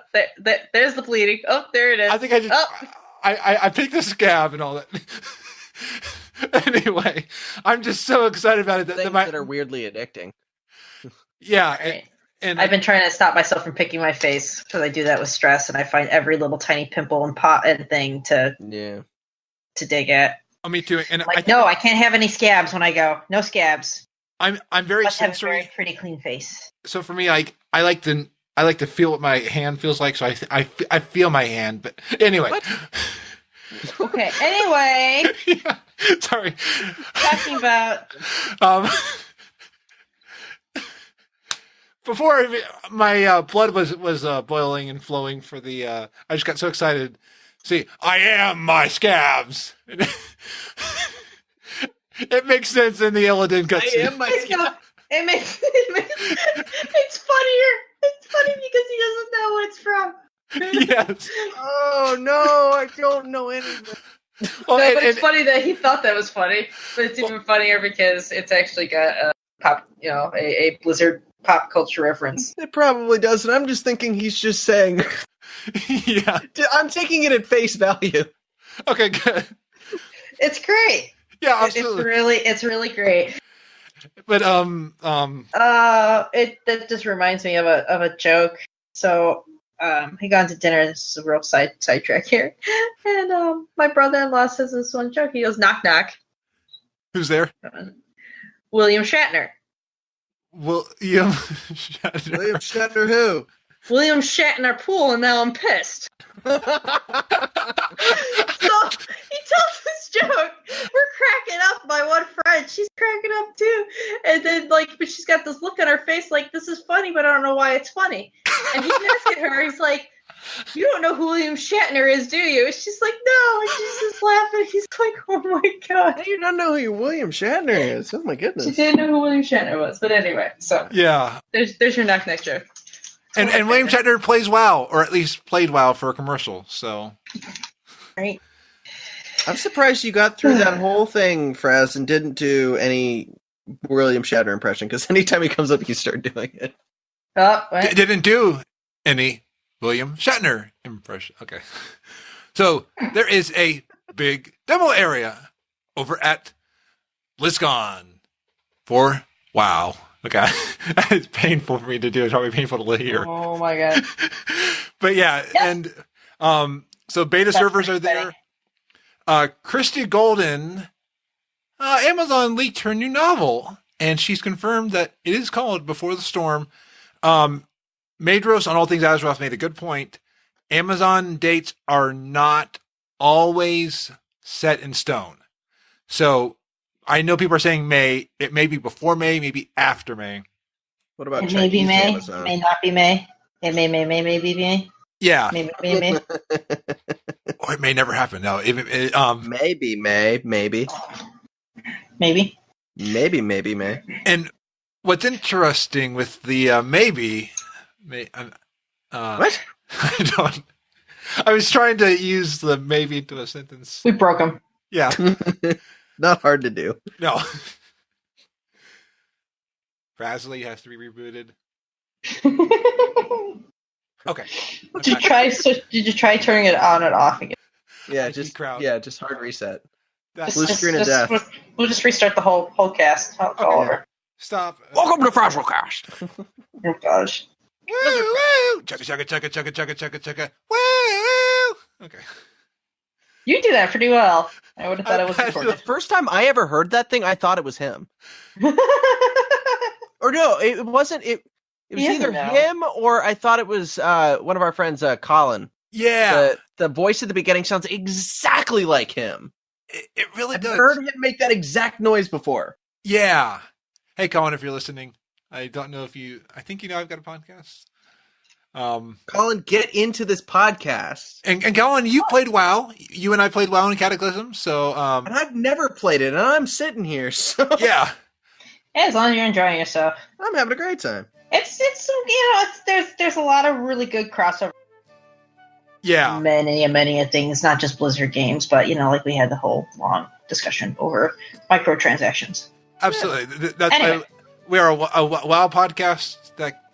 S2: there's the bleeding. Oh, there it is.
S1: I think I just.
S2: Oh.
S1: I picked the scab and all that. Anyway, I'm just so excited about it
S3: Things that are weirdly addicting.
S1: Yeah,
S2: Right.
S1: and
S2: I've been trying to stop myself from picking my face because I do that with stress, and I find every little tiny pimple and pot and thing to dig at.
S1: Oh, me too. And
S2: Like, no, I can't have any scabs when I go. No scabs.
S1: I'm very
S2: Must have a
S1: sensory.
S2: very pretty clean face.
S1: So for me, I like to feel what my hand feels like. So I feel my hand. But anyway.
S3: What?
S2: Okay. Anyway,
S1: Yeah, sorry.
S2: talking about
S1: Before my blood was boiling and flowing for the, I just got so excited. See, I am my scabs. It makes sense in the Illidan cutscene.
S3: I am my scab.
S2: It's funnier. It's funny because he doesn't know what it's from.
S1: Yes.
S3: Oh no, I don't know anything.
S1: Well,
S2: No, but it's funny that he thought that was funny. But it's even funnier because it's actually got a pop, a Blizzard pop culture reference.
S3: It probably does, and I'm just thinking he's just saying.
S1: Yeah.
S3: I'm taking it at face value.
S1: Okay, good.
S2: It's great.
S1: Yeah, absolutely.
S2: It's really great.
S1: But
S2: that just reminds me of a joke. So he got to dinner. This is a real sidetrack here. And my brother-in-law says this one joke. He goes, knock knock.
S1: Who's there?
S2: William Shatner.
S1: William Shatner.
S3: William Shatner who?
S2: William shat in our pool, and now I'm pissed. So he tells this joke. We're cracking up. My one friend, she's cracking up too. And then, but she's got this look on her face like, this is funny, but I don't know why it's funny. And he's asking her, he's like, you don't know who William Shatner is, do you? And she's like, no. And she's just laughing. He's like, oh my God.
S3: How do you not know who William Shatner is? Oh my goodness.
S2: She didn't know who William Shatner was. But anyway, so.
S1: Yeah.
S2: There's your knock neck joke.
S1: And William Shatner plays WoW, or at least played WoW for a commercial, so.
S2: Right.
S3: I'm surprised you got through that whole thing, Fraz, and didn't do any William Shatner impression, because anytime he comes up, you start doing it.
S2: Oh, what?
S1: Didn't do any William Shatner impression. Okay. So, there is a big demo area over at BlizzCon for WoW. Okay. It's painful for me to do. It's probably painful to hear.
S2: Oh my God.
S1: But yeah,
S2: Yes.
S1: and so beta servers are there. Christy Golden, Amazon leaked her new novel, and she's confirmed that it is called Before the Storm. Madros on All Things Azeroth made a good point. Amazon dates are not always set in stone. So I know people are saying May. It may be before May, maybe after May.
S3: What about
S2: It may be
S3: Chinese
S2: May.
S3: Amazon?
S2: It may not be May. It may be May.
S1: Yeah.
S2: Maybe May.
S1: Or it may never happen. No,
S3: Maybe, maybe.
S2: Maybe.
S1: And what's interesting with the maybe,
S3: What?
S1: I don't. I was trying to use the maybe into a sentence.
S2: We broke him.
S1: Yeah.
S3: Not hard to do.
S1: No. Frazley has to be rebooted. Okay.
S2: Did you try turning it on and off again?
S3: Yeah,
S1: Mickey
S3: just
S1: Crowd.
S3: just hard reset.
S1: That's
S3: Blue screen of death.
S2: We'll just restart the whole cast. It's all over.
S1: Stop.
S3: Welcome to Frazlcast.
S2: Oh gosh.
S1: Woo, woo. Chugga, chugga, chugga, chugga, chugga, chugga. Woo. Okay.
S2: You do that pretty well. I would have thought it was
S3: The
S2: important.
S3: first time I ever heard that thing, I thought it was him. Or no, it wasn't. It was
S2: He
S3: either
S2: isn't now.
S3: him or I thought it was one of our friends, Colin.
S1: Yeah.
S3: The voice at the beginning sounds exactly like him.
S1: It really
S3: I've
S1: does.
S3: heard him make that exact noise before.
S1: Yeah. Hey, Colin, if you're listening, I don't know if you. I think you know I've got a podcast.
S3: Colin, get into this podcast.
S1: And Colin, you played WoW. You and I played WoW in Cataclysm. So
S3: And I've never played it, and I'm sitting here, so
S1: yeah.
S2: As long as you're enjoying yourself.
S3: I'm having a great time.
S2: There's a lot of really good crossover.
S1: Yeah.
S2: Many things, not just Blizzard games, but like we had the whole long discussion over microtransactions.
S1: Absolutely. That's
S2: Anyway.
S1: we are a WoW podcast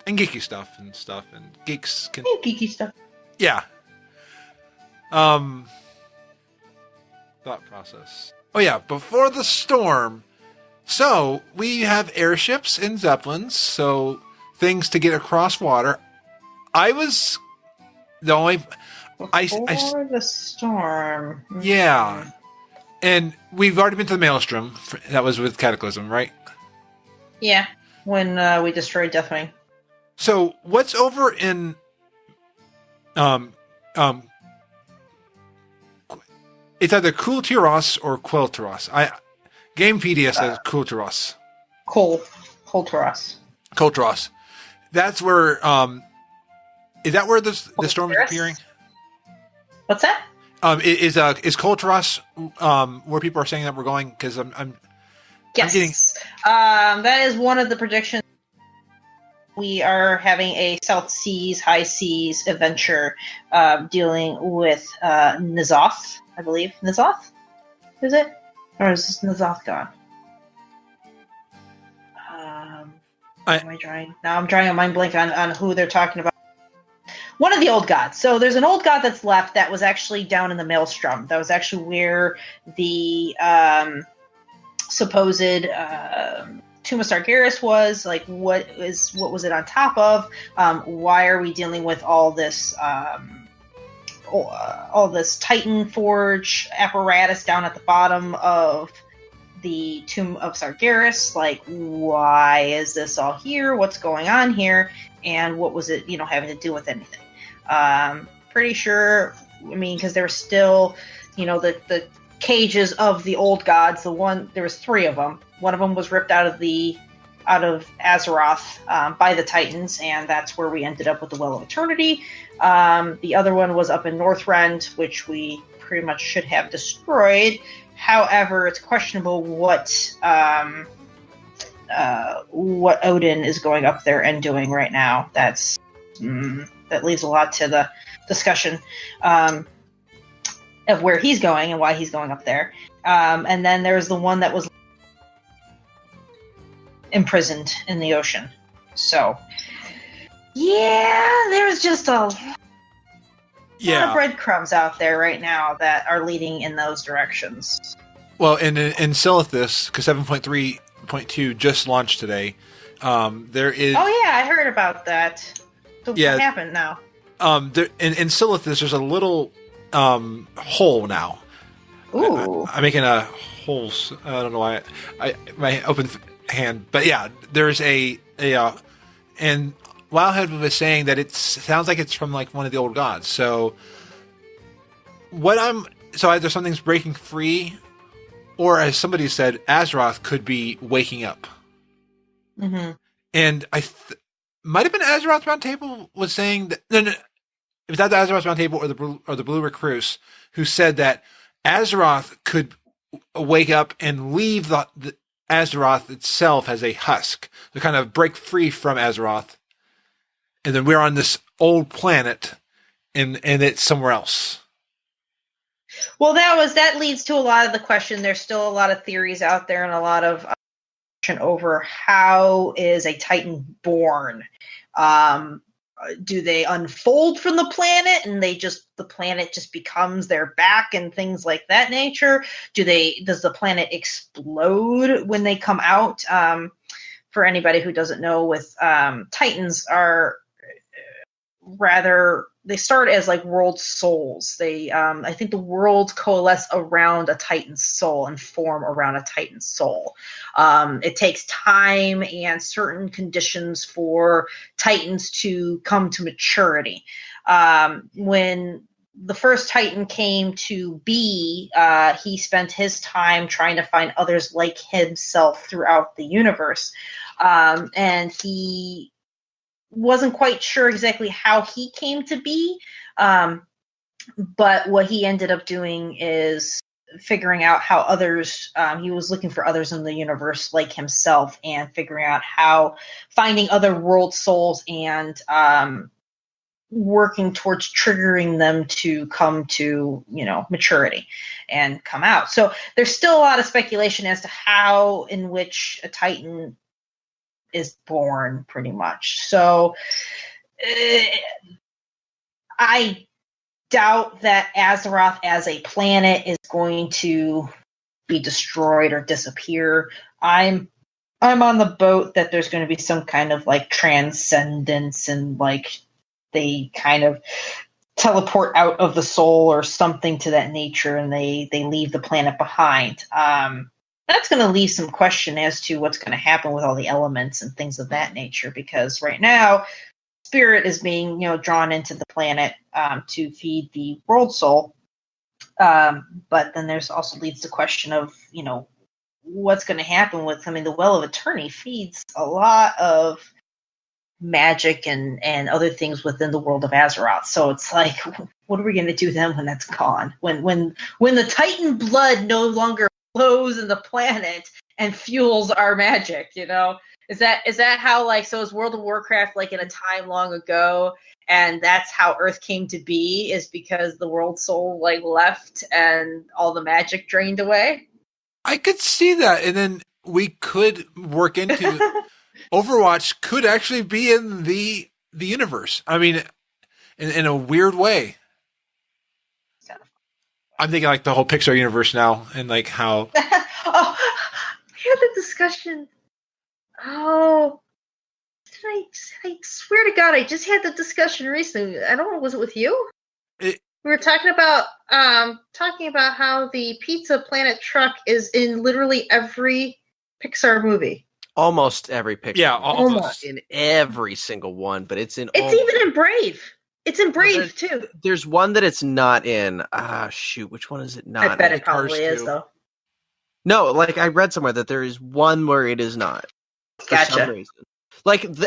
S1: and geeky stuff and geeks can.
S2: Geeky stuff.
S1: Yeah. Thought process. Oh yeah, before the storm. So we have airships and zeppelins, so things to get across water. I was the only.
S2: Before the storm.
S1: Yeah, and we've already been to the Maelstrom. That was with Cataclysm, right?
S2: Yeah, when we destroyed Deathwing.
S1: So what's over in it's either Kultiros or Quelteros. Gamepedia says Kultiros.
S2: Colteros.
S1: Kultiros. That's where is that where the storm is
S2: Kultiros?
S1: appearing?
S2: What's that?
S1: Is Kultiros where people are saying that we're going? Because I'm
S2: Yes. That is one of the predictions. We are having a South Seas, High Seas adventure dealing with N'Zoth, I believe. N'Zoth? Is it? Or is N'Zoth gone? Am I drawing? Now I'm drawing a mind blank on who they're talking about. One of the old gods. So there's an old god that's left that was actually down in the Maelstrom. That was actually where the supposed Tomb of Sargeras was. Like, what was it on top of? Why are we dealing with all this Titan Forge apparatus down at the bottom of the Tomb of Sargeras? Like, why is this all here? What's going on here? And what was it, having to do with anything? Pretty sure, because there were still, the cages of the old gods. There was 3 of them. One of them was ripped out of Azeroth by the Titans, and that's where we ended up with the Well of Eternity. The other one was up in Northrend, which we pretty much should have destroyed. However, it's questionable what Odin is going up there and doing right now. That leaves a lot to the discussion of where he's going and why he's going up there. And then there's the one that was imprisoned in the ocean. So, yeah, there's just a lot of breadcrumbs out there right now that are leading in those directions.
S1: Well, in Silithus, because 7.3.2 just launched today, there is.
S2: Oh yeah, I heard about that. So
S1: Yeah.
S2: what happened now?
S1: In Silithus, there's a little hole now.
S2: Ooh.
S1: I'm making a hole. I don't know why. My open hand, but yeah, there's and Wowhead was saying that it sounds like it's from like one of the old gods. So either something's breaking free, or as somebody said, Azeroth could be waking up.
S2: Mm-hmm.
S1: And might have been Azeroth Roundtable was saying that. No, it was at the Azeroth Round Table or the Blue Recluse, who said that Azeroth could wake up and leave the Azeroth itself as a husk, to kind of break free from Azeroth, and then we're on this old planet, and it's somewhere else.
S2: Well, that leads to a lot of the question. There's still a lot of theories out there and a lot of question over how is a Titan born. Do they unfold from the planet and the planet just becomes their back and things like that nature? Does the planet explode when they come out? For anybody who doesn't know, with Titans are they start as like world souls. I think the worlds coalesce around a Titan's soul and form around a Titan's soul. It takes time and certain conditions for Titans to come to maturity. When the first Titan came to be, he spent his time trying to find others like himself throughout the universe. And he wasn't quite sure exactly how he came to be, but what he ended up doing is figuring out how others, he was looking for others in the universe like himself, and figuring out how finding other world souls and working towards triggering them to come to, maturity and come out. So there's still a lot of speculation as to how in which a Titan is born, pretty much. So I doubt that Azeroth as a planet is going to be destroyed or disappear. I'm on the boat that there's going to be some kind of like transcendence, and like they kind of teleport out of the soul or something to that nature, and they leave the planet behind. That's going to leave some question as to what's going to happen with all the elements and things of that nature, because right now spirit is being drawn into the planet to feed the world soul, but then there's also leads the question of what's going to happen with, the Well of Eternity feeds a lot of magic and other things within the world of Azeroth. So it's like, what are we going to do then when that's gone? When the Titan blood no longer flows in the planet and fuels our magic, Is that how, so is World of Warcraft like in a time long ago, and that's how Earth came to be, is because the world soul left and all the magic drained away?
S1: I could see that, and then we could work into Overwatch could actually be in the universe. I mean, in a weird way. I'm thinking like the whole Pixar universe now, and like how.
S2: Oh, we had the discussion. Oh, I swear to God, I just had the discussion recently. I don't know, was it with you? We were talking about how the Pizza Planet truck is in literally every Pixar movie.
S3: Almost every Pixar.
S1: Yeah, almost
S3: in every single one, but it's in.
S2: It's even in Brave. It's in Brave, too.
S3: There's one that it's not in. Shoot, which one is it not?
S2: I bet it probably is, though.
S3: No, I read somewhere that there is one where it is not.
S2: Gotcha.
S3: For some reason.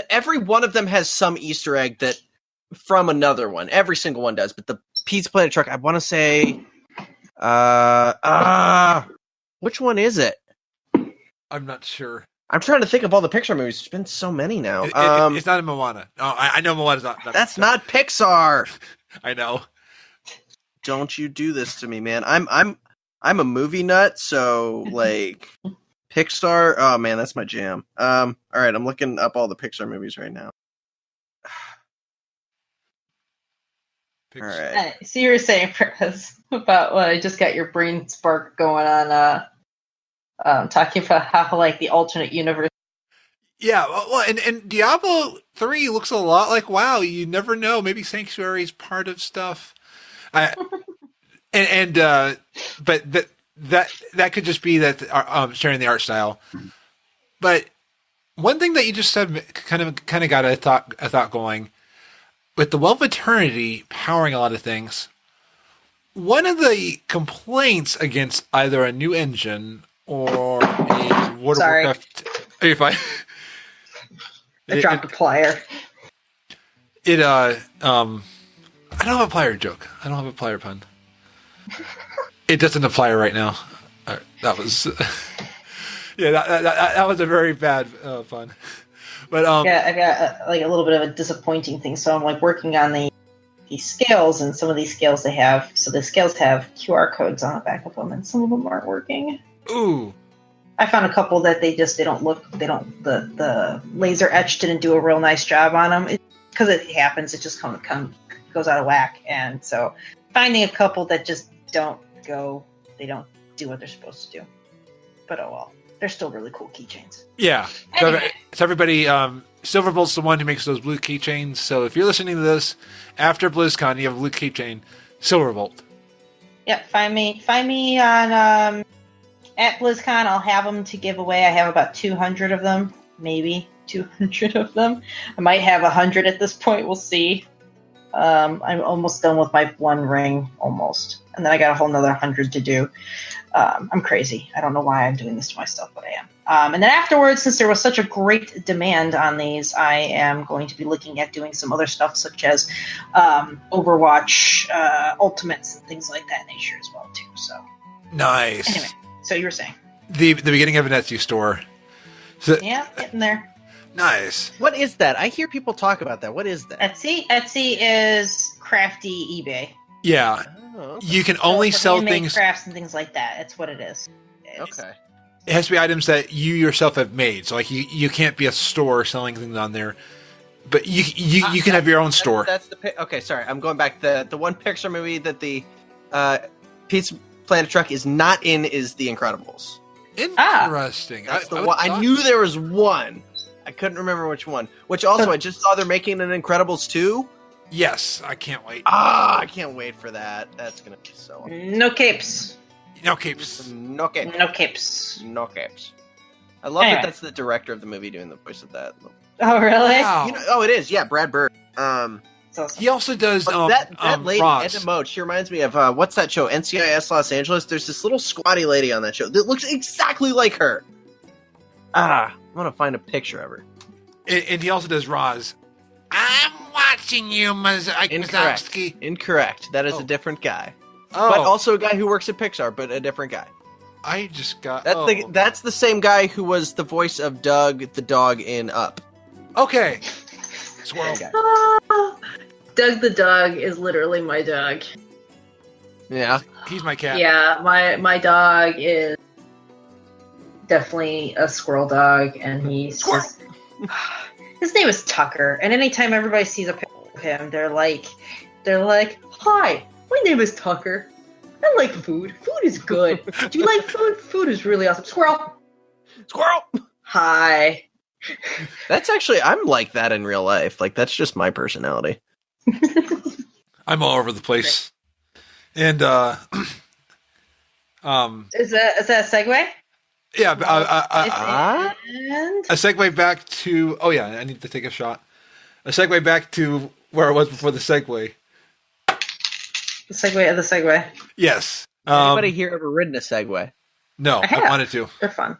S3: Every one of them has some Easter egg that from another one. Every single one does, but the Pizza Planet truck, I want to say... which one is it?
S1: I'm not sure.
S3: I'm trying to think of all the Pixar movies. There's been so many now.
S1: It's not in Moana. Oh, I know Moana's not
S3: that's
S1: Pixar.
S3: not Pixar.
S1: I know.
S3: Don't you do this to me, man. I'm a movie nut, so Pixar. Oh man, that's my jam. All right, I'm looking up all the Pixar movies right now. All right.
S2: So you were saying, Chris, about I just got your brain spark going on. Talking about how the alternate universe.
S1: Yeah, well, and Diablo 3 looks a lot like WoW. You never know. Maybe Sanctuary is part of stuff. But that could just be that sharing the art style. But one thing that you just said kind of got a thought going with the Well of Eternity powering a lot of things. One of the complaints against either a new engine or a World of Warcraft. Are you fine?
S2: I dropped a plier.
S1: I don't have a plier joke. I don't have a plier pun. It doesn't apply right now. That was, yeah, that was a very bad pun. But
S2: yeah, I got like a little bit of a disappointing thing. So I'm like working on these scales, and some of these scales they have. So the scales have QR codes on the back of them, and some of them aren't working.
S1: ooh,
S2: I found a couple that the laser etch didn't do a real nice job on them. Because it happens, it just goes out of whack. And so finding a couple that just don't do what they're supposed to do. But oh well, they're still really cool keychains.
S1: yeah.
S2: Anyway.
S1: So everybody, Siilverbolt's the one who makes those blue keychains. So if you're listening to this after BlizzCon, you have a blue keychain, Siilverbolt.
S2: Yep, find me on at BlizzCon. I'll have them to give away. I have about 200 of them, maybe 200 of them. I might have 100 at this point. We'll see. I'm almost done with my one ring, almost, and then I got a whole nother 100 to do. I'm crazy. I don't know why I'm doing this to myself, but I am. And then afterwards, since there was such a great demand on these, I am going to be looking at doing some other stuff, such as Overwatch Ultimates and things like that nature as well, too. So
S1: Nice.
S2: anyway, so you were saying
S1: The beginning of an Etsy store. So,
S2: yeah, getting there.
S1: nice.
S3: What is that? I hear people talk about that. What is that?
S2: Etsy is crafty eBay.
S1: Yeah.
S3: Oh, okay.
S1: You can only
S2: for
S1: sell
S2: handmade
S1: things.
S2: crafts and things like that. That's what it is.
S3: Okay.
S1: It has to be items that you yourself have made. So like you can't be a store selling things on there, but you can have your own store.
S3: That's the okay. Sorry, I'm going back. The one Pixar movie that the Pizza Planet truck is not in is The Incredibles.
S1: Interesting.
S3: That's the one. I knew there was one. I couldn't remember which one. Which also, I just saw they're making an Incredibles 2.
S1: Yes, I can't wait.
S3: I can't wait for that. That's gonna be so.
S2: No capes.
S1: No capes.
S3: No capes.
S2: No capes.
S3: No capes. I love
S2: Anyway.
S3: that that's the director of the movie doing the voice of that.
S2: Oh, really?
S1: Wow.
S3: You know, it is. Yeah, Brad Bird.
S2: That's awesome.
S1: He also does
S3: that lady,
S1: Ross.
S3: Edna Mode, she reminds me of, what's that show? NCIS Los Angeles. There's this little squatty lady on that show that looks exactly like her. I'm going to find a picture of her.
S1: And he also does Roz. I'm watching you, Mazowski.
S3: Incorrect. That is a different guy.
S1: Oh,
S3: But also a guy who works at Pixar, but a different guy.
S1: I just got.
S3: That's the same guy who was the voice of Doug the dog in Up.
S1: Okay. Squirrel.
S2: Doug the dog is literally my dog.
S3: Yeah.
S1: He's my cat.
S2: Yeah, my dog is definitely a squirrel dog, and he's just, his name is Tucker. And anytime everybody sees a picture of him, they're like, "Hi, my name is Tucker. I like food. Food is good. Do you like food? Food is really awesome. Squirrel. Hi."
S3: That's actually, I'm like that in real life. Like, that's just my personality.
S1: I'm all over the place. And
S2: Is that a segue?
S1: yeah,
S2: And
S1: a segue back to. Oh yeah, I need to take a shot. A segue back to where I was before the segue.
S2: the segue of the segue.
S1: Yes.
S3: Anybody here ever ridden a Segway?
S1: No,
S2: I have.
S1: I wanted to.
S2: They're fun.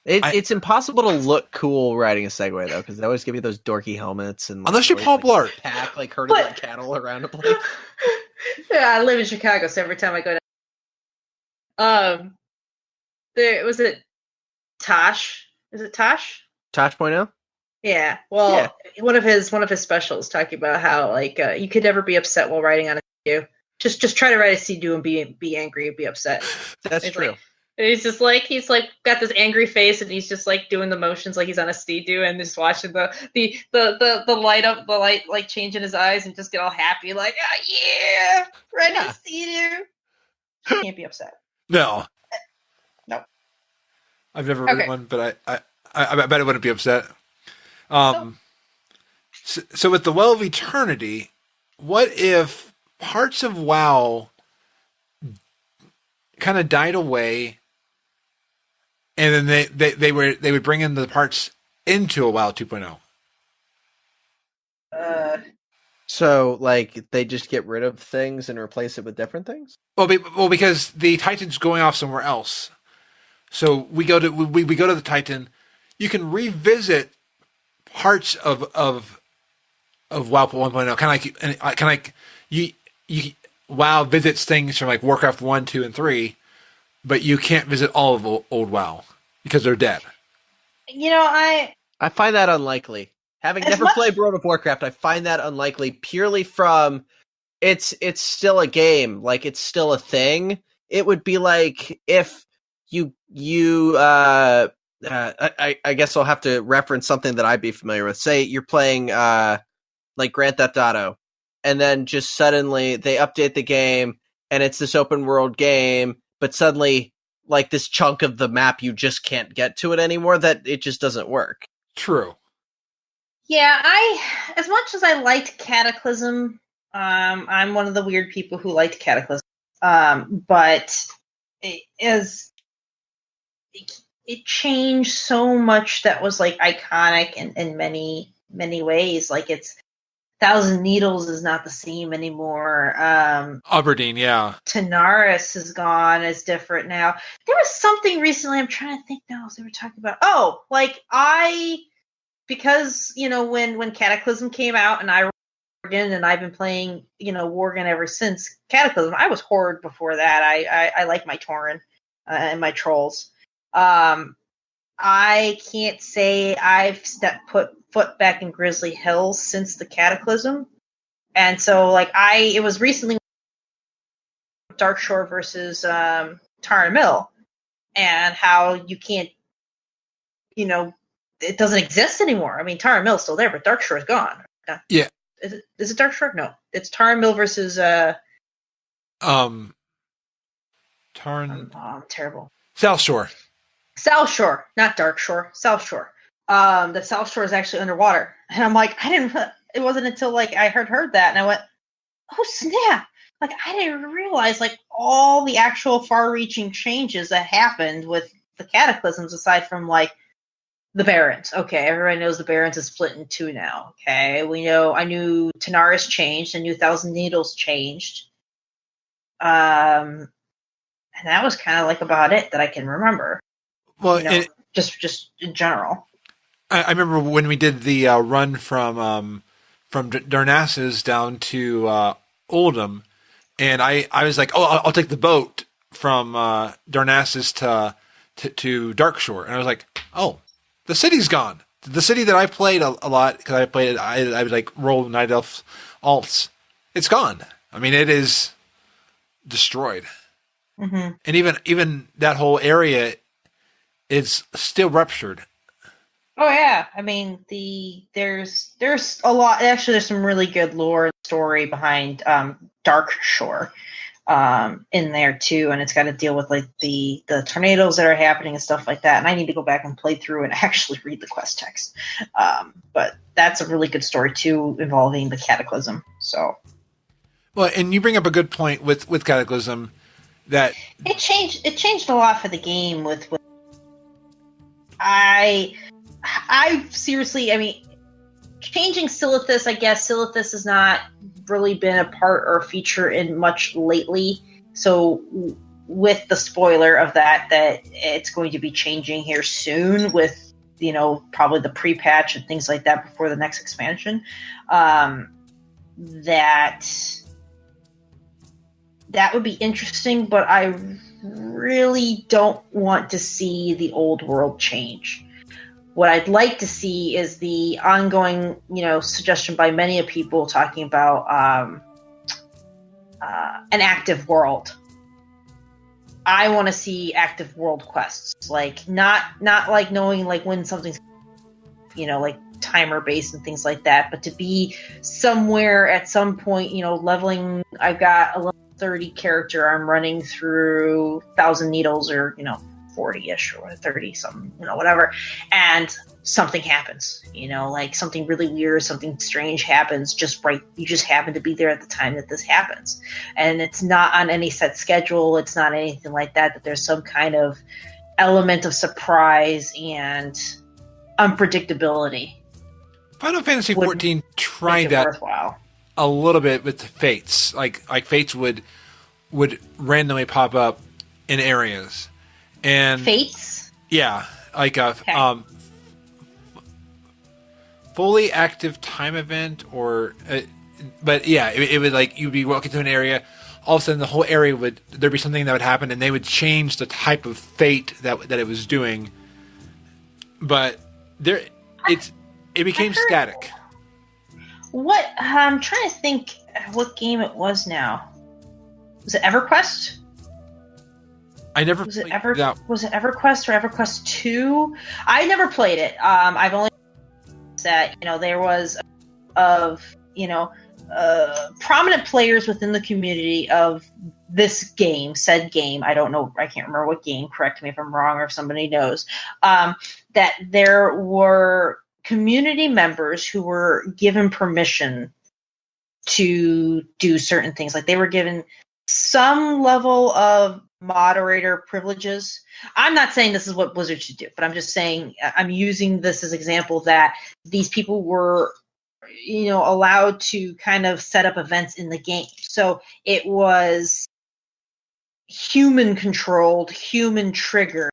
S3: It's impossible to look cool riding a Segway, though, because they always give you those dorky helmets. And
S1: Unless you're Paul Blart.
S3: Pack, like, herding like cattle around the place.
S2: Yeah, I live in Chicago, so every time I go down, there was it Tosh. Is it Tosh?
S3: Tosh Point out?
S2: Yeah. Well, one of his specials talking about how like you could never be upset while riding on a Sea-Doo. Just try to ride a Sea-Doo and be angry and be upset.
S3: That's
S2: It's
S3: true.
S2: like- and he's got this angry face, and he's just like doing the motions like he's on a Sea-Doo, and just watching the light like change in his eyes, and just get all happy like, oh yeah, riding a Sea-Doo. You can't be upset.
S1: No.
S2: No.
S1: I've never ridden one, but I bet I wouldn't be upset. So with the Well of Eternity, what if parts of WoW kind of died away, and then they would bring in the parts into a WoW 2.0?
S3: So, like, they just get rid of things and replace it with different things?
S1: Well, because the Titan's going off somewhere else. So we go to the Titan. You can revisit parts of of WoW 1.0. Kind of like you WoW visits things from like Warcraft 1, 2, and 3, but you can't visit all of old WoW because they're dead.
S2: I
S3: find that unlikely. Having never played World of Warcraft, I find that unlikely purely from it's still a game, like it's still a thing. It would be like if you I guess I'll have to reference something that I'd be familiar with. Say you're playing like Grand Theft Auto, and then just suddenly they update the game and it's this open world game, but suddenly like this chunk of the map you just can't get to it anymore, that it just doesn't work.
S1: True.
S2: Yeah, as much as I liked Cataclysm, I'm one of the weird people who liked Cataclysm. But it changed so much that was like iconic in many, many ways. Like it's Thousand Needles is not the same anymore.
S1: Aberdeen, yeah.
S2: Tanaris is gone. It's different now. There was something recently, I'm trying to think now, they were talking about. Oh, like because, when Cataclysm came out and I Worgen, and I've been playing, Worgen ever since Cataclysm. I was Horde before that. I like my Tauren and my Trolls. I can't say I've put foot back in Grizzly Hills since the Cataclysm. And so, it was recently Darkshore versus Tarn Mill, and how you can't, it doesn't exist anymore. I mean, Tarn Mill's still there, but Darkshore is gone.
S1: Yeah.
S2: Is it Darkshore? No, it's Tarn Mill versus
S1: Tarn.
S2: I'm terrible.
S1: South Shore.
S2: South Shore, not Darkshore. South Shore. The South Shore is actually underwater, and I'm like, it wasn't until I heard that, and I went, oh snap! Like I didn't realize all the actual far-reaching changes that happened with the Cataclysms, aside from the Barrens. Okay, everybody knows the Barrens is split in two now. Okay, I knew Tanaris changed. I knew Thousand Needles changed. And that was kind of about it that I can remember.
S1: Well,
S2: just in general.
S1: I remember when we did the run from Darnassus down to Oldham, and I was like, oh, I'll take the boat from Darnassus to Darkshore, and I was like, oh, the city's gone. The city that I played a lot, because I played it, I was roll Night Elf alts. It's gone. I mean, it is destroyed.
S2: Mm-hmm.
S1: And even that whole area is still ruptured.
S2: Oh yeah, I mean there's a lot. Actually, there's some really good lore and story behind Darkshore in there too, and it's got to deal with the tornadoes that are happening and stuff like that. And I need to go back and play through and actually read the quest text. But that's a really good story too, involving the Cataclysm. So,
S1: well, and you bring up a good point with Cataclysm that
S2: it changed a lot for the game. I seriously, I mean, changing Silithus, I guess Silithus has not really been a part or a feature in much lately. So with the spoiler of that it's going to be changing here soon with, probably the pre-patch and things like that before the next expansion, that would be interesting, but I really don't want to see the old world change. What I'd like to see is the ongoing, suggestion by many people talking about an active world. I want to see active world quests, not knowing when something's, timer based and things like that, but to be somewhere at some point, leveling. I've got a level 30 character. I'm running through Thousand Needles, or 40-ish or 30 something, whatever, and something happens, something really weird, something strange happens just right. You just happen to be there at the time that this happens, and it's not on any set schedule. It's not anything like that. That there's some kind of element of surprise and unpredictability.
S1: Final Fantasy XIV tried that
S2: worthwhile
S1: a little bit with the fates. Like fates would randomly pop up in areas. And
S2: fates?
S1: Yeah.
S2: Okay.
S1: fully active time event, or but yeah, it would like you'd be walking through an area. All of a sudden, the whole area there'd be something that would happen, and they would change the type of fate that it was doing. But it became static.
S2: What I'm trying to think what game it was now. Was it EverQuest?
S1: I never
S2: was it EverQuest or EverQuest 2? I never played it. I've only that there was prominent players within the community of this game, said game. I don't know. I can't remember what game. Correct me if I'm wrong or if somebody knows. That there were community members who were given permission to do certain things. Like they were given some level of moderator privileges. I'm not saying this is what Blizzard should do, but I'm just saying I'm using this as example that these people were allowed to kind of set up events in the game. So it was human controlled, human triggered,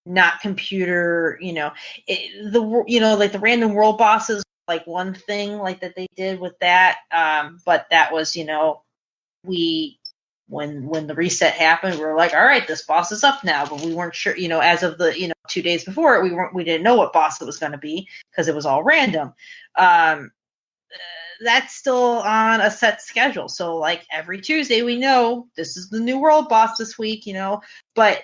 S2: not computer, like the random world bosses, like one thing like that they did with that. But that was, when the reset happened, we were like, all right, this boss is up now, but we weren't sure, as of the, 2 days before it, we didn't know what boss it was going to be because it was all random. That's still on a set schedule. So like every Tuesday, we know this is the new world boss this week, but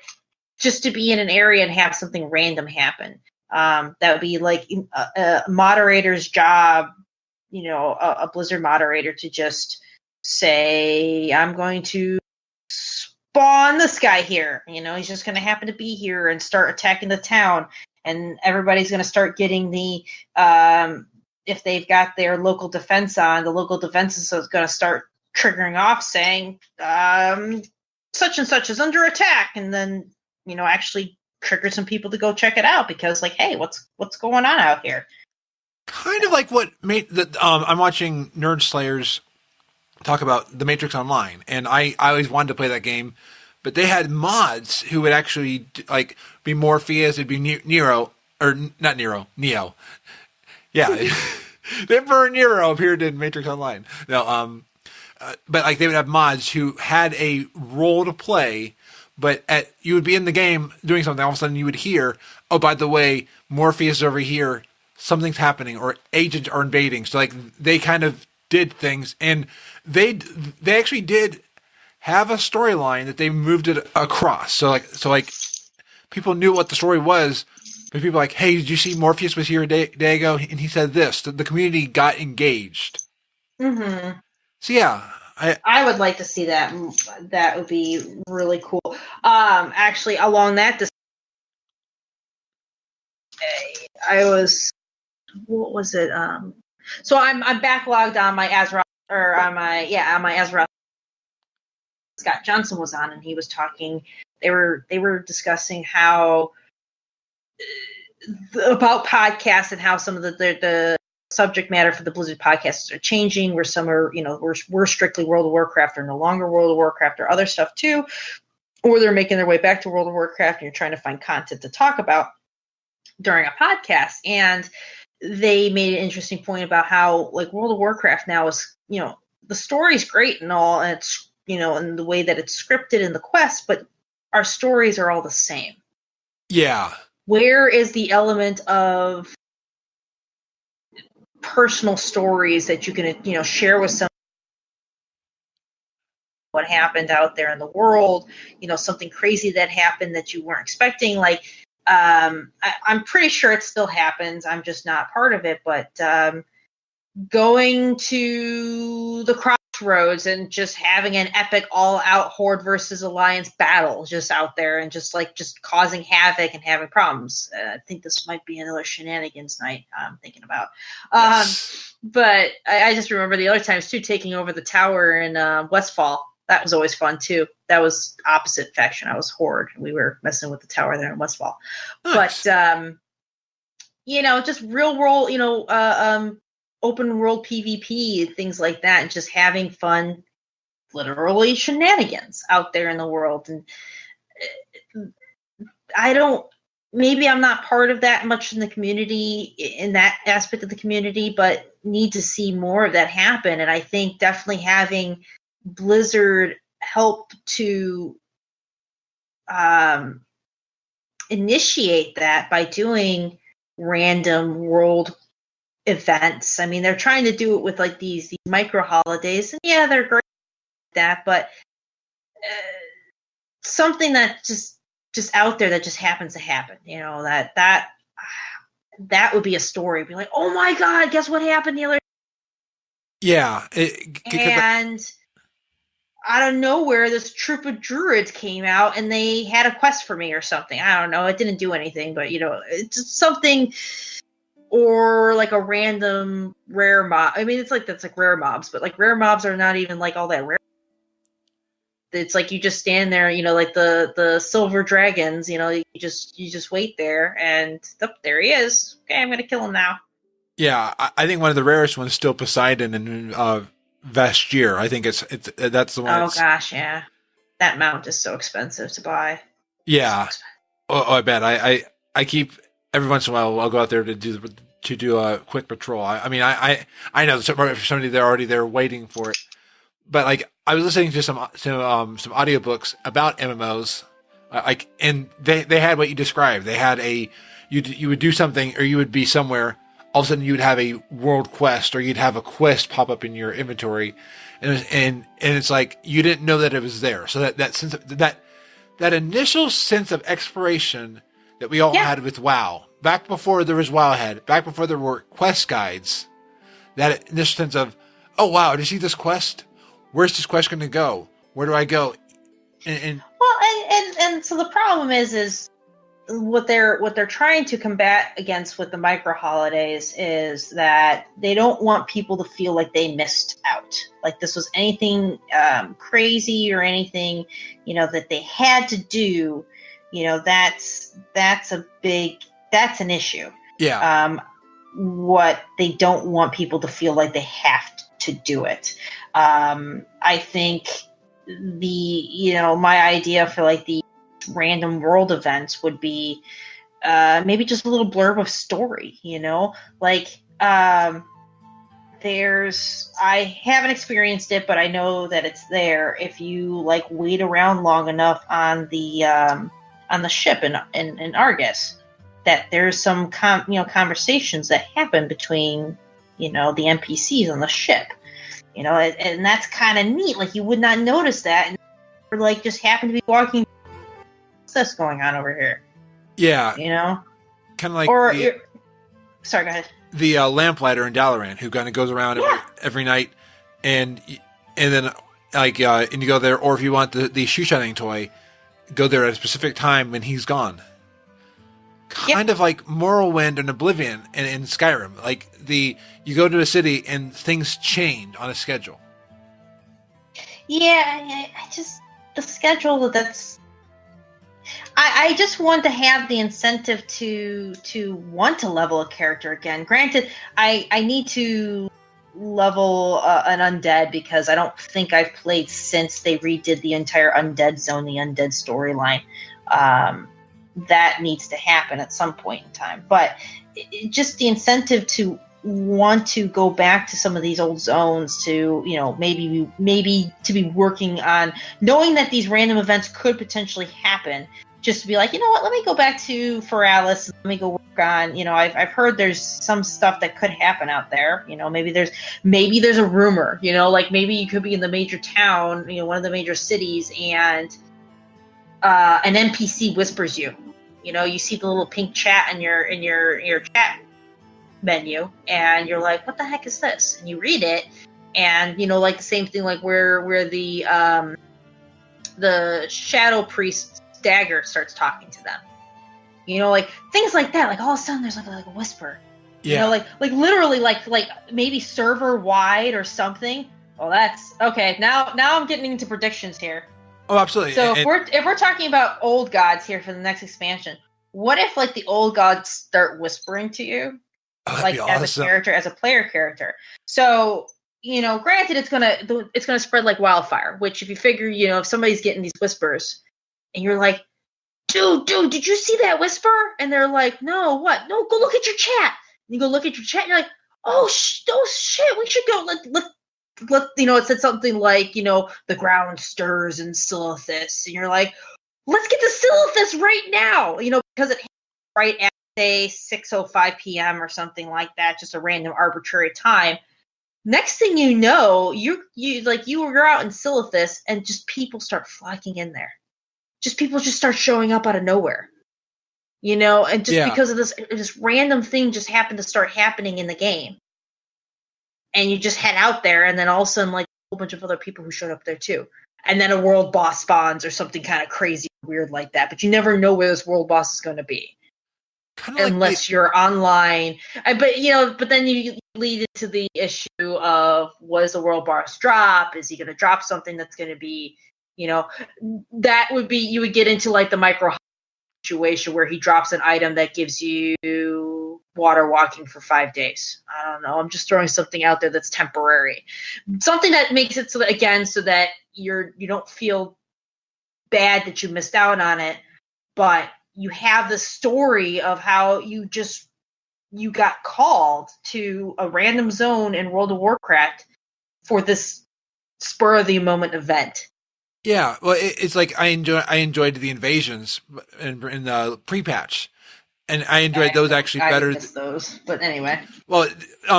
S2: just to be in an area and have something random happen. That would be like a moderator's job, a Blizzard moderator to just say, I'm going to spawn this guy here. He's just going to happen to be here and start attacking the town. And everybody's going to start getting the, if they've got their local defense on, the local defense is going to start triggering off saying, such and such is under attack. And then, actually trigger some people to go check it out because like, hey, what's going on out here?
S1: Kind of like what made I'm watching Nerd Slayers talk about the Matrix Online, and I always wanted to play that game, but they had mods who would actually like be Morpheus, it'd be Neo. Yeah, the Emperor Nero appeared in Matrix Online. No, but like they would have mods who had a role to play, but you would be in the game doing something, all of a sudden you would hear, oh, by the way, Morpheus is over here, something's happening, or agents are invading. So like they kind of did things, and they actually did have a storyline that they moved it across. So like people knew what the story was, but people were like, hey, did you see Morpheus was here a day ago? And he said this. The community got engaged.
S2: Mm-hmm.
S1: So yeah.
S2: I would like to see that. That would be really cool. Actually, along that, what was it? So I'm backlogged on my Azeroth, on my Azeroth. Scott Johnson was on, and he was talking. They were discussing how about podcasts and how some of the subject matter for the Blizzard podcasts are changing, where some are, we're strictly World of Warcraft or no longer World of Warcraft or other stuff too, or they're making their way back to World of Warcraft and you're trying to find content to talk about during a podcast. And they made an interesting point about how like World of Warcraft now is, the story's great and all, and it's, and the way that it's scripted in the quest, but our stories are all the same.
S1: Yeah.
S2: Where is the element of personal stories that you can, share with someone what happened out there in the world, something crazy that happened that you weren't expecting. Like, I'm pretty sure it still happens. I'm just not part of it, but going to the crossroads and just having an epic all-out Horde versus Alliance battle just out there and just causing havoc and having problems. I think this might be another shenanigans night I'm thinking about. Yes. But I just remember the other times too, taking over the tower in Westfall. That was always fun too. That was opposite faction. I was Horde. We were messing with the tower there in Westfall. Nice. But just real world, open world PvP, things like that, and just having fun, literally shenanigans out there in the world. And maybe I'm not part of that much in the community, in that aspect of the community, but need to see more of that happen. And I think definitely having Blizzard help to initiate that by doing random world events. I mean, they're trying to do it with like these micro holidays, and yeah, they're great at that, but something that just out there that just happens to happen, you know, that would be a story. Be like, oh my god, guess what happened the other?
S1: Yeah,
S2: and out of nowhere, this troop of druids came out and they had a quest for me or something. I don't know. It didn't do anything, but you know, it's something. Or like a random rare mob. I mean, that's like rare mobs, but like rare mobs are not even like all that rare. It's like you just stand there, you know, like the silver dragons, you know, you just wait there, and there he is. Okay, I'm gonna kill him now.
S1: Yeah, I think one of the rarest ones is still Poseidon and Vestier. I think that's the one.
S2: Oh gosh, yeah, that mount is so expensive to buy.
S1: Yeah, I bet. I keep every once in a while I'll go out there to do a quick patrol. I mean I know somebody they're already there waiting for it, but like I was listening to some audiobooks about MMOs, like, and they had what you described. They had you would do something, or you would be somewhere. All of a sudden, you would have a world quest, or you'd have a quest pop up in your inventory, and it's like you didn't know that it was there. So that sense of, that initial sense of exploration that we all had with WoW, back before there was WoWhead, back before there were quest guides, that initial sense of, oh wow, did you see this quest? Where's this quest going to go? Where do I go? And
S2: so the problem is what they're trying to combat against with the micro holidays is that they don't want people to feel like they missed out, like this was anything crazy or anything, you know, that they had to do. You know, that's an issue.
S1: Yeah.
S2: What they don't want people to feel like they have to do it. I think my idea for like the random world events would be maybe just a little blurb of story, you know, like I haven't experienced it, but I know that it's there. If you like wait around long enough on the ship in Argus, that there's some conversations that happen between, you know, the NPCs on the ship, you know, and that's kind of neat. Like you would not notice that, and or like just happen to be walking. What's this going on over here?
S1: Yeah,
S2: you know,
S1: kind of like.
S2: Sorry, go ahead.
S1: The lamplighter in Dalaran, who kind of goes around every night, and then like and you go there, or if you want the shoe shining toy, go there at a specific time when he's gone. Kind of like Morrowind and Oblivion and in Skyrim, like you go to a city and things change on a schedule.
S2: Yeah, the schedule that's. I just want to have the incentive to want to level a character again. Granted, I need to level an undead because I don't think I've played since they redid the entire undead zone, the undead storyline. That needs to happen at some point in time. But just the incentive to want to go back to some of these old zones to, you know, maybe to be working on knowing that these random events could potentially happen. Just to be like, you know what, let me go back to Frazley, let me go work on, you know, I've heard there's some stuff that could happen out there. You know, maybe there's a rumor, you know, like maybe you could be in the major town, you know, one of the major cities, and an NPC whispers you. You know, you see the little pink chat in your chat menu, and you're like, what the heck is this? And you read it, and, you know, like the same thing like where the Shadow Priest dagger starts talking to them, you know, like things like that. Like all of a sudden there's like a whisper, you know, like literally like maybe server wide or something. Well, that's okay. Now I'm getting into predictions here.
S1: Oh, absolutely.
S2: So if we're talking about old gods here for the next expansion, what if like the old gods start whispering to you, like as a character, as a player character? So, you know, granted, it's gonna spread like wildfire. Which, if you figure, you know, if somebody's getting these whispers, and you're like, dude, did you see that whisper? And they're like, no, what? No, go look at your chat. And you go look at your chat, and you're like, oh shit, we should go. Let it said something like, the ground stirs in Silithus, and you're like, let's get to Silithus right now, because it hit right at say 6:05 p.m. or something like that, just a random arbitrary time. Next thing you know, you're out in Silithus, and just people start flocking in there. Just people just start showing up out of nowhere, and just because of this random thing just happened to start happening in the game. And you just head out there, and then all of a sudden, like, a whole bunch of other people who showed up there too. And then a world boss spawns or something kind of crazy weird like that. But you never know where this world boss is going to be. Unless you're online. But then you lead into the issue of, what does the world boss drop? Is he going to drop something that's going to be, that would be, you would get into like the micro situation where he drops an item that gives you water walking for 5 days. I don't know. I'm just throwing something out there that's temporary. Something that makes it so that you don't feel bad that you missed out on it, but you have the story of how you got called to a random zone in World of Warcraft for this spur of the moment event.
S1: Yeah, well, it's like I enjoyed the invasions in the pre-patch, and I enjoyed those actually better.
S2: I missed those, but anyway.
S1: Well,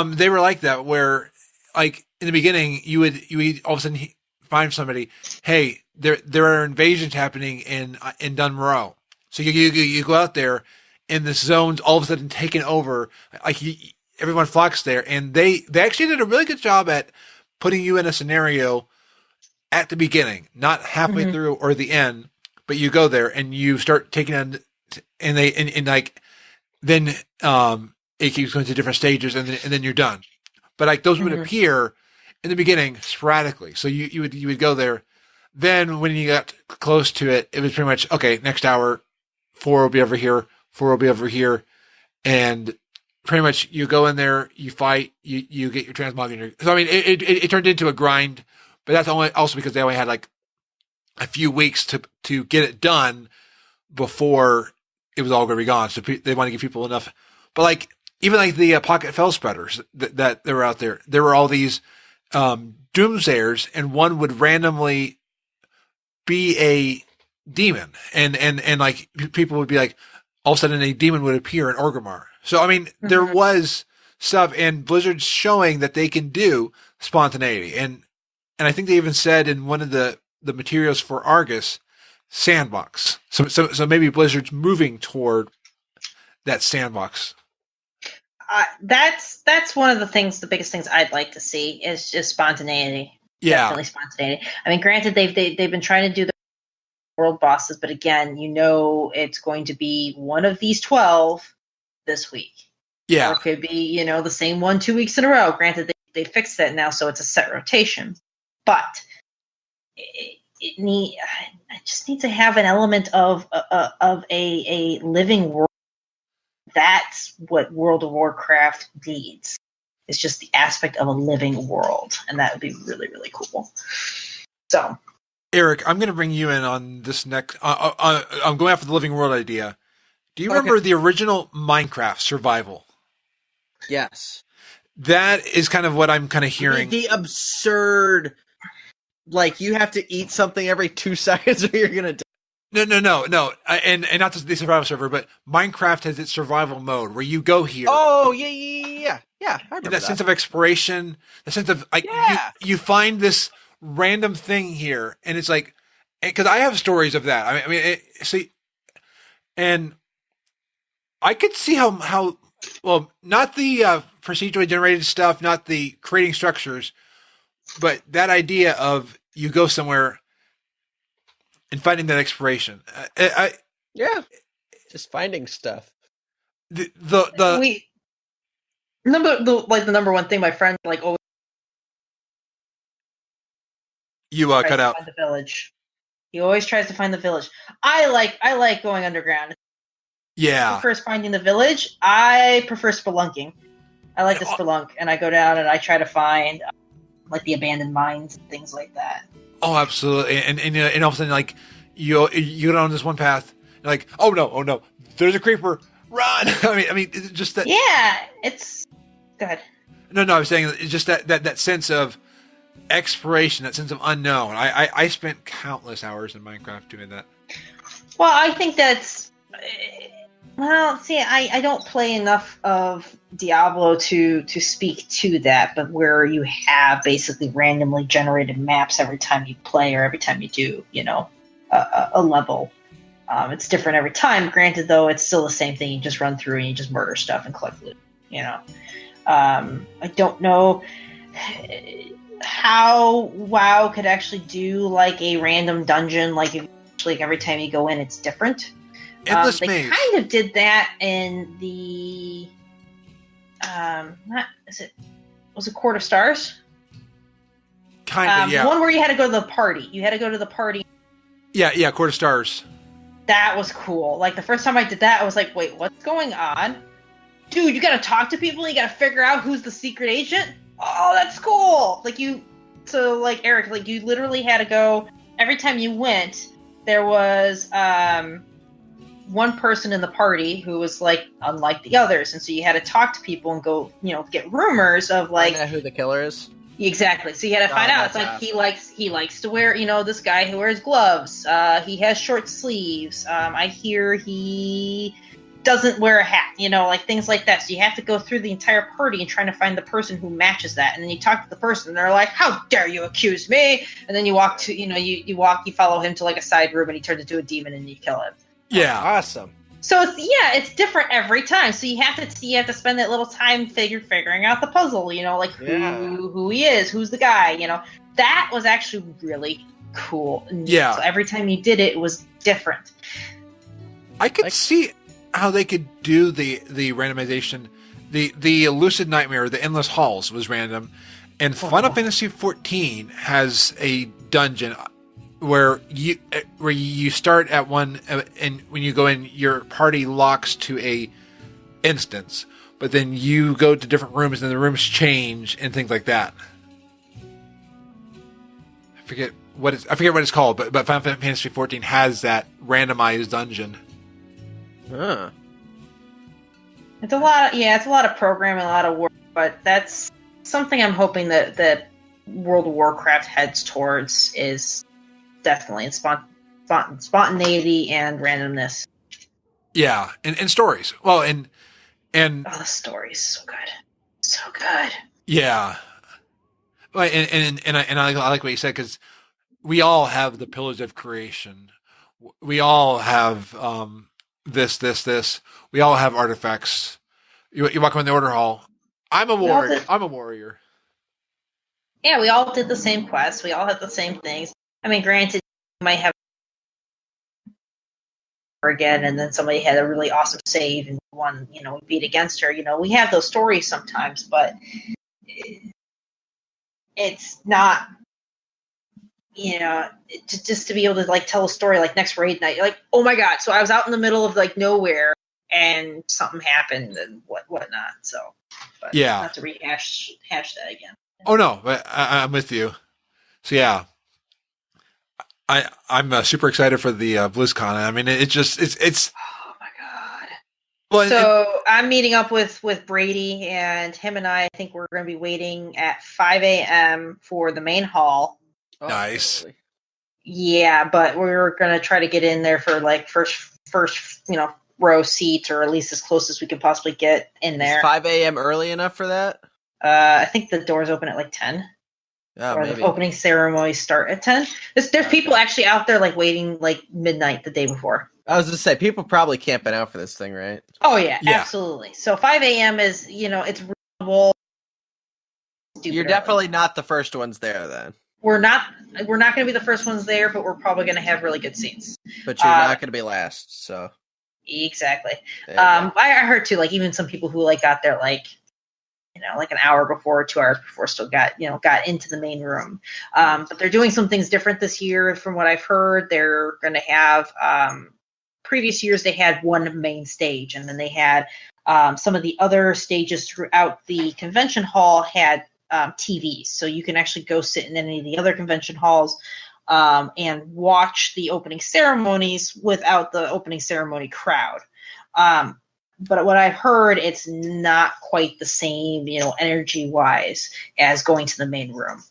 S1: they were like that, where like in the beginning you would all of a sudden find somebody, hey, there are invasions happening in Dunmoreau, so you go out there, and the zone's all of a sudden taken over, like everyone flocks there, and they actually did a really good job at putting you in a scenario at the beginning, not halfway through or the end, but you go there and you start taking on, and then it keeps going to different stages, and then you're done. But like those would appear in the beginning sporadically, so you would go there. Then when you got close to it, it was pretty much okay. Next hour, 4 will be over here, 4 will be over here, and pretty much you go in there, you fight, you get your transmog. So I mean, it turned into a grind. But that's also because they only had like a few weeks to get it done before it was all going to be gone. So they want to give people enough. But like even like the pocket fell spreaders that were out there, there were all these doomsayers, and one would randomly be a demon, and like people would be like, all of a sudden a demon would appear in Orgrimmar. So I mean, there was stuff, and Blizzard's showing that they can do spontaneity, and I think they even said in one of the materials for Argus, sandbox. So maybe Blizzard's moving toward that sandbox.
S2: That's one of the biggest things I'd like to see is just spontaneity.
S1: Yeah,
S2: definitely spontaneity. I mean, granted, they've been trying to do the world bosses, but again, it's going to be one of these 12 this week.
S1: Yeah,
S2: or it could be the same one 2 weeks in a row. Granted, they fixed that now, so it's a set rotation. But I just need to have an element of a living world. That's what World of Warcraft needs. It's just the aspect of a living world, and that would be really, really cool. So,
S1: Eric, I'm going to bring you in on this next. I'm going after the living world idea. Do you remember the original Minecraft survival?
S3: Yes.
S1: That is kind of what I'm kind of hearing.
S3: The absurd. Like, you have to eat something every 2 seconds or you're going to die.
S1: No. And not the survival server, but Minecraft has its survival mode where you go here.
S3: Oh, yeah. I remember
S1: that sense of exploration, the sense of, like, you find this random thing here, and it's like, because I have stories of that. I mean, and I could see how well, not the procedurally generated stuff, not the creating structures, but that idea of you go somewhere and finding that exploration.
S3: Just finding stuff.
S2: The number one thing my friend like always
S1: cut out.
S2: Find the village. He always tries to find the village. I like going underground.
S1: Yeah.
S2: He prefers finding the village. I prefer spelunking. I like to spelunk, and I go down and I try to find like the abandoned mines and things like that.
S1: Oh, absolutely. And all of a sudden, like you get on this one path, and Like, oh no, there's a creeper, run! I mean, it's just that.
S2: Yeah, it's good.
S1: No, I was saying it's just that sense of exploration, that sense of unknown. I spent countless hours in Minecraft doing that.
S2: Well, I think that's. Well, see, I don't play enough of Diablo to speak to that, but where you have basically randomly generated maps every time you play or every time you do, a level. It's different every time. Granted, though, it's still the same thing. You just run through and you just murder stuff and collect loot. I don't know how WoW could actually do like a random dungeon, like every time you go in, it's different.
S1: Endless
S2: they
S1: maze.
S2: kind of did that in the was it Court of Stars?
S1: Kind of, yeah.
S2: One where you had to go to the party.
S1: Yeah, Court of Stars.
S2: That was cool. Like the first time I did that, I was like, wait, what's going on? Dude, you gotta talk to people, you gotta figure out who's the secret agent. Oh, that's cool. Eric, you literally had to go every time you went, there was one person in the party who was like unlike the others, and so you had to talk to people and go, get rumors of like
S3: find out who the killer is.
S2: Exactly. So you had to find out. It's like awesome. He likes to wear, this guy who wears gloves. He has short sleeves. I hear he doesn't wear a hat. Like things like that. So you have to go through the entire party and trying to find the person who matches that. And then you talk to the person, and they're like, "How dare you accuse me?" And then you walk to, you follow him to like a side room, and he turns into a demon, and you kill him.
S1: Yeah,
S3: awesome.
S2: So it's different every time. So you have to spend that little time figuring out the puzzle. Who he is, who's the guy. That was actually really cool.
S1: Yeah.
S2: So every time you did it, it was different.
S1: I could see how they could do the randomization. The Lucid Nightmare, the Endless Halls was random, and Final Fantasy XIV has a dungeon where you start at one, and when you go in, your party locks to a instance, but then you go to different rooms, and the rooms change and things like that. I forget what it's called, but Final Fantasy XIV has that randomized dungeon.
S3: Huh.
S2: It's a lot of programming, a lot of work, but that's something I'm hoping that World of Warcraft heads towards is definitely in spontaneity and randomness.
S1: Yeah, and stories. Well, and
S2: the stories, so good.
S1: Yeah, well, and I like what you said, because we all have the pillars of creation. We all have this. We all have artifacts. You walk around the order hall. I'm a warrior. I'm a warrior.
S2: Yeah, we all did the same quests. We all have the same things. I mean, granted, you might have again, and then somebody had a really awesome save and one, beat against her. We have those stories sometimes, but it's not, just to be able to like tell a story like next raid night. You're like, oh my god! So I was out in the middle of like nowhere, and something happened and whatnot. So, but
S1: yeah,
S2: not to rehash that again.
S1: Oh no, but I'm with you. So yeah. I'm super excited for the BlizzCon. I mean, it's.
S2: Oh my god!
S1: Well,
S2: so I'm meeting up with Brady, and him and I think we're going to be waiting at 5 a.m. for the main hall.
S3: Oh,
S1: nice.
S3: Totally.
S2: Yeah, but we're going to try to get in there for like first row seats, or at least as close as we can possibly get in there.
S3: Is 5 a.m. early enough for that?
S2: I think the doors open at like 10.
S3: Oh,
S2: or
S3: maybe.
S2: the opening ceremonies start at 10. There's people actually out there like waiting like midnight the day before.
S3: I was going to say, people probably camping out for this thing, right?
S2: Oh yeah, absolutely. So 5 a.m. is, it's reasonable.
S3: You're definitely not the first ones there then.
S2: We're not going to be the first ones there, but we're probably going to have really good seats.
S3: But you're not going to be last, so.
S2: Exactly. I heard too, like even some people who like got there like an hour before, 2 hours before, still got into the main room. But they're doing some things different this year. From what I've heard, they're going to have, previous years they had one main stage, and then they had some of the other stages throughout the convention hall had TVs. So you can actually go sit in any of the other convention halls and watch the opening ceremonies without the opening ceremony crowd. But what I've heard, it's not quite the same, energy-wise as going to the main room.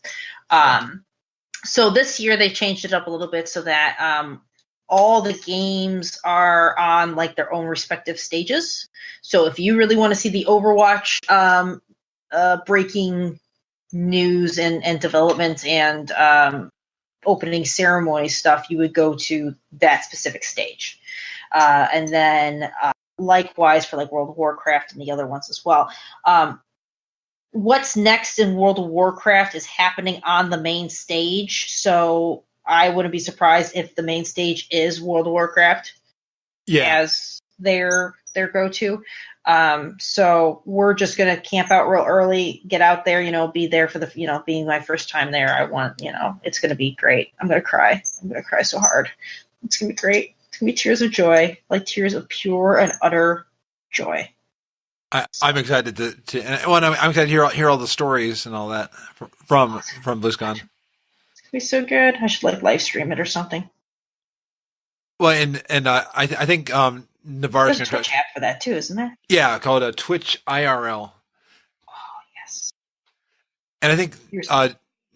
S2: So this year they changed it up a little bit so that all the games are on like their own respective stages. So if you really want to see the Overwatch breaking news and developments and opening ceremony stuff, you would go to that specific stage. And then likewise for like World of Warcraft and the other ones as well. What's next in World of Warcraft is happening on the main stage, so I wouldn't be surprised if the main stage is World of Warcraft as their go-to. So we're just going to camp out real early, get out there, be there for the, being my first time there. I want, it's going to be great. I'm going to cry. I'm going to cry so hard. It's going to be great. It's going to be tears of joy, like tears of pure and utter joy.
S1: I'm excited to I'm excited to hear all the stories and all that from BlizzCon.
S2: It's gonna be so good. I should like live stream it or something.
S1: Well, and I think Navarre's
S2: There's a Twitch app for that too, isn't there?
S1: Yeah, called Twitch IRL.
S2: Oh yes.
S1: And I think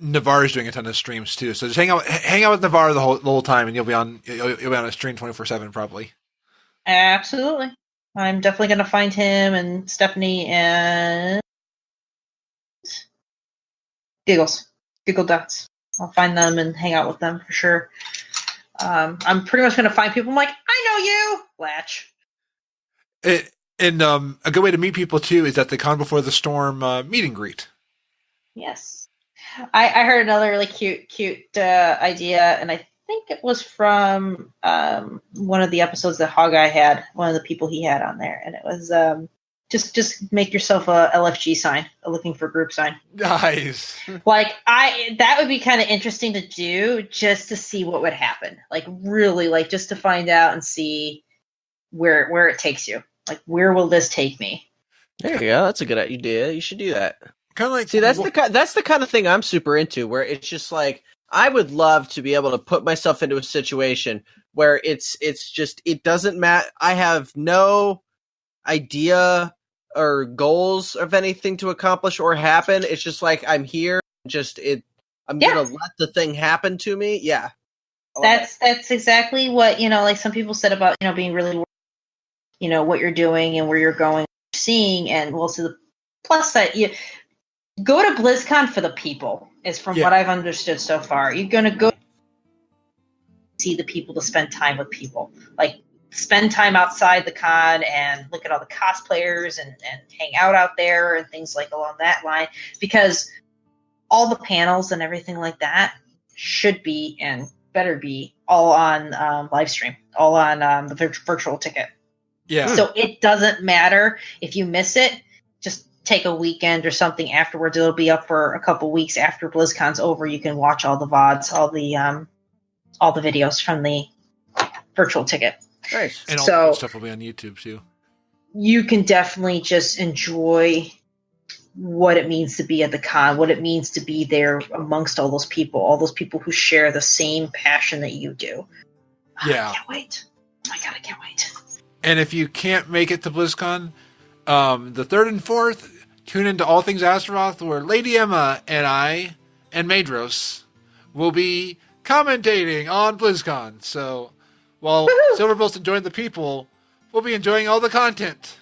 S1: Navarre's doing a ton of streams too. So just hang out with Navarre the whole time, and you'll be on a stream 24/7 probably.
S2: Absolutely. I'm definitely going to find him and Stephanie and Giggle Dots. I'll find them and hang out with them for sure. I'm pretty much going to find people. I'm like, I know you, Latch.
S1: And a good way to meet people too is at the Con Before the Storm meet and greet.
S2: Yes, I heard another really cute idea, and I think it was from one of the episodes that Hawkeye had, one of the people he had on there, and it was just make yourself a LFG sign, a looking for group sign.
S1: Nice.
S2: Like that would be kind of interesting to do, just to see what would happen. Like really, like just to find out and see where it takes you. Like where will this take me?
S3: There you go. That's a good idea. You should do that.
S1: Kind of like
S3: that's the kind of thing I'm super into, where it's just like, I would love to be able to put myself into a situation where it's just, it doesn't matter. I have no idea or goals of anything to accomplish or happen. It's just like, I'm here. I'm going to let the thing happen to me. Yeah.
S2: That's exactly what, like some people said about, being really, what you're doing and where you're going, seeing, and well, so the plus side, you go to BlizzCon for the people. Is from what I've understood so far. You're going to go see the people, to spend time with people. Like, spend time outside the con and look at all the cosplayers and hang out there and things like along that line. Because all the panels and everything like that should be and better be all on live stream, all on the virtual ticket.
S1: Yeah.
S2: So it doesn't matter if you miss it. Just take a weekend or something afterwards. It'll be up for a couple weeks after BlizzCon's over. You can watch all the VODs, all the videos from the virtual ticket.
S3: Nice.
S1: And all the stuff will be on YouTube too.
S2: You can definitely just enjoy what it means to be at the con, what it means to be there amongst all those people who share the same passion that you do.
S1: Yeah.
S2: I can't wait. Oh my God, I can't wait.
S1: And if you can't make it to BlizzCon, the 3rd and 4th, tune into All Things Azeroth, where Lady Emma and I and Maedros will be commentating on BlizzCon. So while Siilverbolt's enjoying the people, we'll be enjoying all the content.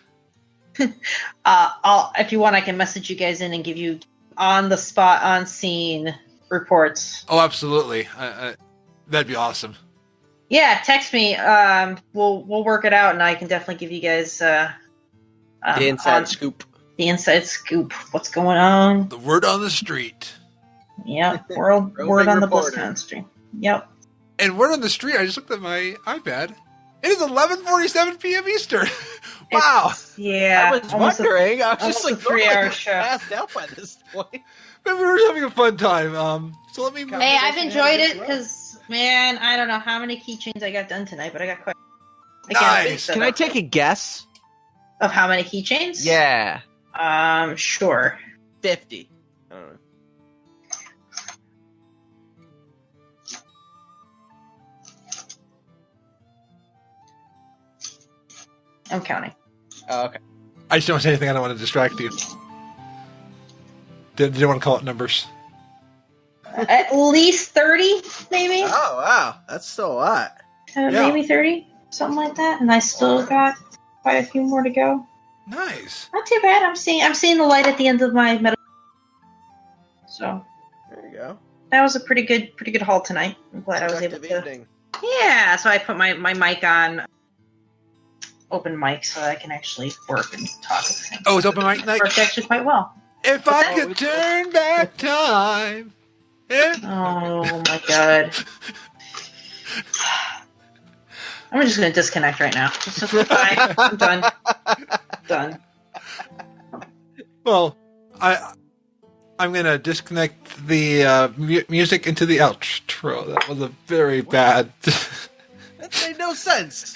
S2: If you want, I can message you guys in and give you on the spot, on scene reports.
S1: Oh, absolutely. That'd be awesome.
S2: Yeah, text me. We'll work it out, and I can definitely give you guys
S3: the inside scoop.
S2: The inside scoop. What's going on?
S1: The word on the street.
S2: Yep. word on the BlizzCon stream. Yep.
S1: And word on the street, I just looked at my iPad. It is 11:47 p.m. Eastern. Wow.
S2: Yeah.
S3: I was wondering. I was just like,
S2: 3-hour show.
S3: Passed out by this point.
S1: But we were having a fun time. So let me.
S2: Hey, I've enjoyed it because, man, I don't know how many keychains I got done tonight, but I got quite.
S1: Nice.
S3: Can I take a guess
S2: of how many keychains?
S3: Yeah.
S2: Sure.
S3: 50. I don't know.
S2: I'm counting.
S3: Oh, okay.
S1: I just don't say anything. I don't want to distract you. Did you want to call it numbers?
S2: At least 30, maybe.
S3: Oh, wow. That's still a lot.
S2: Maybe 30, something like that. And I still got quite a few more to go.
S1: Nice.
S2: Not too bad. I'm seeing the light at the end of my medical. So
S3: There you go.
S2: that was a pretty good haul tonight. I'm glad I was able to.
S3: Evening.
S2: Yeah, so I put my mic on open mic so I can actually work and talk.
S1: Oh, it's open mic night?
S2: Worked actually quite well.
S1: If I could turn back time. Yeah.
S2: Oh my god. I'm just going to disconnect right now. Bye. I'm done. Done.
S1: Well, I'm going to disconnect the music into the outro. That was a very bad...
S3: That made no sense.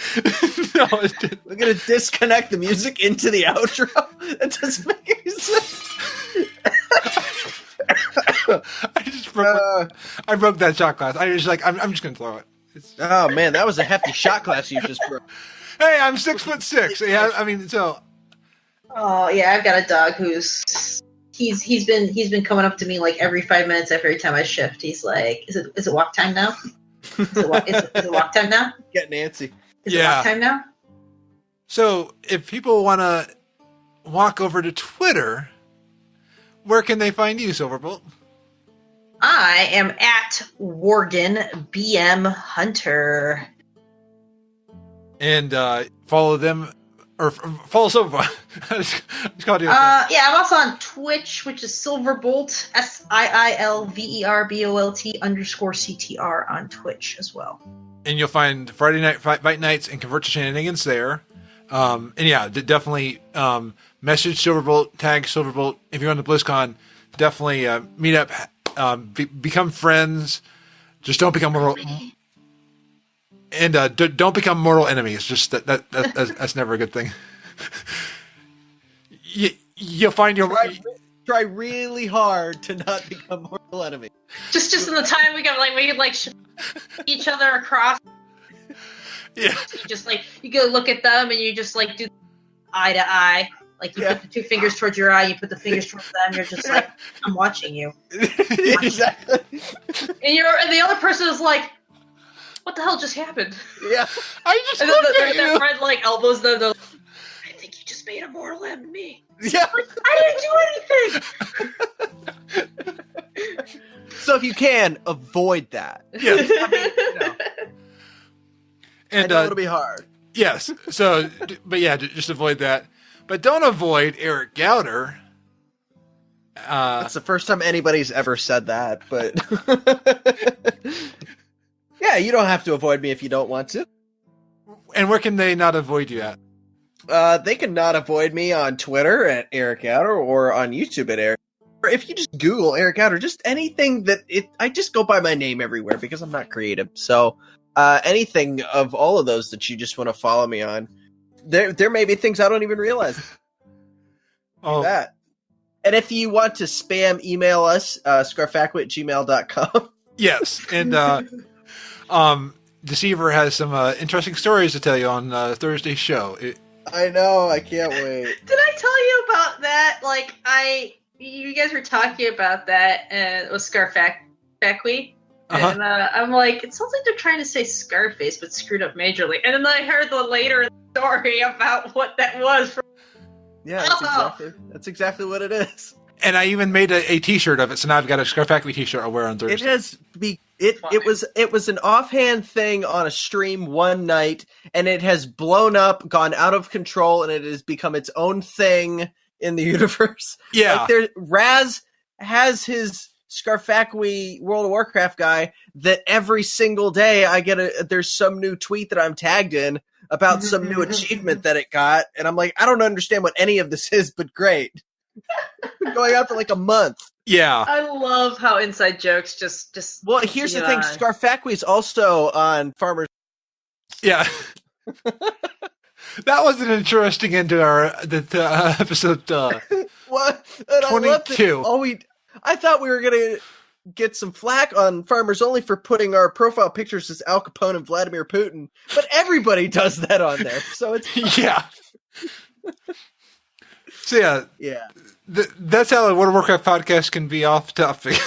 S1: No, it didn't.
S3: We're going to disconnect the music into the outro? That doesn't make any sense.
S1: I broke that shot glass. I was like, I'm just going to throw it.
S3: Oh, man, that was a hefty shot glass you just broke.
S1: Hey, I'm 6'6". Yeah, I mean, so...
S2: Oh yeah, I've got a dog who's he's been coming up to me like every 5 minutes after every time I shift. He's like, "Is it walk time now? Is it walk time now?
S3: Get Nancy.
S2: Is it walk time now?"
S1: So, if people want to walk over to Twitter, where can they find you, Siilverbolt?
S2: I am at Worgen BM Hunter.
S1: And follow them, or follow Silverbolt.
S2: Yeah, I'm also on Twitch, which is Siilverbolt, SIILVERBOLT_CTR on Twitch as well.
S1: And you'll find Friday Night Fight Nights and Convert to Shenanigans there. And yeah, definitely message Silverbolt, tag Silverbolt. If you're on the BlizzCon, definitely meet up, become friends. Just don't become mortal, and don't become mortal enemies. Just that's never a good thing. You'll find your
S3: try really hard to not become mortal enemies.
S2: Just in the time we could each other across.
S1: Yeah.
S2: You just you go look at them and you just do eye to eye. Like you put the two fingers towards your eye, you put the fingers towards them. You're just like, I'm watching you.
S3: Exactly.
S2: And the other person is like, what the hell just happened?
S3: Yeah.
S1: I just
S2: and then their friend elbows them. Like, I think you just made a mortal enemy.
S3: Yeah.
S2: I didn't do anything.
S3: So if you can, avoid that.
S1: Yes. I mean, And
S3: I know it'll be hard.
S1: Yes. So, but yeah, just avoid that. But don't avoid Eric Gauder.
S3: That's the first time anybody's ever said that, but yeah, you don't have to avoid me if you don't want to.
S1: And where can they not avoid you at?
S3: They can not avoid me on Twitter at Eric Gauder or on YouTube at Eric. Or if you just Google Eric Gauder, just anything I just go by my name everywhere because I'm not creative. So anything of all of those that you just want to follow me on, there may be things I don't even realize.
S1: Oh,
S3: that. And if you want to spam email us, scarfackwit@gmail.com.
S1: Yes, and Deceiver has some interesting stories to tell you on Thursday's show.
S3: I know, I can't wait.
S2: Did I tell you about that? You guys were talking about that with Scarfackwit. And I'm like, it sounds like they're trying to say Scarface, but screwed up majorly. And then I heard the later story about what that was.
S3: Yeah, that's exactly what it is.
S1: And I even made a T-shirt of it, so now I've got a Scarfackwit T-shirt I'll wear on Thursday.
S3: It was an offhand thing on a stream one night, and it has blown up, gone out of control, and it has become its own thing in the universe.
S1: Yeah,
S3: Raz has his Scarfackwit World of Warcraft guy that every single day there's some new tweet that I'm tagged in about some new achievement that it got, and I'm like, I don't understand what any of this is, but great. It's been going on for a month.
S1: Yeah.
S2: I love how inside jokes just
S3: Well, here's the thing, Scarfackwit is also on Farmers.
S1: Yeah. That was an interesting end to our episode
S3: What?
S1: 22.
S3: I thought we were gonna get some flack on Farmers Only for putting our profile pictures as Al Capone and Vladimir Putin, but everybody does that on there, so it's fine.
S1: Yeah. So
S3: Yeah.
S1: That's how a World of Warcraft podcast can be off topic.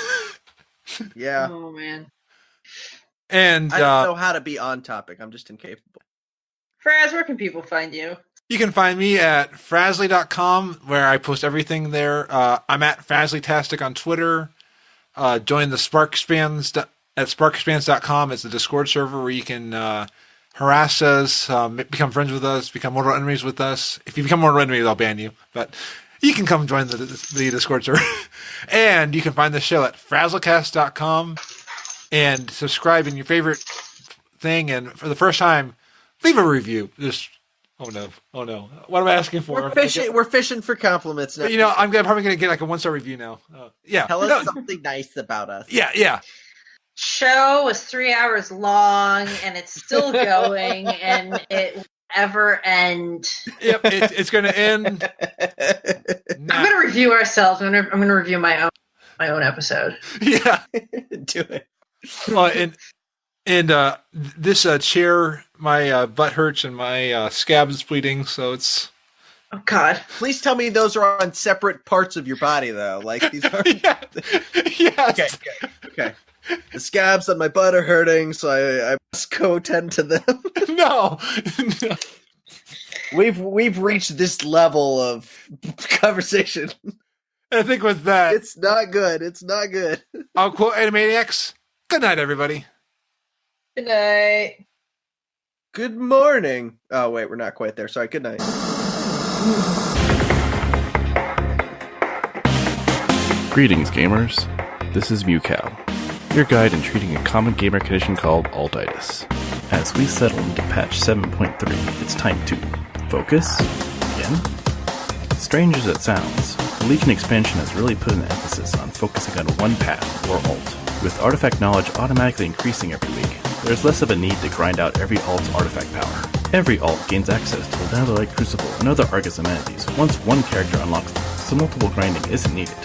S3: Yeah.
S2: Oh man.
S1: And
S3: I don't know how to be on topic. I'm just incapable.
S2: Fraz, where can people find you?
S1: you can find me at Frazley.com, where I post everything there. I'm at Frazleytastic on Twitter. Join the Sparkspans at Sparkspans.com. It's the Discord server where you can harass us, become friends with us, become mortal enemies with us. If you become mortal enemies, I'll ban you. But you can come join the Discord server. And you can find the show at Frazzlecast.com and subscribe in your favorite thing. And for the first time, leave a review. Just oh no, what am I asking for?
S3: We're fishing for compliments now.
S1: But, I'm probably going to get like a 1-star review now. Yeah,
S3: tell us something nice about us.
S1: Yeah.
S2: Show was 3 hours long, and it's still going, and it will ever end.
S1: Yep, it's going to end.
S2: I'm going to review ourselves. I'm going to review my own episode.
S1: Yeah,
S3: do it.
S1: Well, and this chair, my butt hurts and my scab is bleeding, so it's.
S2: Oh God!
S3: Please tell me those are on separate parts of your body, though. Like these are.
S1: Yes.
S3: Okay. The scabs on my butt are hurting, so I must go tend to them.
S1: No.
S3: We've reached this level of conversation.
S1: I think with that,
S3: it's not good.
S1: I'll quote Animaniacs. Good night, everybody.
S2: Good night.
S3: Good morning. Oh wait, we're not quite there. Sorry. Good night.
S4: Greetings, gamers. This is Mewcow, your guide in treating a common gamer condition called altitis. As we settle into patch 7.3, it's time to focus again. Strange as it sounds, the Legion expansion has really put an emphasis on focusing on one path, or alt. With artifact knowledge automatically increasing every week, there's less of a need to grind out every alt's artifact power. Every alt gains access to the Netherlight Crucible and other Argus amenities once one character unlocks them, so multiple grinding isn't needed.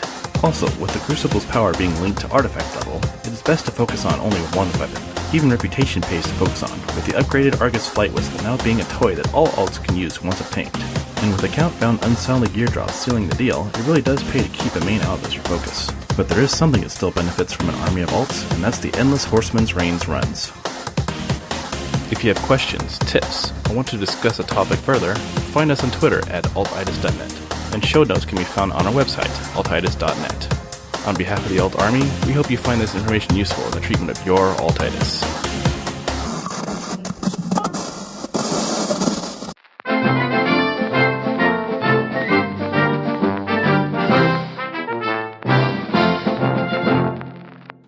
S4: Also, with the Crucible's power being linked to artifact level, it is best to focus on only one weapon. Even Reputation pays to focus on, with the upgraded Argus Flight Whistle now being a toy that all alts can use once obtained. And with account-bound unsoundly gear drops sealing the deal, it really does pay to keep a main alt as your focus. But there is something that still benefits from an army of alts, and that's the Endless Horseman's Reigns runs. If you have questions, tips, or want to discuss a topic further, find us on Twitter at altitis.net. And show notes can be found on our website, altitis.net. On behalf of the Alt Army, we hope you find this information useful in the treatment of your altitis.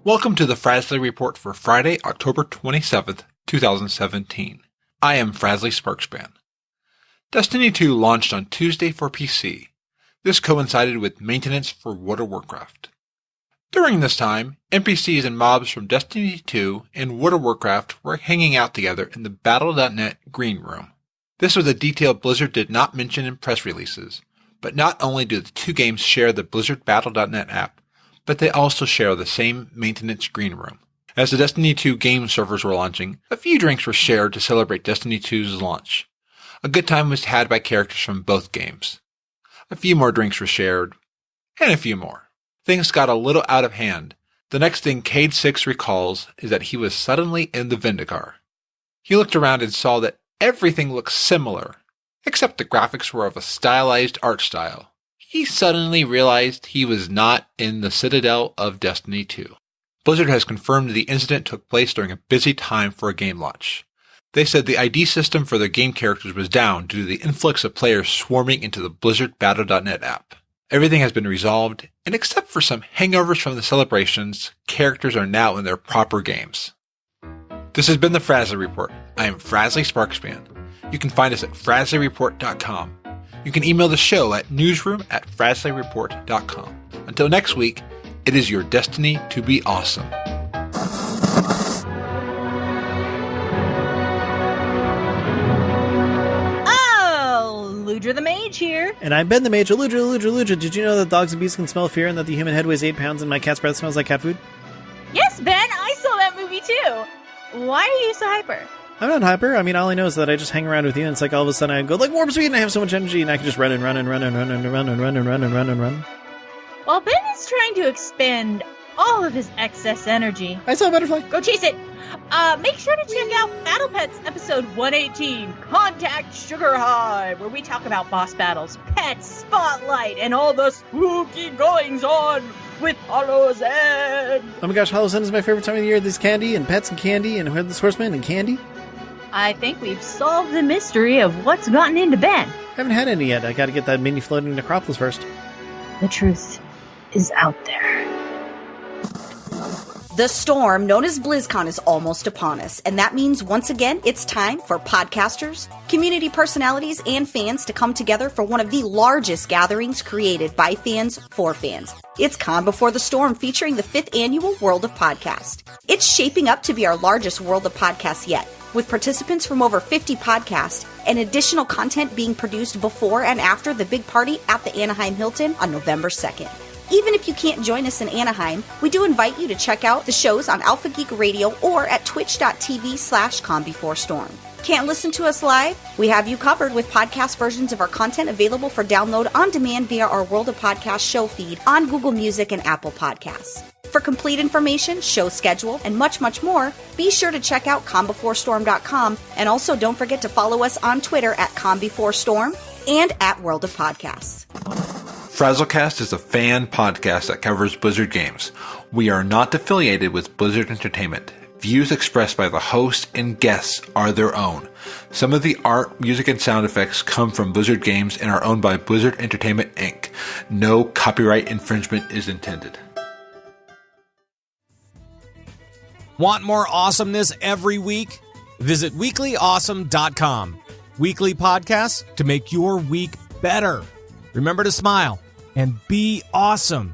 S1: Welcome to the Frazley Report for Friday, October 27th, 2017. I am Frazley Sparkspan. Destiny 2 launched on Tuesday for PC. This coincided with maintenance for World of Warcraft. During this time, NPCs and mobs from Destiny 2 and World of Warcraft were hanging out together in the Battle.net Green Room. This was a detail Blizzard did not mention in press releases, but not only do the two games share the Blizzard Battle.net app, but they also share the same maintenance green room. As the Destiny 2 game servers were launching, a few drinks were shared to celebrate Destiny 2's launch. A good time was had by characters from both games. A few more drinks were shared, and a few more. Things got a little out of hand. The next thing Cade 6 recalls is that he was suddenly in the Vindicar. He looked around and saw that everything looked similar, except the graphics were of a stylized art style. He suddenly realized he was not in the Citadel of Destiny 2. Blizzard has confirmed the incident took place during a busy time for a game launch. They said the ID system for their game characters was down due to the influx of players swarming into the Blizzard Battle.net app. Everything has been resolved, and except for some hangovers from the celebrations, characters are now in their proper games. This has been the Frazley Report. I am Frazley Sparkspan. You can find us at FrazleyReport.com. You can email the show at newsroom@FrazleyReport.com. Until next week, it is your destiny to be awesome.
S5: Ludra the Mage here.
S6: And I'm Ben the Mage. Ludra. Did you know that dogs and beasts can smell fear and that the human head weighs 8 pounds and my cat's breath smells like cat food?
S5: Yes, Ben, I saw that movie too. Why are you so hyper?
S6: I'm not hyper. I mean, all I know is that I just hang around with you, and it's like all of a sudden I go like warp speed, and I have so much energy, and I can just run and run and run and run and run and run and run and run and run.
S5: Well, Ben is trying to expend all of his excess energy.
S6: I saw a butterfly.
S5: Go chase it. Make sure to check out Battle Pets episode 118, Contact Sugar High, where we talk about boss battles, pets, spotlight, and all the spooky goings on with Hollow's End.
S6: Oh my gosh, Halloween is my favorite time of the year. There's candy and pets and candy and Headless Horseman and candy.
S5: I think we've solved the mystery of what's gotten into Ben.
S6: I haven't had any yet. I gotta get that mini floating necropolis first.
S5: The truth is out there.
S7: The storm known as BlizzCon is almost upon us, and that means once again it's time for podcasters, community personalities, and fans to come together for one of the largest gatherings created by fans for fans. It's Con Before the Storm, featuring the 5th annual World of Podcast. It's shaping up to be our largest World of Podcasts yet, with participants from over 50 podcasts and additional content being produced before and after the big party at the Anaheim Hilton on November 2nd. Even if you can't join us in Anaheim, we do invite you to check out the shows on Alpha Geek Radio or at twitch.tv/ConBeforeStorm. Can't listen to us live? We have you covered with podcast versions of our content available for download on demand via our World of Podcast show feed on Google Music and Apple Podcasts. For complete information, show schedule, and much, much more, be sure to check out ConBeforeStorm.com, and also don't forget to follow us on Twitter at ConBeforeStorm and at World of Podcasts.
S1: Frazzlecast is a fan podcast that covers Blizzard games. We are not affiliated with Blizzard Entertainment. Views expressed by the host and guests are their own. Some of the art, music, and sound effects come from Blizzard games and are owned by Blizzard Entertainment, Inc. No copyright infringement is intended.
S8: Want more awesomeness every week? Visit weeklyawesome.com. Weekly podcasts to make your week better. Remember to smile and be awesome.